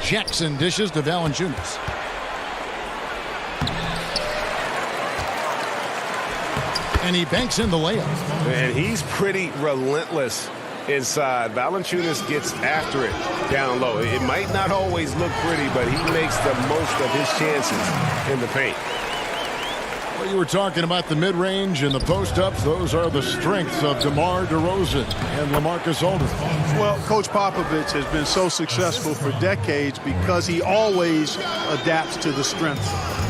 Jackson dishes to Valanciunas. And he banks in the layup. And he's pretty relentless inside. Valanciunas gets after it down low. It might not always look pretty, but he makes the most of his chances in the paint. Well, you were talking about the mid-range and the post-ups. Those are the strengths of DeMar DeRozan and LaMarcus Aldridge. Well, Coach Popovich has been so successful for decades because he always adapts to the strength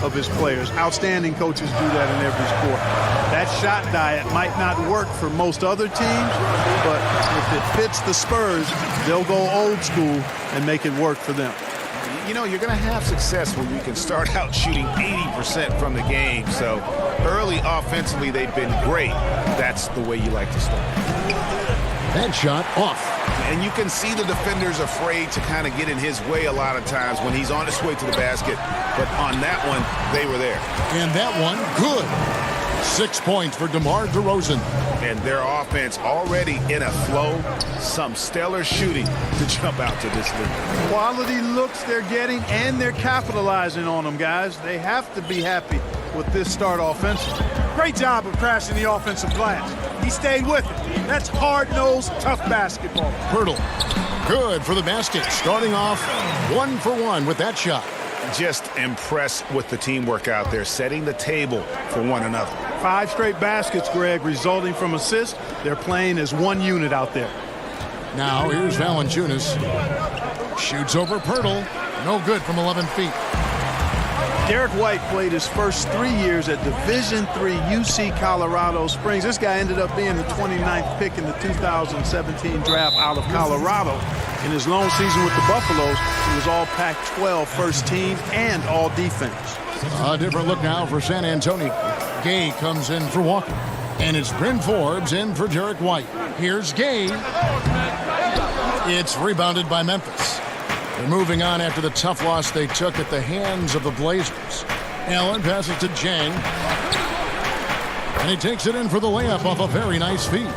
of his players. Outstanding coaches do that in every sport. That shot diet might not work for most other teams, but if it fits the Spurs, they'll go old school and make it work for them. You know, you're going to have success when you can start out shooting 80% from the game. So early offensively, they've been great. That's the way you like to start. That shot off. And you can see the defenders afraid to kind of get in his way a lot of times when he's on his way to the basket. But on that one, they were there. And that one, good. 6 points for DeMar DeRozan. And their offense already in a flow. Some stellar shooting to jump out to this league. Quality looks they're getting, and they're capitalizing on them, guys. They have to be happy with this start offensively. Great job of crashing the offensive glass. He stayed with it. That's hard-nosed, tough basketball. Pirtle, good for the basket. Starting off 1 for 1 with that shot. Just impressed with the teamwork out there, setting the table for one another. 5 straight baskets, Greg, resulting from assists. They're playing as one unit out there. Now here's Valanciunas. Shoots over Pirtle. No good from 11 feet. Derek White played his first 3 years at Division III UC Colorado Springs. This guy ended up being the 29th pick in the 2017 draft out of Colorado. In his lone season with the Buffaloes, he was all Pac-12 first team and all defense. A different look now for San Antonio. Gay comes in for Walker. And it's Bryn Forbes in for Derek White. Here's Gay. It's rebounded by Memphis. They're moving on after the tough loss they took at the hands of the Blazers. Allen passes to Jang. And he takes it in for the layup off a very nice feed.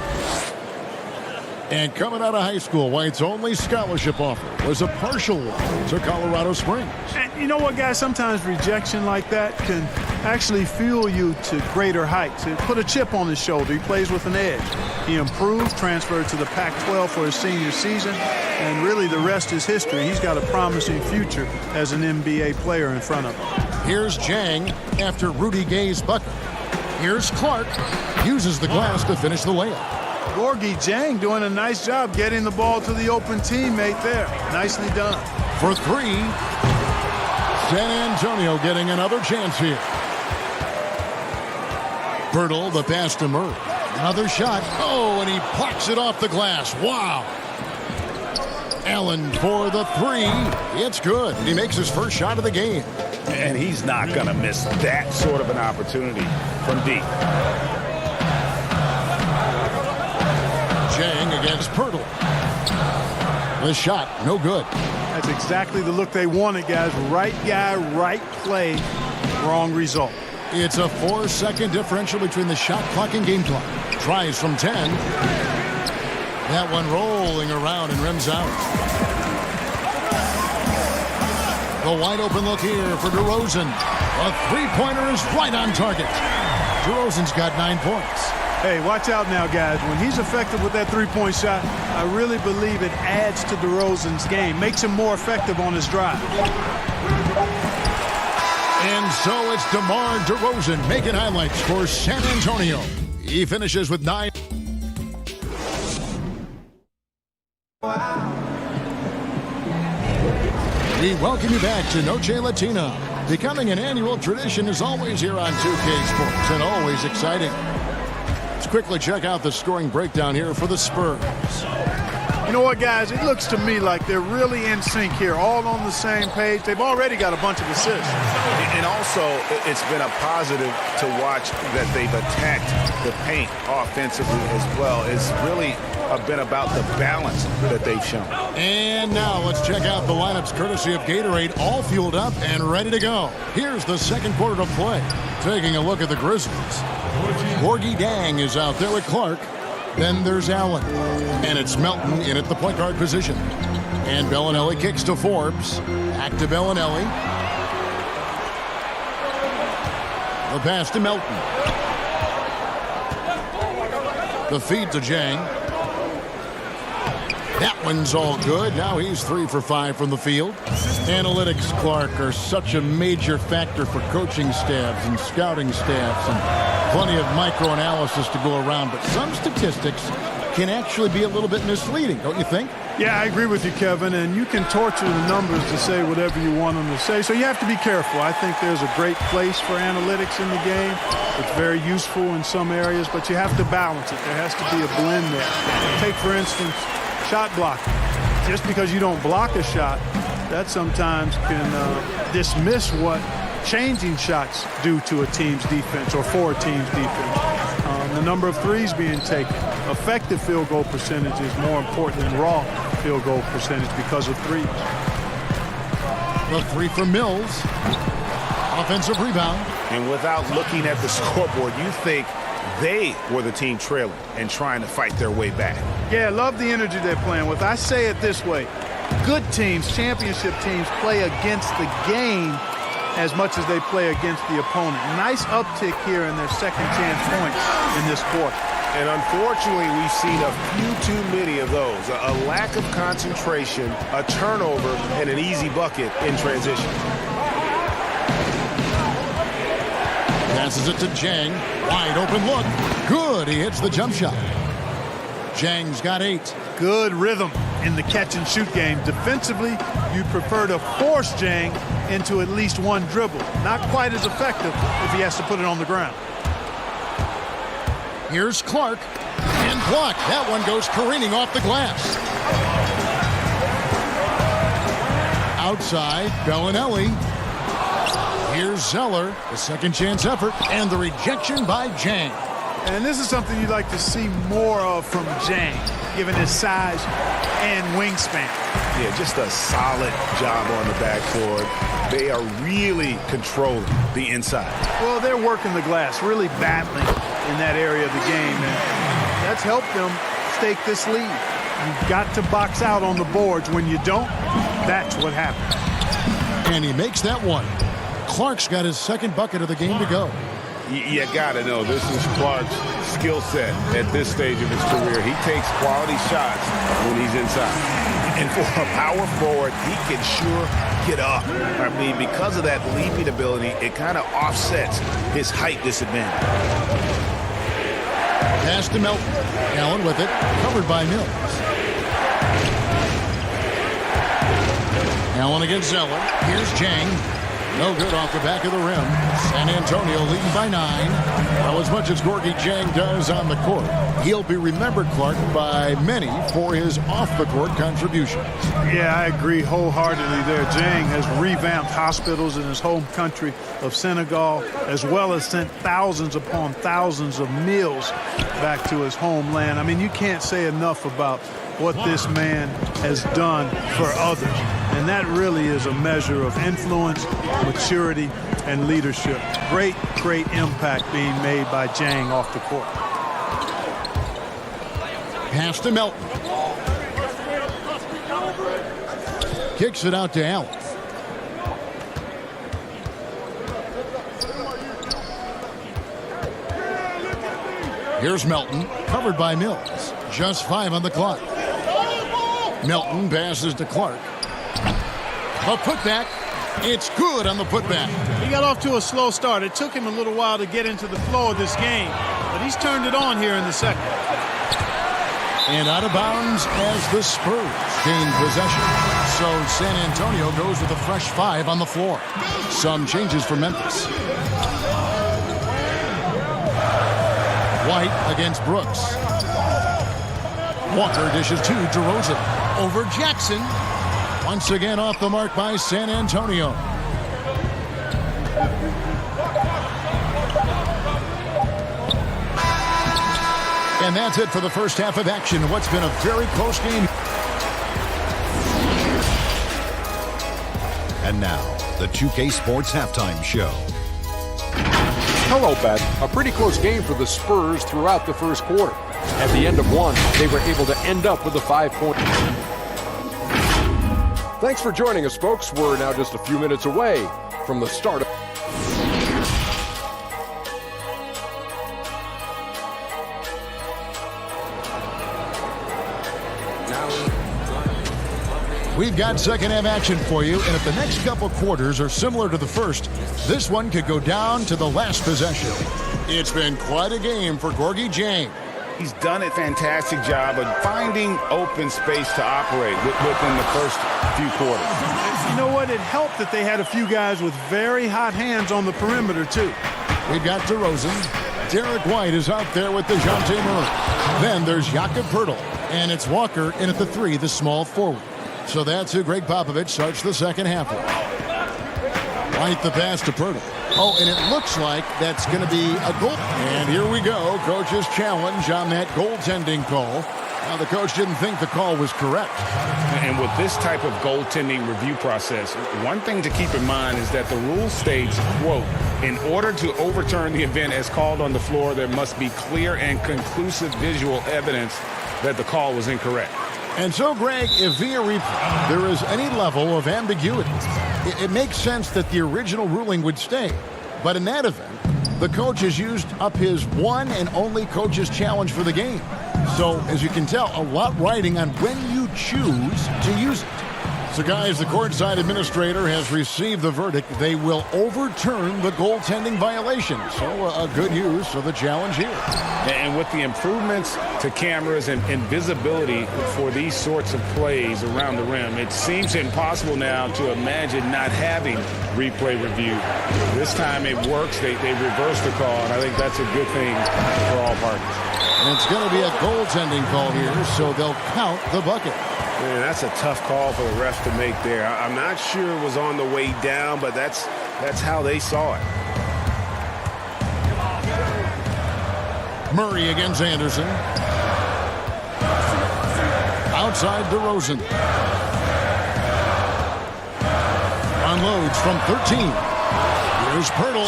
And coming out of high school, White's only scholarship offer was a partial one to Colorado Springs. And you know what, guys? Sometimes rejection like that can actually fuel you to greater heights. It put a chip on his shoulder. He plays with an edge. He improved, transferred to the Pac-12 for his senior season, and really the rest is history. He's got a promising future as an NBA player in front of him. Here's Jang after Rudy Gay's bucket. Here's Clark. Uses the glass to finish the layup. Gorgie Jang doing a nice job getting the ball to the open teammate there. Nicely done. For 3, San Antonio getting another chance here. Pirtle, the pass to Murray. Another shot. Oh, and he plucks it off the glass. Wow. Allen for the 3. It's good. He makes his first shot of the game. And he's not going to miss that sort of an opportunity from deep. Jang against Pirtle. The shot, no good. That's exactly the look they wanted, guys. Right guy, right play, wrong result. It's a 4-second differential between the shot clock and game clock. Tries from 10. That one rolling around and rims out. The wide open look here for DeRozan. A three-pointer is right on target. DeRozan's got 9 points. Hey, watch out now, guys. When he's effective with that three-point shot, I really believe it adds to DeRozan's game, makes him more effective on his drive. And so it's DeMar DeRozan making highlights for San Antonio. He finishes with 9. We welcome you back to Noche Latina. Becoming an annual tradition is always here on 2K Sports and always exciting. Let's quickly check out the scoring breakdown here for the Spurs. You know what, guys? It looks to me like they're really in sync here, all on the same page. They've already got a bunch of assists. And also, it's been a positive to watch that they've attacked the paint offensively as well. It's really been about the balance that they've shown. And now let's check out the lineups courtesy of Gatorade, all fueled up and ready to go. Here's the second quarter to play. Taking a look at the Grizzlies. Gorgie Dang is out there with Clark. Then there's Allen. And it's Melton in at the point guard position. And Bellinelli kicks to Forbes. Back to Bellinelli. The pass to Melton. The feed to Jang. That one's all good. Now he's 3 for 5 from the field. Analytics, Clark, are such a major factor for coaching staffs and scouting staffs, and plenty of micro-analysis to go around. But some statistics can actually be a little bit misleading, don't you think? Yeah, I agree with you, Kevin, and you can torture the numbers to say whatever you want them to say, so you have to be careful. I think there's a great place for analytics in the game. It's very useful in some areas, but you have to balance it. There has to be a blend there. Take, for instance, shot blocking. Just because you don't block a shot, that sometimes can dismiss what changing shots do to a team's defense or for a team's defense. The number of threes being taken. Effective field goal percentage is more important than raw field goal percentage because of threes. The three from Mills. Offensive rebound. And without looking at the scoreboard, you think they were the team trailing and trying to fight their way back. Yeah, I love the energy they're playing with. I say it this way. Good teams, championship teams, play against the game as much as they play against the opponent. Nice uptick here in their second chance points in this quarter. And unfortunately, we've seen a few too many of those. A lack of concentration, a turnover, and an easy bucket in transition. Passes it to Jang. Wide open look. Good. He hits the jump shot. Jang's got 8. Good rhythm in the catch-and-shoot game. Defensively, you'd prefer to force Jang into at least one dribble. Not quite as effective if he has to put it on the ground. Here's Clark. And blocked. That one goes careening off the glass. Outside, Bellinelli. Here's Zeller. The second chance effort. And the rejection by Jang. And this is something you'd like to see more of from Jang, given his size and wingspan. Yeah, just a solid job on the backboard. They are really controlling the inside. Well, they're working the glass, really battling in that area of the game, and that's helped them stake this lead. You've got to box out on the boards. When you don't, that's what happens. And he makes that one. Clark's got his second bucket of the game to go. You got to know this is Clark's skill set at this stage of his career. He takes quality shots when he's inside. And for a power forward, he can sure get up. I mean, because of that leaping ability, it kind of offsets his height disadvantage. Pass to Melton. Allen with it, covered by Mills. Allen against Zeller. Here's Jang. No good off the back of the rim. San Antonio leading by 9. Well, as much as Gorgie Jang does on the court, he'll be remembered, Clark, by many for his off-the-court contributions. Yeah, I agree wholeheartedly there. Jang has revamped hospitals in his home country of Senegal, as well as sent thousands upon thousands of meals back to his homeland. I mean, you can't say enough about what this man has done for others. And that really is a measure of influence, maturity, and leadership. Great, great impact being made by Jang off the court. Pass to Melton. Kicks it out to Allen. Here's Melton, covered by Mills. Just 5 on the clock. Melton passes to Clark. A putback. It's good on the putback. He got off to a slow start. It took him a little while to get into the flow of this game, but he's turned it on here in the second. And out of bounds as the Spurs gain possession. So San Antonio goes with a fresh 5 on the floor. Some changes for Memphis. White against Brooks. Walker dishes to DeRozan. Over Jackson. Once again off the mark by San Antonio. And that's it for the first half of action. What's been a very close game. And now, the 2K Sports Halftime Show. Hello, Beth. A pretty close game for the Spurs throughout the first quarter. At the end of one, they were able to end up with a 5-point. Thanks for joining us, folks. We're now just a few minutes away from the start of... We've got second half action for you, and if the next couple quarters are similar to the first, this one could go down to the last possession. It's been quite a game for Gorgie Jang. He's done a fantastic job of finding open space to operate within the first few quarters. You know what? It helped that they had a few guys with very hot hands on the perimeter, too. We've got DeRozan. Derek White is out there with DeJounte Murray. Then there's Jakob Poeltl, and it's Walker in at the 3, the small forward. So that's who Greg Popovich starts the second half with. White the pass to Poeltl. Oh, and it looks like that's going to be a goal. And here we go. Coach's challenge on that goaltending call. Now, the coach didn't think the call was correct. And with this type of goaltending review process, one thing to keep in mind is that the rule states, quote, in order to overturn the event as called on the floor, there must be clear and conclusive visual evidence that the call was incorrect. And so, Greg, if via replay there is any level of ambiguity, it makes sense that the original ruling would stay. But in that event, the coach has used up his one and only coach's challenge for the game. So, as you can tell, a lot riding on when you choose to use it. So, guys, the courtside administrator has received the verdict. They will overturn the goaltending violation. So, a good use of the challenge here. And with the improvements to cameras and visibility for these sorts of plays around the rim, it seems impossible now to imagine not having replay review. This time it works. They reversed the call, and I think that's a good thing for all parties. And it's going to be a goaltending call here, so they'll count the bucket. Man, that's a tough call for the refs to make there. I'm not sure it was on the way down, but that's how they saw it. Murray against Anderson. Outside DeRozan. Unloads from 13. Here's Poeltl,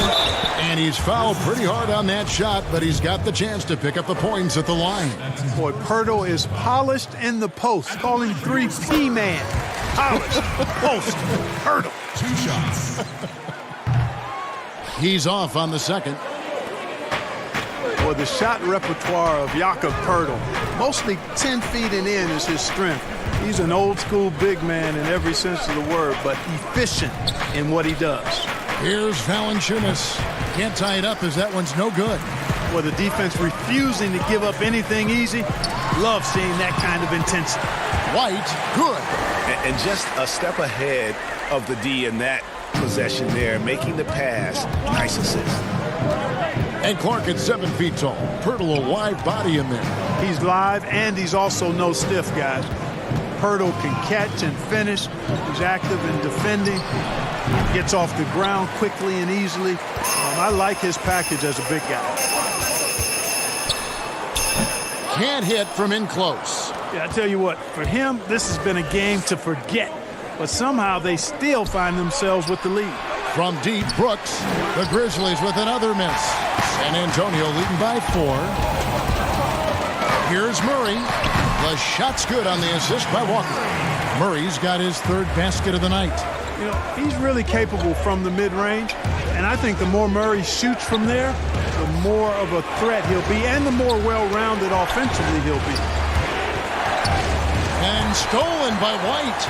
and he's fouled pretty hard on that shot, but he's got the chance to pick up the points at the line. Boy, Poeltl is polished in the post. Calling 3P man. Polished. Post. Poeltl. 2 shots. He's off on the second. Well, the shot repertoire of Jakob Poeltl, mostly 10 feet and in is his strength. He's an old-school big man in every sense of the word, but efficient in what he does. Here's Valanciunas. Can't tie it up as that one's no good. Well, the defense refusing to give up anything easy. Love seeing that kind of intensity. White, good. And just a step ahead of the D in that possession there, making the pass. Nice assist. And Clark at 7 feet tall. Poeltl a live body in there. He's live, and he's also no stiff, guys. Poeltl can catch and finish. He's active in defending. Gets off the ground quickly and easily. I like his package as a big guy. Can't hit from in close. Yeah, I tell you what, for him, this has been a game to forget. But somehow they still find themselves with the lead. From deep, Brooks. The Grizzlies with another miss. San Antonio leading by 4. Here's Murray. The shot's good on the assist by Walker. Murray's got his 3rd basket of the night. You know, he's really capable from the mid-range, and I think the more Murray shoots from there, the more of a threat he'll be, and the more well-rounded offensively he'll be. And stolen by White.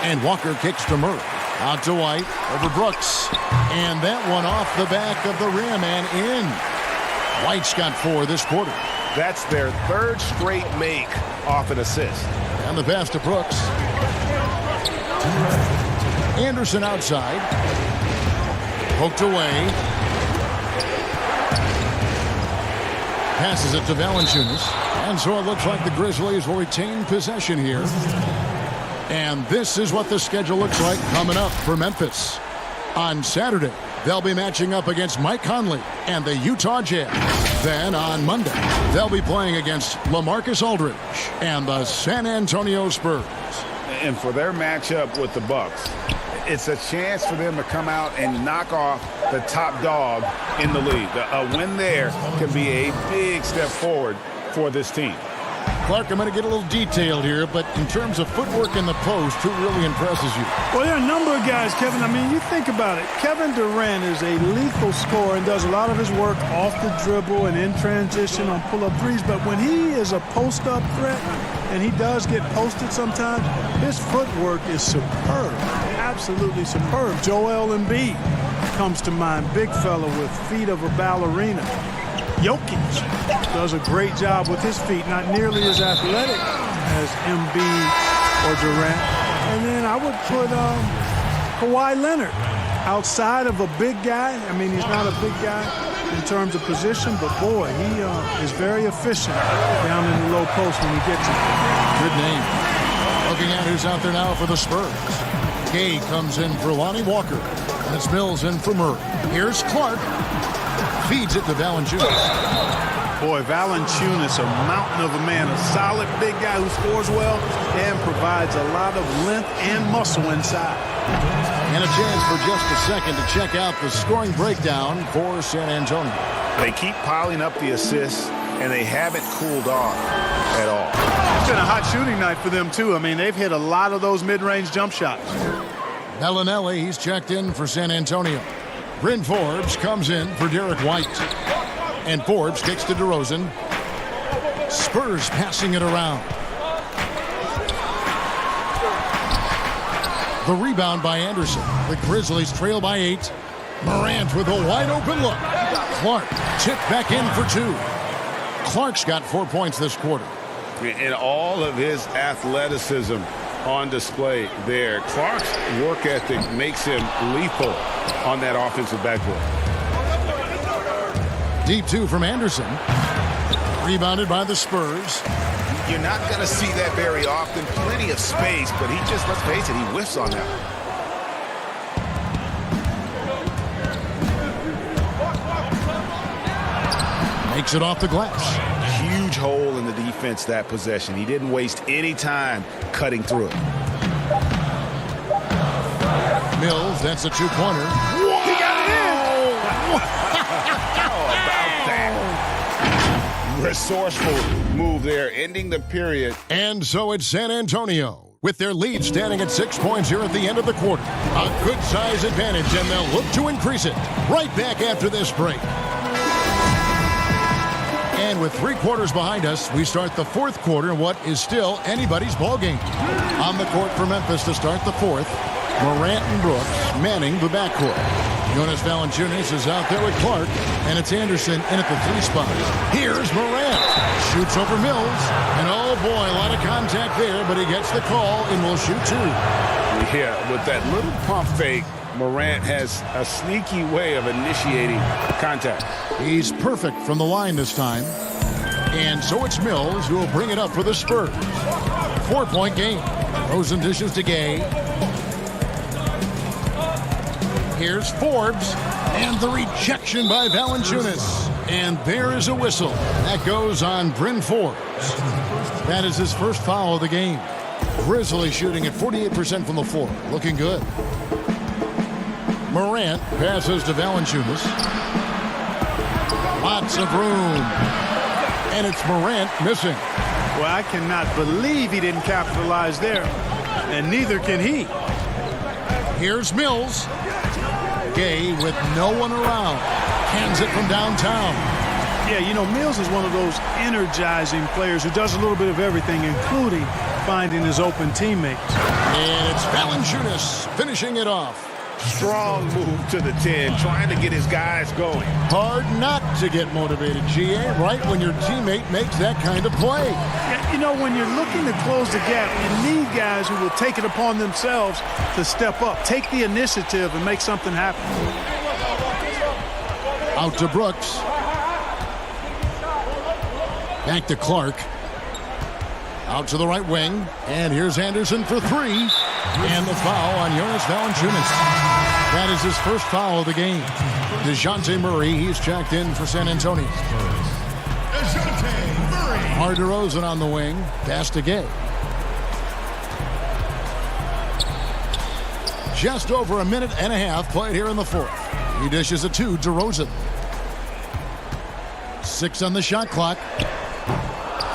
And Walker kicks to Murray. Out to White, over Brooks. And that one off the back of the rim and in. White's got 4 this quarter. That's their 3rd straight make off an assist. And the pass to Brooks. Anderson outside. Poked away. Passes it to Valanciunas. And so it looks like the Grizzlies will retain possession here. And this is what the schedule looks like coming up for Memphis. On Saturday, they'll be matching up against Mike Conley and the Utah Jazz. Then on Monday, they'll be playing against LaMarcus Aldridge and the San Antonio Spurs. And for their matchup with the Bucks, it's a chance for them to come out and knock off the top dog in the league. A win there can be a big step forward for this team. Clark, I'm going to get a little detailed here, but in terms of footwork in the post, who really impresses you? Well, there are a number of guys, Kevin. I mean, you think about it. Kevin Durant is a lethal scorer and does a lot of his work off the dribble and in transition on pull-up threes. But when he is a post-up threat, and he does get posted sometimes, his footwork is superb, absolutely superb. Joel Embiid comes to mind, big fella with feet of a ballerina. Jokic does a great job with his feet, not nearly as athletic as Embiid or Durant. And then I would put Kawhi Leonard outside of a big guy. I mean, he's not a big guy in terms of position, but boy, he is very efficient down in the low post when he gets it. Good name. Looking at who's out there now for the Spurs. Gay comes in for Lonnie Walker. And it's Mills in for Murray. Here's Clark. Feeds it to Valanciunas. Boy, Valanciunas, a mountain of a man, a solid big guy who scores well and provides a lot of length and muscle inside. And a chance for just a second to check out the scoring breakdown for San Antonio. They keep piling up the assists, and they haven't cooled off at all. It's been a hot shooting night for them, too. I mean, they've hit a lot of those mid-range jump shots. Bellinelli, he's checked in for San Antonio. Bryn Forbes comes in for Derek White. And Forbes kicks to DeRozan. Spurs passing it around. The rebound by Anderson. The Grizzlies trail by 8. Morant with a wide open look. Clark tipped back in for 2. Clark's got 4 points this quarter. And all of his athleticism on display there. Clark's work ethic makes him lethal on that offensive backboard. Deep 2 from Anderson. Rebounded by the Spurs. You're not going to see that very often. Plenty of space, but he just, let's face it, he whiffs on that. Makes it off the glass. Huge hole in the defense that possession. He didn't waste any time cutting through it. Mills, that's a 2-pointer. He got it in! How about that? Resourceful move there, ending the period. And so it's San Antonio, with their lead standing at 6 points here at the end of the quarter. A good size advantage, and they'll look to increase it. Right back after this break. And with 3 quarters behind us, we start the 4th quarter in what is still anybody's ball game. On the court for Memphis to start the 4th, Morant and Brooks manning the backcourt. Jonas Valanciunas is out there with Clark, and it's Anderson in at the 3 spot. Here's Morant. Shoots over Mills, and oh boy, a lot of contact there, but he gets the call and will shoot 2. Yeah, with that little pump fake, Morant has a sneaky way of initiating contact. He's perfect from the line this time. And so it's Mills who will bring it up for the Spurs. 4-point game. Rosen dishes to Gay. Here's Forbes. And the rejection by Valanciunas. And there is a whistle. That goes on Bryn Forbes. That is his first foul of the game. Grizzlies shooting at 48% from the floor. Looking good. Morant passes to Valanciunas. Lots of room. And it's Morant missing. Well, I cannot believe he didn't capitalize there. And neither can he. Here's Mills. Gay with no one around. Cans it from downtown. Yeah, you know, Mills is one of those energizing players who does a little bit of everything, including finding his open teammates. And it's Valanciunas finishing it off. Strong move to the 10, trying to get his guys going. Hard not to get motivated, GA, right when your teammate makes that kind of play. Yeah, you know, when you're looking to close the gap, you need guys who will take it upon themselves to step up, take the initiative, and make something happen. Out to Brooks. Back to Clark. Out to the right wing. And here's Anderson for three. And the foul on Jonas Valanciunas. That is his first foul of the game. DeJounte Murray, he's checked in for San Antonio. DeJounte Murray. DeRozan on the wing. Pass to Gay. Just over a minute and a half played here in the fourth. He dishes it to DeRozan. 6 on the shot clock.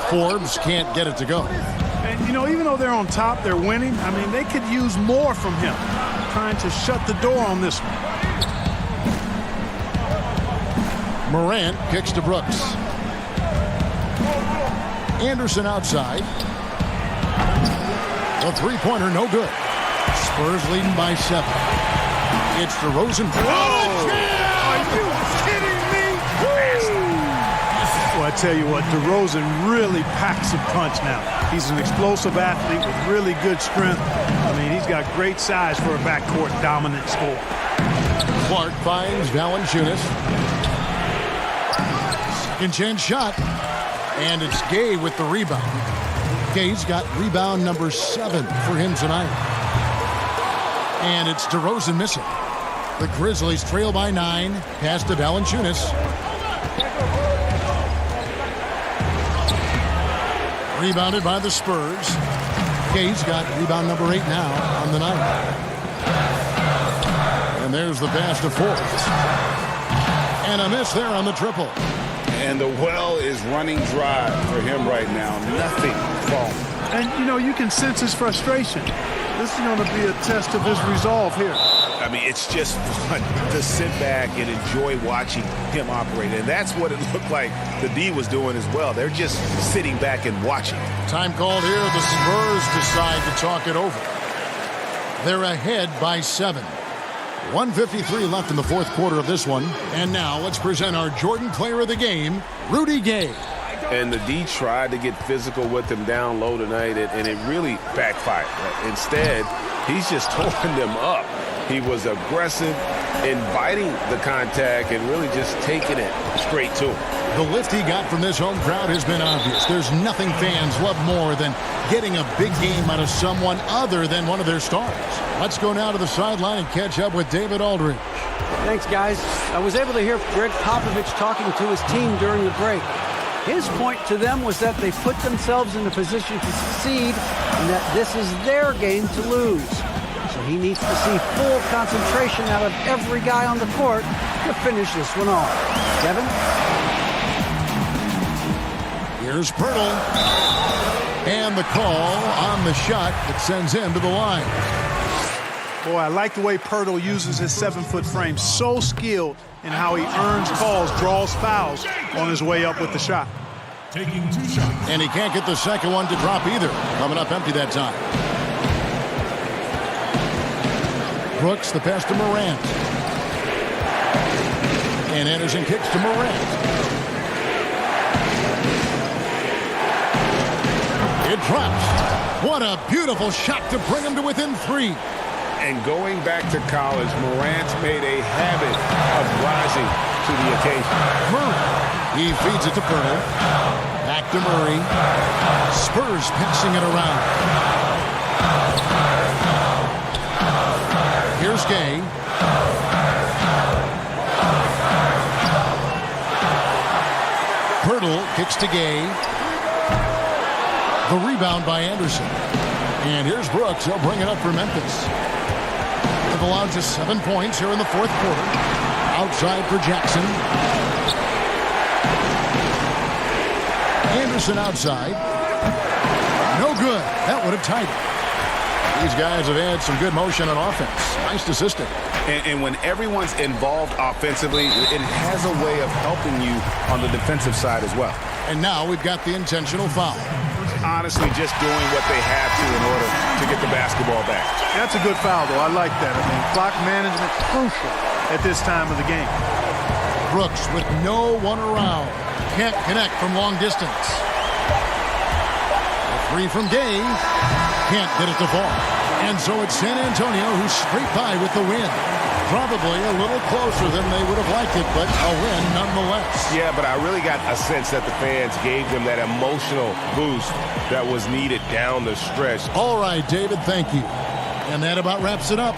Forbes can't get it to go. And, you know, even though they're on top, they're winning. I mean, they could use more from him. Trying to shut the door on this one. Morant kicks to Brooks. Anderson outside. A three-pointer, no good. Spurs leading by 7. It's DeRozan. Oh! Are you kidding me? Well, I tell you what, DeRozan really packs a punch now. He's an explosive athlete with really good strength. I mean, he's got great size for a backcourt dominant scorer. Clark finds Valanciunas. Second chance shot. And it's Gay with the rebound. Gay's got rebound number 7 for him tonight. And it's DeRozan missing. The Grizzlies trail by 9. Pass to Valanciunas. Rebounded by the Spurs. Gay's got rebound number 8 now on the night. And there's the pass to Forbes. And a miss there on the triple. And the well is running dry for him right now. Nothing falling. And, you know, you can sense his frustration. This is going to be a test of his resolve here. I mean, it's just fun to sit back and enjoy watching him operate. And that's what it looked like the D was doing as well. They're just sitting back and watching. Time called here. The Spurs decide to talk it over. They're ahead by 7. 1:53 left in the fourth quarter of this one. And now let's present our Jordan Player of the Game, Rudy Gay. And the D tried to get physical with him down low tonight, and it really backfired. Instead, he's just holding them up. He was aggressive, inviting the contact, and really just taking it straight to him. The lift he got from this home crowd has been obvious. There's nothing fans love more than getting a big game out of someone other than one of their stars. Let's go now to the sideline and catch up with David Aldridge. Thanks, guys. I was able to hear Greg Popovich talking to his team during the break. His point to them was that they put themselves in a position to succeed and that this is their game to lose. So he needs to see full concentration out of every guy on the court to finish this one off. Kevin? Here's Pirtle. And the call on the shot that sends him to the line. Boy, I like the way Pirtle uses his 7-foot frame. So skilled in how he earns calls, draws fouls on his way up with the shot. Taking 2 shots. And he can't get the second one to drop either. Coming up empty that time. Brooks, the pass to Morant. And Anderson kicks to Morant. It drops. What a beautiful shot to bring him to within 3. And going back to college, Morant's made a habit of rising to the occasion. Murray. He feeds it to Pirtle. Back to Murray. Spurs passing it around. Here's Gay. Pirtle kicks to Gay. The rebound by Anderson. And here's Brooks. He'll bring it up for Memphis. They've allowed just 7 points here in the fourth quarter. Outside for Jackson. Anderson outside. No good. That would have tied it. These guys have had some good motion on offense. Nice assistant. And when everyone's involved offensively, it has a way of helping you on the defensive side as well. And now we've got the intentional foul. Honestly, just doing what they have to in order to get the basketball back. That's a good foul, though. I like that. I mean, clock management crucial at this time of the game. Brooks with no one around. Can't connect from long distance. A 3 from Gay. Can't get it to fall. And so it's San Antonio who scraped by with the win. Probably a little closer than they would have liked it, but a win nonetheless. Yeah, but I really got a sense that the fans gave them that emotional boost that was needed down the stretch. All right, David, thank you. And that about wraps it up.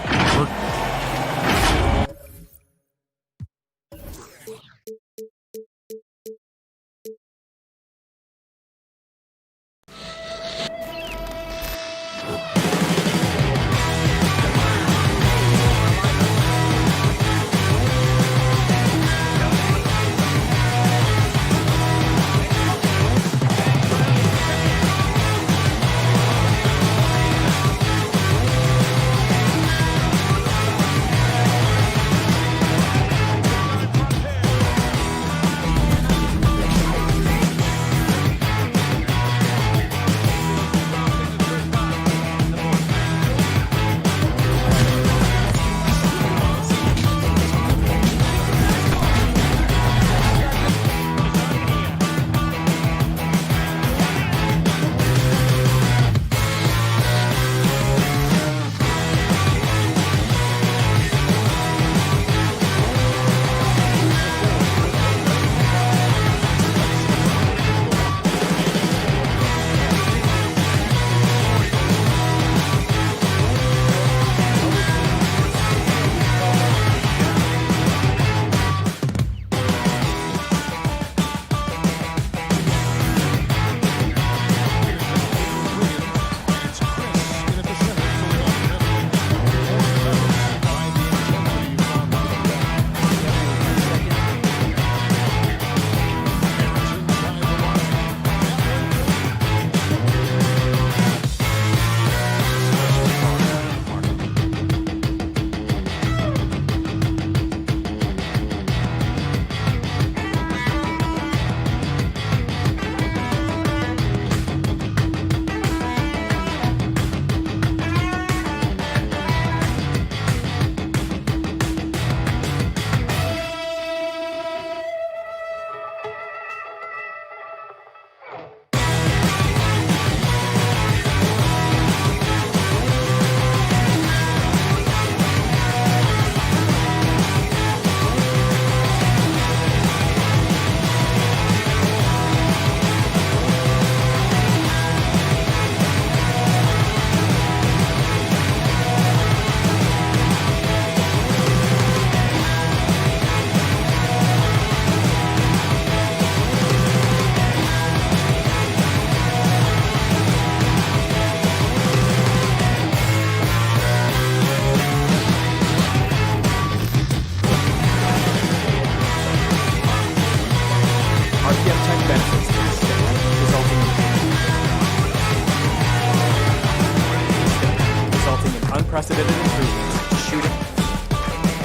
unprecedented improvements to shooting,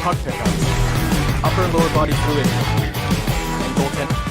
puck pickups, upper and lower body fluidity, and goaltending.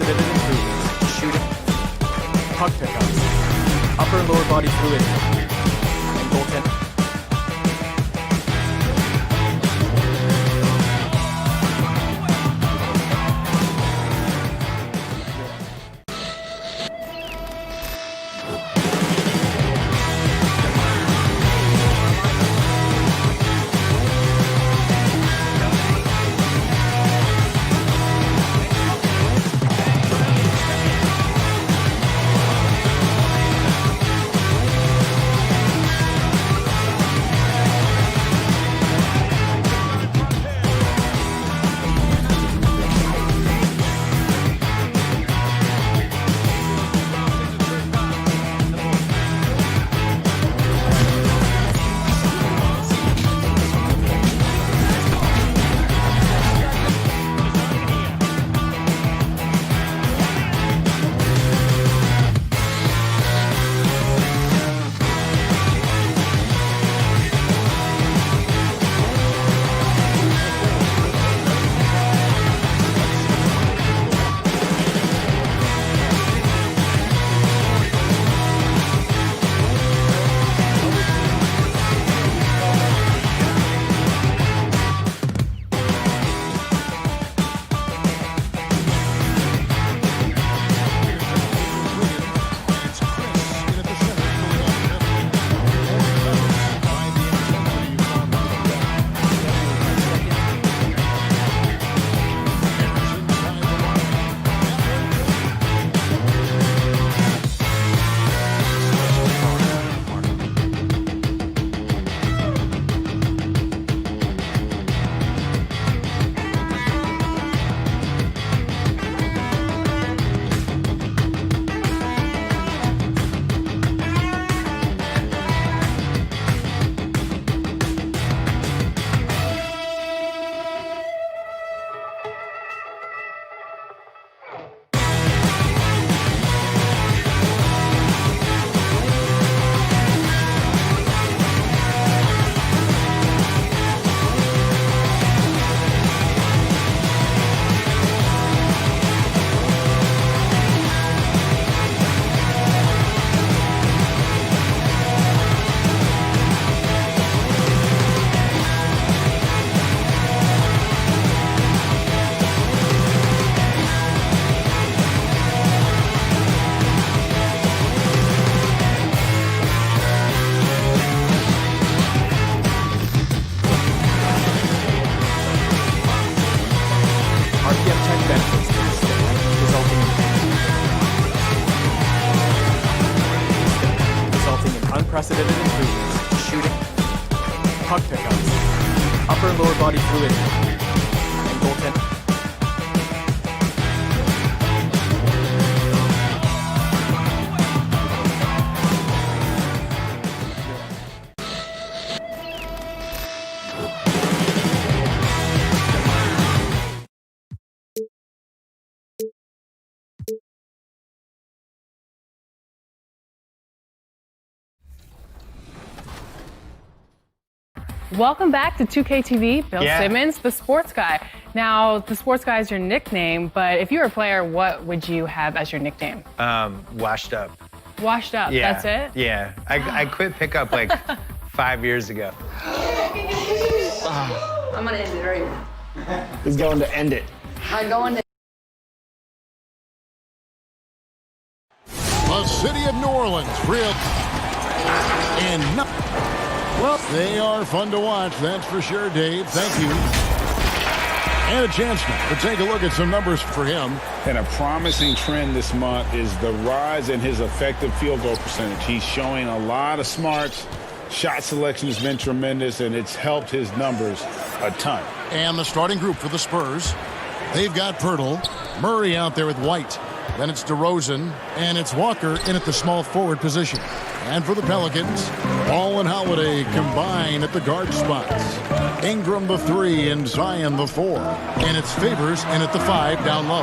unprecedented improvements. Shooting, puck pickups, upper and lower body fluidity, and goaltending. Unprecedented improvements. Shooting, puck pickups, upper and lower body fluidity, and goaltending. Welcome back to 2K TV. Bill Simmons, the sports guy. Now, the sports guy is your nickname, but if you were a player, what would you have as your nickname? Washed up. Washed up, Yeah. that's it? Yeah. I quit pickup like 5 years ago. I'm gonna end it right now. He's going to end it. I'm going to. The city of New Orleans, real. And no. Well, they are fun to watch, that's for sure, Dave. Thank you. And a chance now to take a look at some numbers for him. And a promising trend this month is the rise in his effective field goal percentage. He's showing a lot of smarts. Shot selection has been tremendous, and it's helped his numbers a ton. And the starting group for the Spurs. They've got Pirtle, Murray out there with White. Then it's DeRozan, and it's Walker in at the small forward position. And for the Pelicans, Ball and Holiday combine at the guard spots. Ingram the 3 and Zion the 4. And it's Favors in at the 5 down low.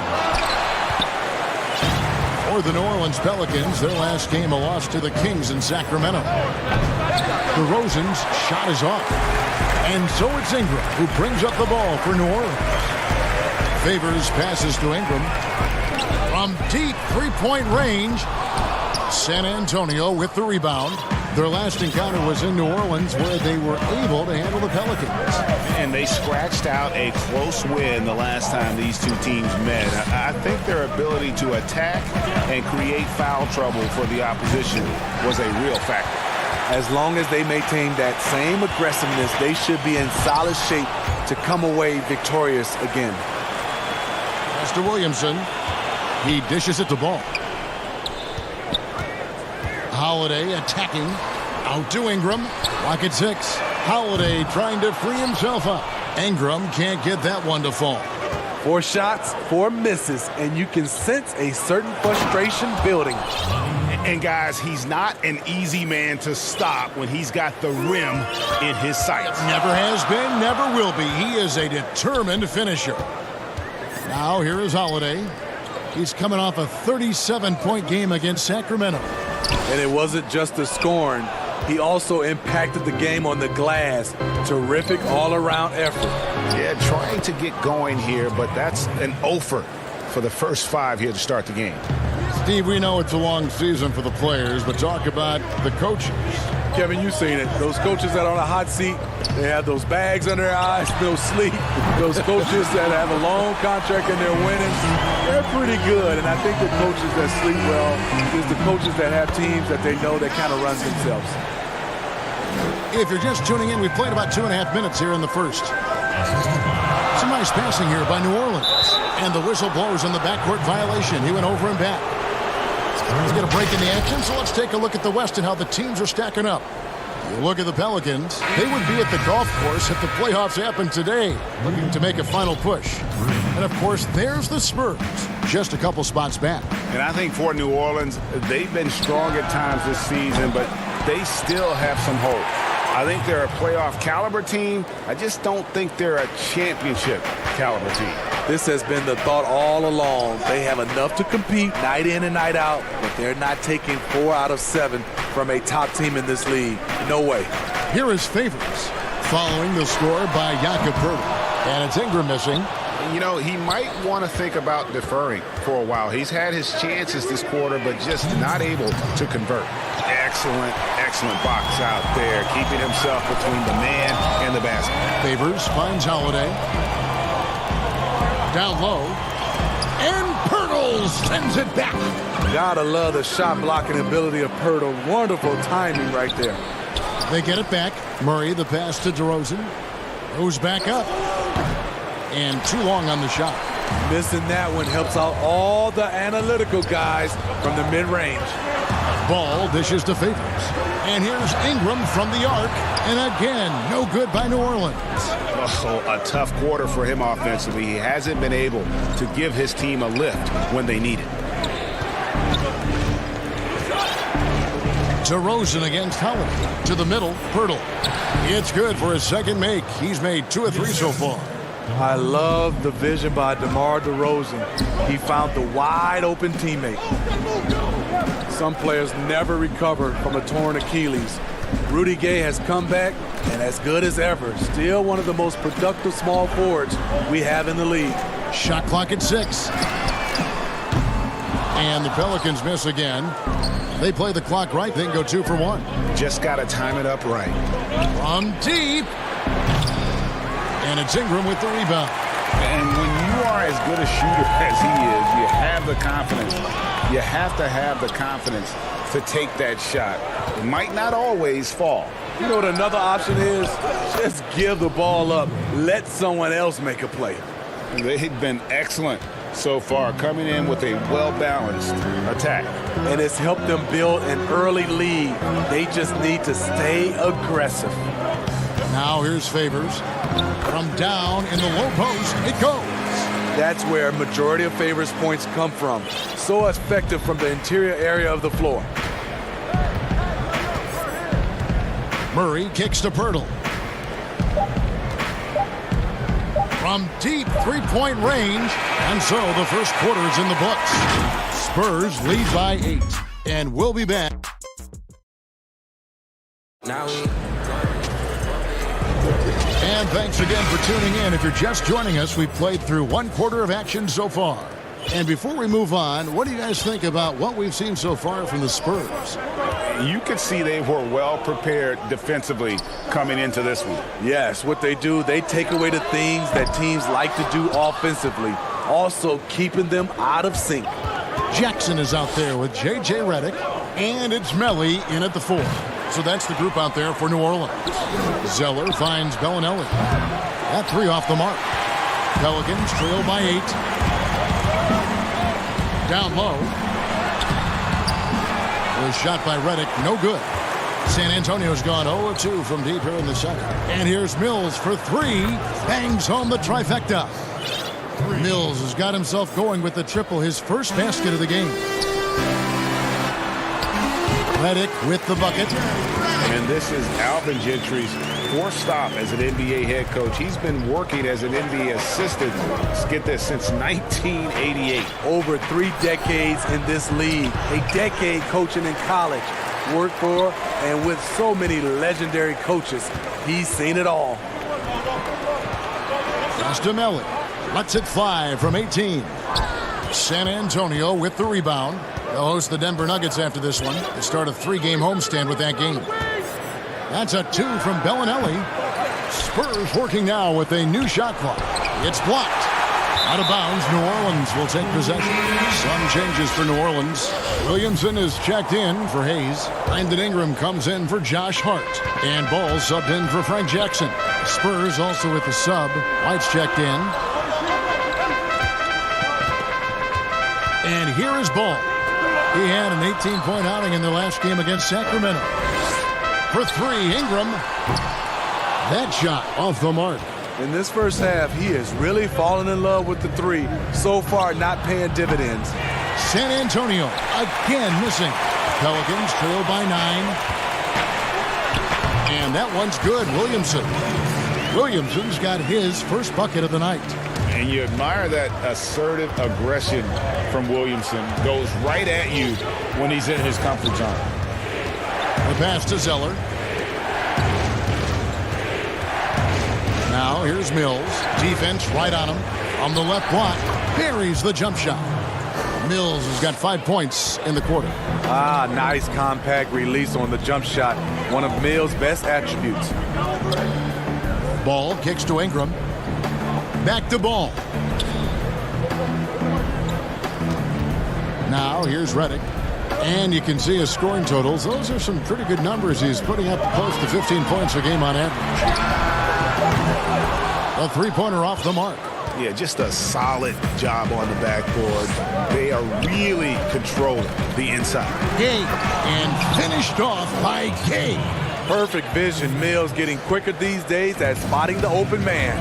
For the New Orleans Pelicans, their last game a loss to the Kings in Sacramento. DeRozan's shot is off. And so it's Ingram who brings up the ball for New Orleans. Favors passes to Ingram. From deep three-point range, San Antonio with the rebound. Their last encounter was in New Orleans, where they were able to handle the Pelicans. And they scratched out a close win the last time these two teams met. I think their ability to attack and create foul trouble for the opposition was a real factor. As long as they maintain that same aggressiveness, they should be in solid shape to come away victorious again. As to Williamson, he dishes it to Ball. Holiday attacking. Out to Ingram. Lock at 6. Holiday trying to free himself up. Ingram can't get that one to fall. 4 shots, 4 misses, and you can sense a certain frustration building. And guys, he's not an easy man to stop when he's got the rim in his sights. Never has been, never will be. He is a determined finisher. Now here is Holiday. He's coming off a 37-point game against Sacramento. And it wasn't just the scoring. He also impacted the game on the glass. Terrific all-around effort. Yeah, trying to get going here, but that's an offer for the first 5 here to start the game. Steve, we know it's a long season for the players, but talk about the coaches. Kevin, you've seen it. Those coaches that are on a hot seat, they have those bags under their eyes, no sleep. Those coaches that have a long contract and they're winning, they're pretty good. And I think the coaches that sleep well is the coaches that have teams that they know that kind of runs themselves. If you're just tuning in, we've played about 2.5 minutes here in the first. Some nice passing here by New Orleans. And the whistle blows on the backcourt violation. He went over and back. Let's get a break in the action, so let's take a look at the West and how the teams are stacking up. You look at the Pelicans. They would be at the golf course if the playoffs happened today, looking to make a final push. And, of course, there's the Spurs, just a couple spots back. And I think for New Orleans, they've been strong at times this season, but they still have some hope. I think they're a playoff caliber team. I just don't think they're a championship caliber team. This has been the thought all along. They have enough to compete night in and night out, but they're not taking 4 out of 7 from a top team in this league. No way. Here is Favors, following the score by Jakob Poeltl. And it's Ingram missing. You know, he might want to think about deferring for a while. He's had his chances this quarter, but just not able to convert. Excellent box out there, keeping himself between the man and the basket. Favors finds Holiday. Down low. And Poeltl sends it back. Gotta love the shot blocking ability of Poeltl. Wonderful timing right there. They get it back. Murray, the pass to DeRozan. Goes back up. And too long on the shot. Missing that one helps out all the analytical guys from the mid-range. Ball dishes to Favors. And here's Ingram from the arc. And again, no good by New Orleans. Oh, a tough quarter for him offensively. He hasn't been able to give his team a lift when they need it. DeRozan against Holiday. To the middle, Poeltl. It's good for his second make. He's made 2 of 3 so far. I love the vision by DeMar DeRozan. He found the wide open teammate. Some players never recover from a torn Achilles. Rudy Gay has come back and as good as ever. Still one of the most productive small forwards we have in the league. Shot clock at 6. And the Pelicans miss again. They play the clock right, then go 2 for 1. Just got to time it up right. From deep. And it's Ingram with the rebound. And when you are as good a shooter as he is, you have the confidence. You have to have the confidence to take that shot. It might not always fall. You know what another option is? Just give the ball up. Let someone else make a play. They've been excellent so far, coming in with a well-balanced attack. And it's helped them build an early lead. They just need to stay aggressive. Now here's Favors. From down in the low post, it goes. That's where majority of Favors' points come from. So effective from the interior area of the floor. Murray kicks to Poeltl. From deep three-point range. And so the first quarter is in the books. Spurs lead by 8. And we'll be back. And thanks again for tuning in. If you're just joining us, we've played through 1 quarter of action so far. And before we move on, what do you guys think about what we've seen so far from the Spurs? You could see they were well prepared defensively coming into this one. Yes, what they do, they take away the things that teams like to do offensively, also keeping them out of sync. Jackson is out there with J.J. Redick, and it's Melly in at the 4. So that's the group out there for New Orleans. Zeller finds Bellinelli. That 3 off the mark. Pelicans trail by 8. Down low. Was shot by Redick, no good. San Antonio's gone 0-2 from deep here in the second. And here's Mills for 3. Bangs home the trifecta. Mills has got himself going with the triple, his first basket of the game. Redick with the bucket. And this is Alvin Gentry's 4th stop as an NBA head coach. He's been working as an NBA assistant, let's get this, since 1988. Over 3 decades in this league. A decade coaching in college. Worked for and with so many legendary coaches. He's seen it all. Melly lets it fly from 18. San Antonio with the rebound. They'll host the Denver Nuggets after this one. They start a 3-game homestand with that game. That's a 2 from Bellinelli. Spurs working now with a new shot clock. It's blocked. Out of bounds, New Orleans will take possession. Some changes for New Orleans. Williamson is checked in for Hayes. Brandon Ingram comes in for Josh Hart. And Ball subbed in for Frank Jackson. Spurs also with the sub. White's checked in. And here is Ball. He had an 18-point outing in the last game against Sacramento. For 3, Ingram. That shot off the mark. In this first half, he is really falling in love with the 3. So far, not paying dividends. San Antonio again missing. Pelicans trail by 9. And that one's good. Williamson's got his first bucket of the night. And you admire that assertive aggression from Williamson. Goes right at you when he's in his comfort zone. The pass to Zeller. Now here's Mills. Defense right on him. On the left block. Buries the jump shot. Mills has got 5 points in the quarter. Nice compact release on the jump shot. One of Mills' best attributes. Ball kicks to Ingram. Back to Ball. Now here's Redick. And you can see his scoring totals. Those are some pretty good numbers. He's putting up close to 15 points a game on average. A 3-pointer off the mark. Yeah, just a solid job on the backboard. They are really controlling the inside. Gay, and finished off by Gay. Perfect vision. Mills getting quicker these days at spotting the open man.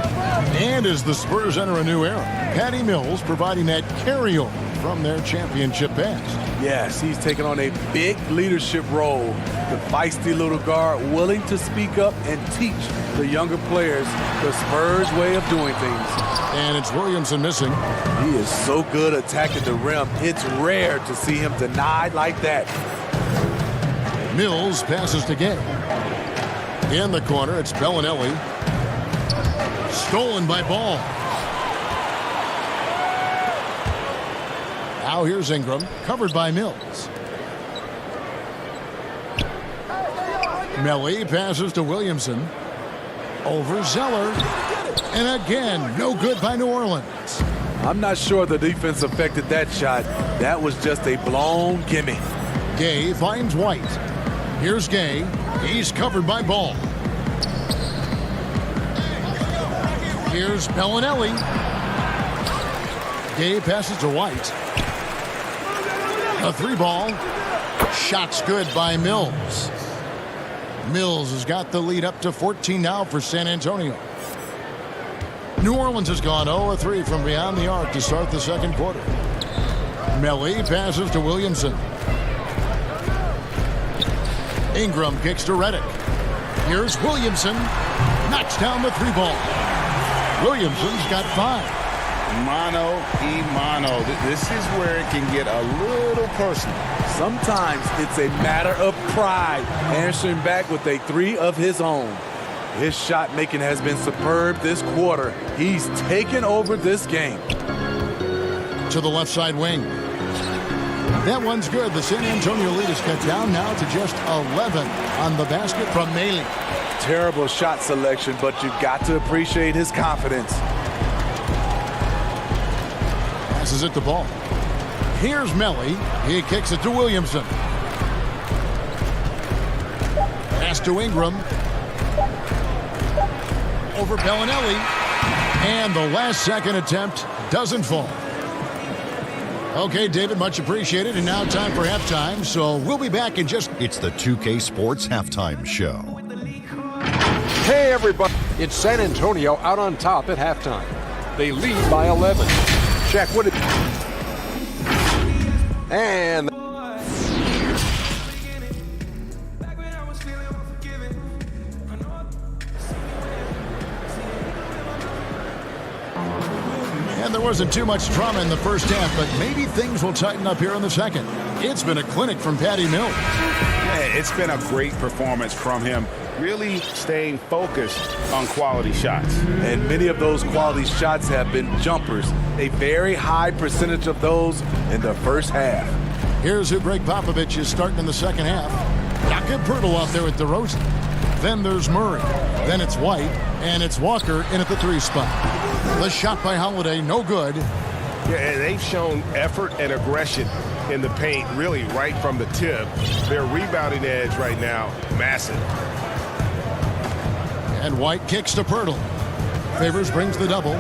And as the Spurs enter a new era, Patty Mills providing that carryover from their championship past. Yes, he's taken on a big leadership role. The feisty little guard willing to speak up and teach the younger players the Spurs way of doing things. And it's Williamson missing. He is so good attacking the rim. It's rare to see him denied like that. Mills passes to Gay. In the corner, it's Bellinelli. Stolen by Ball. Now here's Ingram, covered by Mills. Melly passes to Williamson. Over Zeller. And again, no good by New Orleans. I'm not sure the defense affected that shot. That was just a blown gimme. Gay finds White. Here's Gay. He's covered by Ball. Here's Bellinelli. Gay passes to White. A 3-ball. Shot's good by Mills. Mills has got the lead up to 14 now for San Antonio. New Orleans has gone 0-3 from beyond the arc to start the second quarter. Melly passes to Williamson. Ingram kicks to Redick. Here's Williamson. Knocks down the 3-ball. Williamson's got 5. Mano y mano. This is where it can get a little personal. Sometimes it's a matter of pride, answering back with a 3 of his own. His shot making has been superb this quarter. He's taken over this game. to the left side wing. That one's good. The San Antonio lead is cut down now to just 11 on the basket from Maley. Terrible shot selection, but you've got to appreciate his confidence. Passes it to Ball. Here's Melly. He kicks it to Williamson. Pass to Ingram. Over Bellinelli. And the last second attempt doesn't fall. Okay, David, much appreciated. And now time for halftime. So we'll be back in just... It's the 2K Sports Halftime Show. Hey, everybody. It's San Antonio out on top at halftime. They lead by 11. Shaq, what did... And... And there wasn't too much drama in the first half, but maybe things will tighten up here in the second. It's been a clinic from Patty Mills. Yeah, it's been a great performance from him, really staying focused on quality shots. And many of those quality shots have been jumpers. A very high percentage of those in the first half. Here's who Greg Popovich is starting in the second half. Not good Pirtle out there with DeRozan. Then there's Murray. Then it's White. And it's Walker in at the 3 spot. The shot by Holiday, no good. Yeah, and they've shown effort and aggression in the paint, really right from the tip. Their rebounding edge right now, massive. And White kicks to Pirtle. Favors brings the double.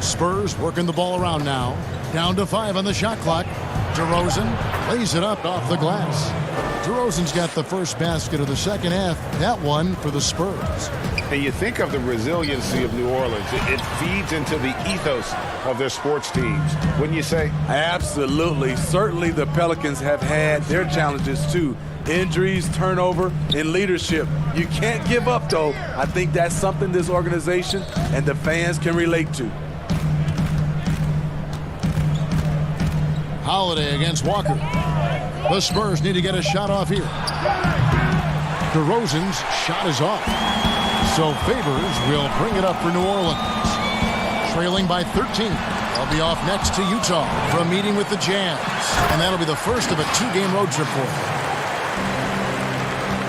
Spurs working the ball around now. Down to 5 on the shot clock. DeRozan lays it up off the glass. DeRozan's got the first basket of the second half. That one for the Spurs. And you think of the resiliency of New Orleans. It feeds into the ethos of their sports teams, wouldn't you say? Absolutely. Certainly the Pelicans have had their challenges too. Injuries, turnover, and leadership. You can't give up, though. I think that's something this organization and the fans can relate to. Holiday against Walker. The Spurs need to get a shot off here. DeRozan's shot is off. So Favors will bring it up for New Orleans. Trailing by 13. They'll be off next to Utah for a meeting with the Jazz. And that'll be the first of a 2-game road trip for them.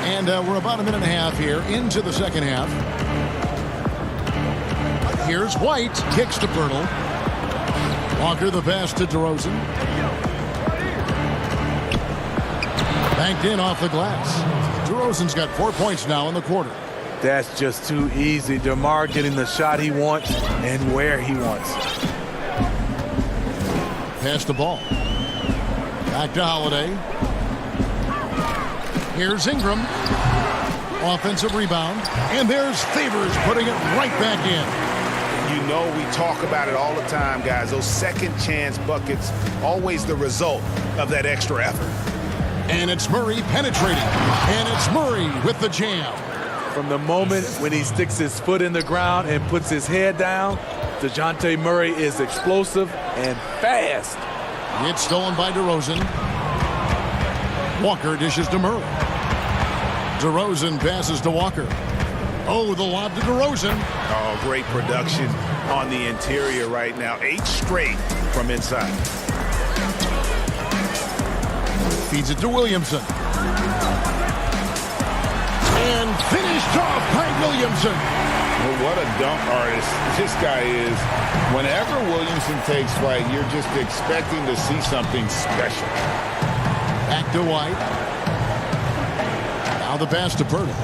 And we're about a minute and a half here into the second half. Here's White. Kicks to Pirtle. Walker the pass to DeRozan. Banked in off the glass. DeRozan's got 4 points now in the quarter. That's just too easy. DeMar getting the shot he wants and where he wants. Pass the ball. Back to Holiday. Here's Ingram. Offensive rebound. And there's Favors putting it right back in. You know we talk about it all the time, guys. Those second chance buckets, always the result of that extra effort. And it's Murray penetrating. And it's Murray with the jam. From the moment when he sticks his foot in the ground and puts his head down, DeJounte Murray is explosive and fast. It's stolen by DeRozan. Walker dishes to Murray. DeRozan passes to Walker. Oh, the lob to DeRozan. Oh, great production on the interior right now. 8 straight from inside. Feeds it to Williamson. And finished off by Williamson. Well, what a dunk artist this guy is. Whenever Williamson takes flight, you're just expecting to see something special. Back to White. Now the pass to Pirtle.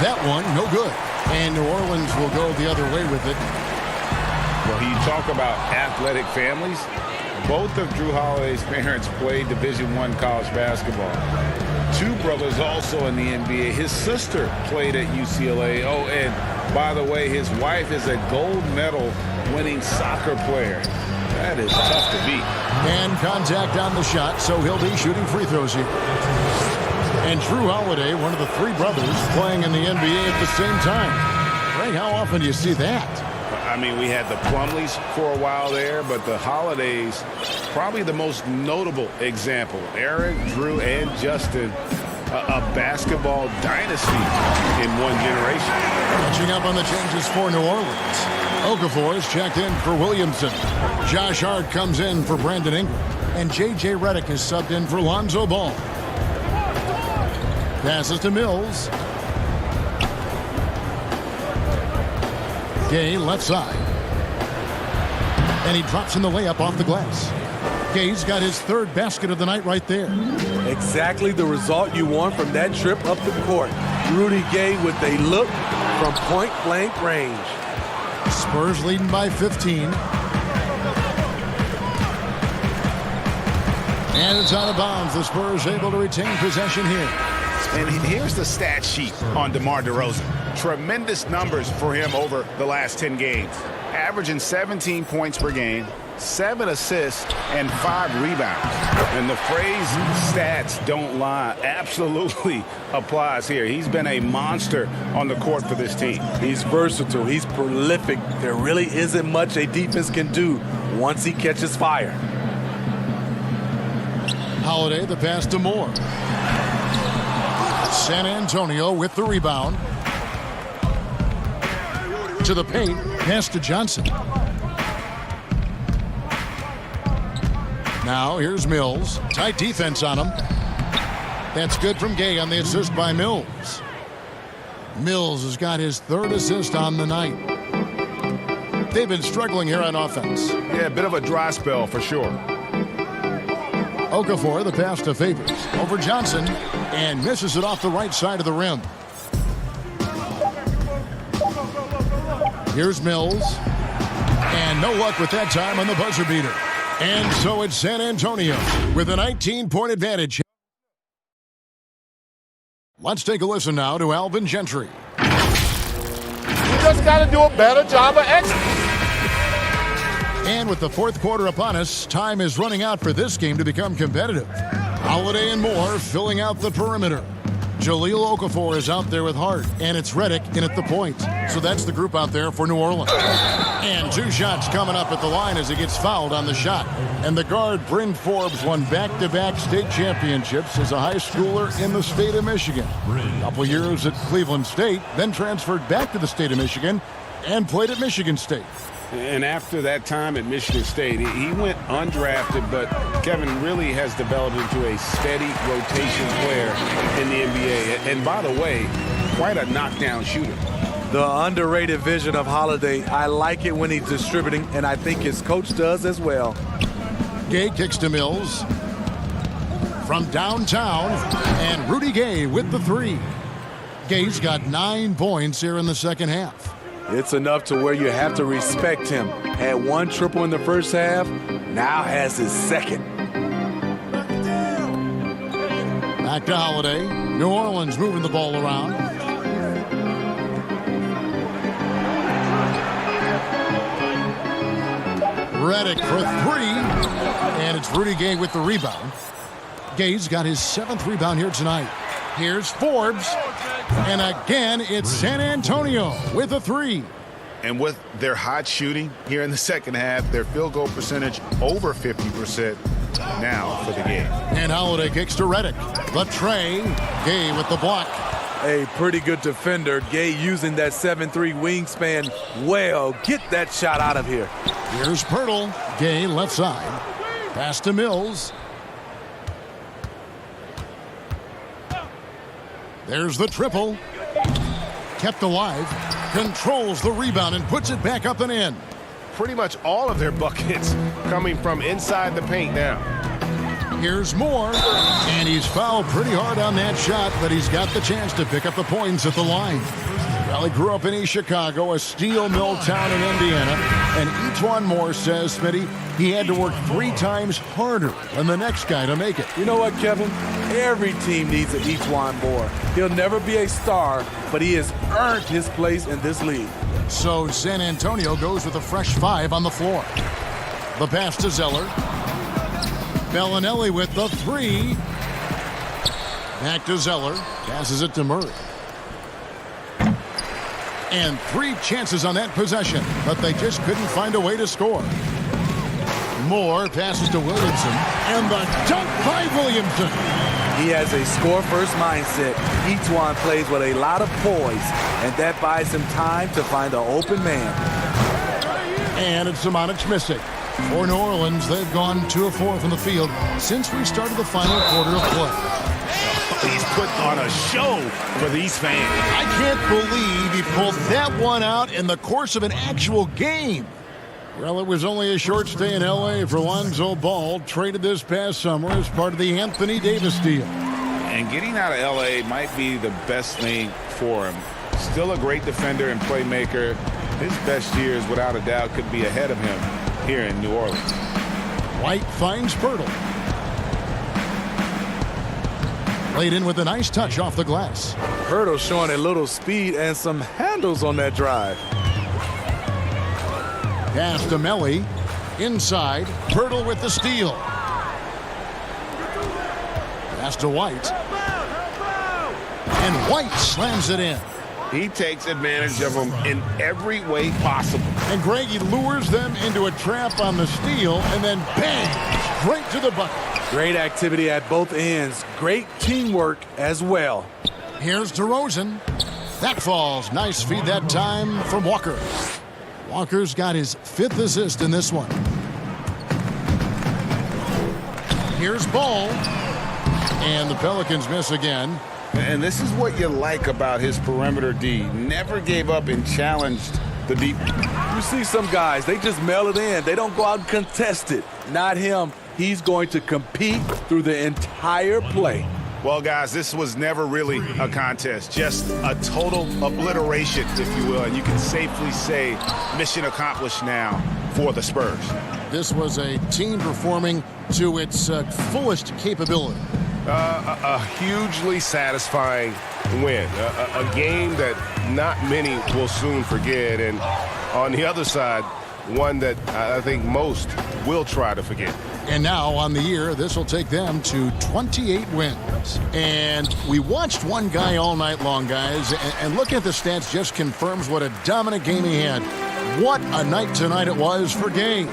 That one, no good. And New Orleans will go the other way with it. Well, you talk about athletic families. Both of Drew Holiday's parents played Division I college basketball. 2 brothers also in the NBA. His sister played at UCLA. Oh, and by the way, his wife is a gold medal winning soccer player. That is tough to beat. And contact on the shot, so he'll be shooting free throws here. And Drew Holiday, one of the 3 brothers playing in the NBA at the same time. Greg, how often do you see that? I mean, we had the Plumleys for a while there, but the Holidays, probably the most notable example. Eric, Drew, and Justin a basketball dynasty in one generation. Catching up on the changes for New Orleans. Okafor is checked in for Williamson. Josh Hart comes in for Brandon Ingram. And J.J. Redick is subbed in for Lonzo Ball. Passes to Mills. Gay left side. And he drops in the layup off the glass. Gay's got his third basket of the night right there. Exactly the result you want from that trip up the court. Rudy Gay with a look from point-blank range. Spurs leading by 15. And it's out of bounds. The Spurs able to retain possession here. And here's the stat sheet on DeMar DeRozan. Tremendous numbers for him over the last 10 games. Averaging 17 points per game, 7 assists, and 5 rebounds. And the phrase stats don't lie absolutely applies here. He's been a monster on the court for this team. He's versatile. He's prolific. There really isn't much a defense can do once he catches fire. Holiday, the pass to Moore. San Antonio with the rebound. To the paint, pass to Johnson. Now here's Mills. Tight defense on him. That's good from Gay on the assist by Mills. Mills has got his third assist on the night. They've been struggling here on offense. Yeah, a bit of a dry spell for sure. Okafor, the pass to Favors. Over Johnson, and misses it off the right side of the rim. Here's Mills. And no luck with that time on the buzzer beater. And so it's San Antonio with a 19-point advantage. Let's take a listen now to Alvin Gentry. You just got to do a better job of executing. And with the fourth quarter upon us, time is running out for this game to become competitive. Holiday and Moore filling out the perimeter. Jahlil Okafor is out there with Hart, and it's Redick in at the point. So that's the group out there for New Orleans. And 2 shots coming up at the line as he gets fouled on the shot. And the guard, Bryn Forbes, won back-to-back state championships as a high schooler in the state of Michigan. A couple years at Cleveland State, then transferred back to the state of Michigan and played at Michigan State. And after that time at Michigan State, he went undrafted, but Kevin really has developed into a steady rotation player in the NBA. And by the way, quite a knockdown shooter. The underrated vision of Holiday. I like it when he's distributing, and I think his coach does as well. Gay kicks to Mills. From downtown, and Rudy Gay with the 3. Gay's got 9 points here in the second half. It's enough to where you have to respect him. Had 1 triple in the first half, now has his second. Back to Holiday. New Orleans moving the ball around. Redick for 3. And it's Rudy Gay with the rebound. Gay's got his 7th rebound here tonight. Here's Forbes. And again, it's San Antonio with a 3. And with their hot shooting here in the second half, their field goal percentage over 50% now for the game. And Holiday kicks to Redick. The tray. Gay with the block. A pretty good defender. Gay using that 7'3" wingspan well. Get that shot out of here. Here's Pirtle. Gay left side. Pass to Mills. There's the triple. Kept alive. Controls the rebound and puts it back up and in. Pretty much all of their buckets coming from inside the paint now. Here's Moore. And he's fouled pretty hard on that shot, but he's got the chance to pick up the points at the line. Well, he grew up in East Chicago, a steel mill town in Indiana. And E'Twaun Moore says, Smitty, he had to work 3 times harder than the next guy to make it. You know what, Kevin? Every team needs an E'Twaun Moore. He'll never be a star, but he has earned his place in this league. So San Antonio goes with a fresh 5 on the floor. The pass to Zeller. Bellinelli with the 3. Back to Zeller. Passes it to Murray. And 3 chances on that possession, but they just couldn't find a way to score. Moore passes to Williamson, and the dunk by Williamson. He has a score-first mindset. Each one plays with a lot of poise, and that buys him time to find an open man. And it's Samanich missing. For New Orleans, they've gone 2 of 4 from the field since we started the final quarter of play. He's put on a show for these fans. I can't believe he pulled that one out in the course of an actual game. Well, it was only a short stay in L.A. for Lonzo Ball, traded this past summer as part of the Anthony Davis deal. And getting out of L.A. might be the best thing for him. Still a great defender and playmaker. His best years, without a doubt, could be ahead of him here in New Orleans. White finds Pirtle. Played in with a nice touch off the glass. Pirtle showing a little speed and some handles on that drive. Pass to Melly. Inside. Pirtle with the steal. Pass to White. And White slams it in. He takes advantage of them in every way possible. And Greg, he lures them into a trap on the steal, and then bang, straight to the bucket. Great activity at both ends. Great teamwork as well. Here's DeRozan. That falls. Nice feed that time from Walker. Walker's got his 5th assist in this one. Here's Ball. And the Pelicans miss again. And this is what you like about his perimeter D. Never gave up and challenged the deep. You see some guys, they just mail it in. They don't go out and contest it. Not him. He's going to compete through the entire play. Well, guys, this was never really a contest. Just a total obliteration, if you will. And you can safely say mission accomplished now for the Spurs. This was a team performing to its fullest capability. A hugely satisfying win. A game that not many will soon forget. And on the other side, one that I think most will try to forget. And now on the year, this will take them to 28 wins. And we watched one guy all night long, guys. And looking at the stats just confirms what a dominant game he had. What a night tonight it was for Game.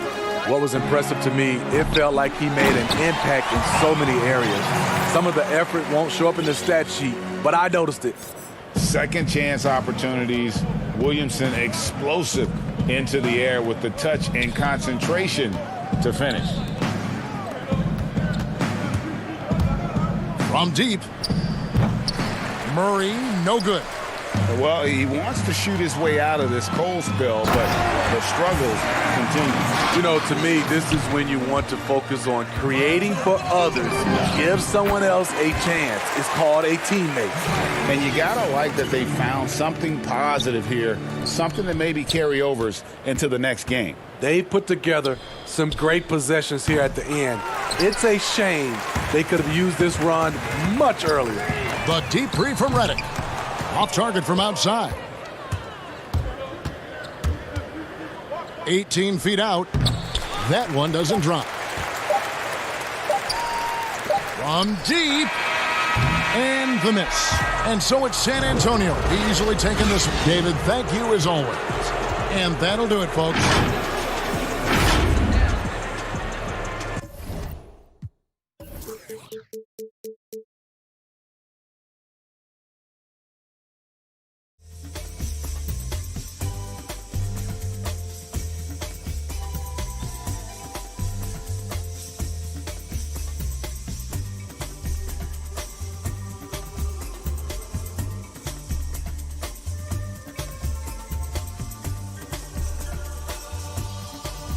What was impressive to me, it felt like he made an impact in so many areas. Some of the effort won't show up in the stat sheet, but I noticed it. Second chance opportunities. Williamson explosive into the air with the touch and concentration to finish. From deep. Murray, no good. Well, he wants to shoot his way out of this cold spell, but the struggles continue. You know, to me, this is when you want to focus on creating for others. Give someone else a chance. It's called a teammate. And you gotta like that they found something positive here, something that maybe carry overs into the next game. They put together some great possessions here at the end. It's a shame they could have used this run much earlier. The deep three from Redick. Off target from outside. 18 feet out. That one doesn't drop. From deep. And the miss. And so it's San Antonio easily taking this one. David, thank you as always. And that'll do it, folks.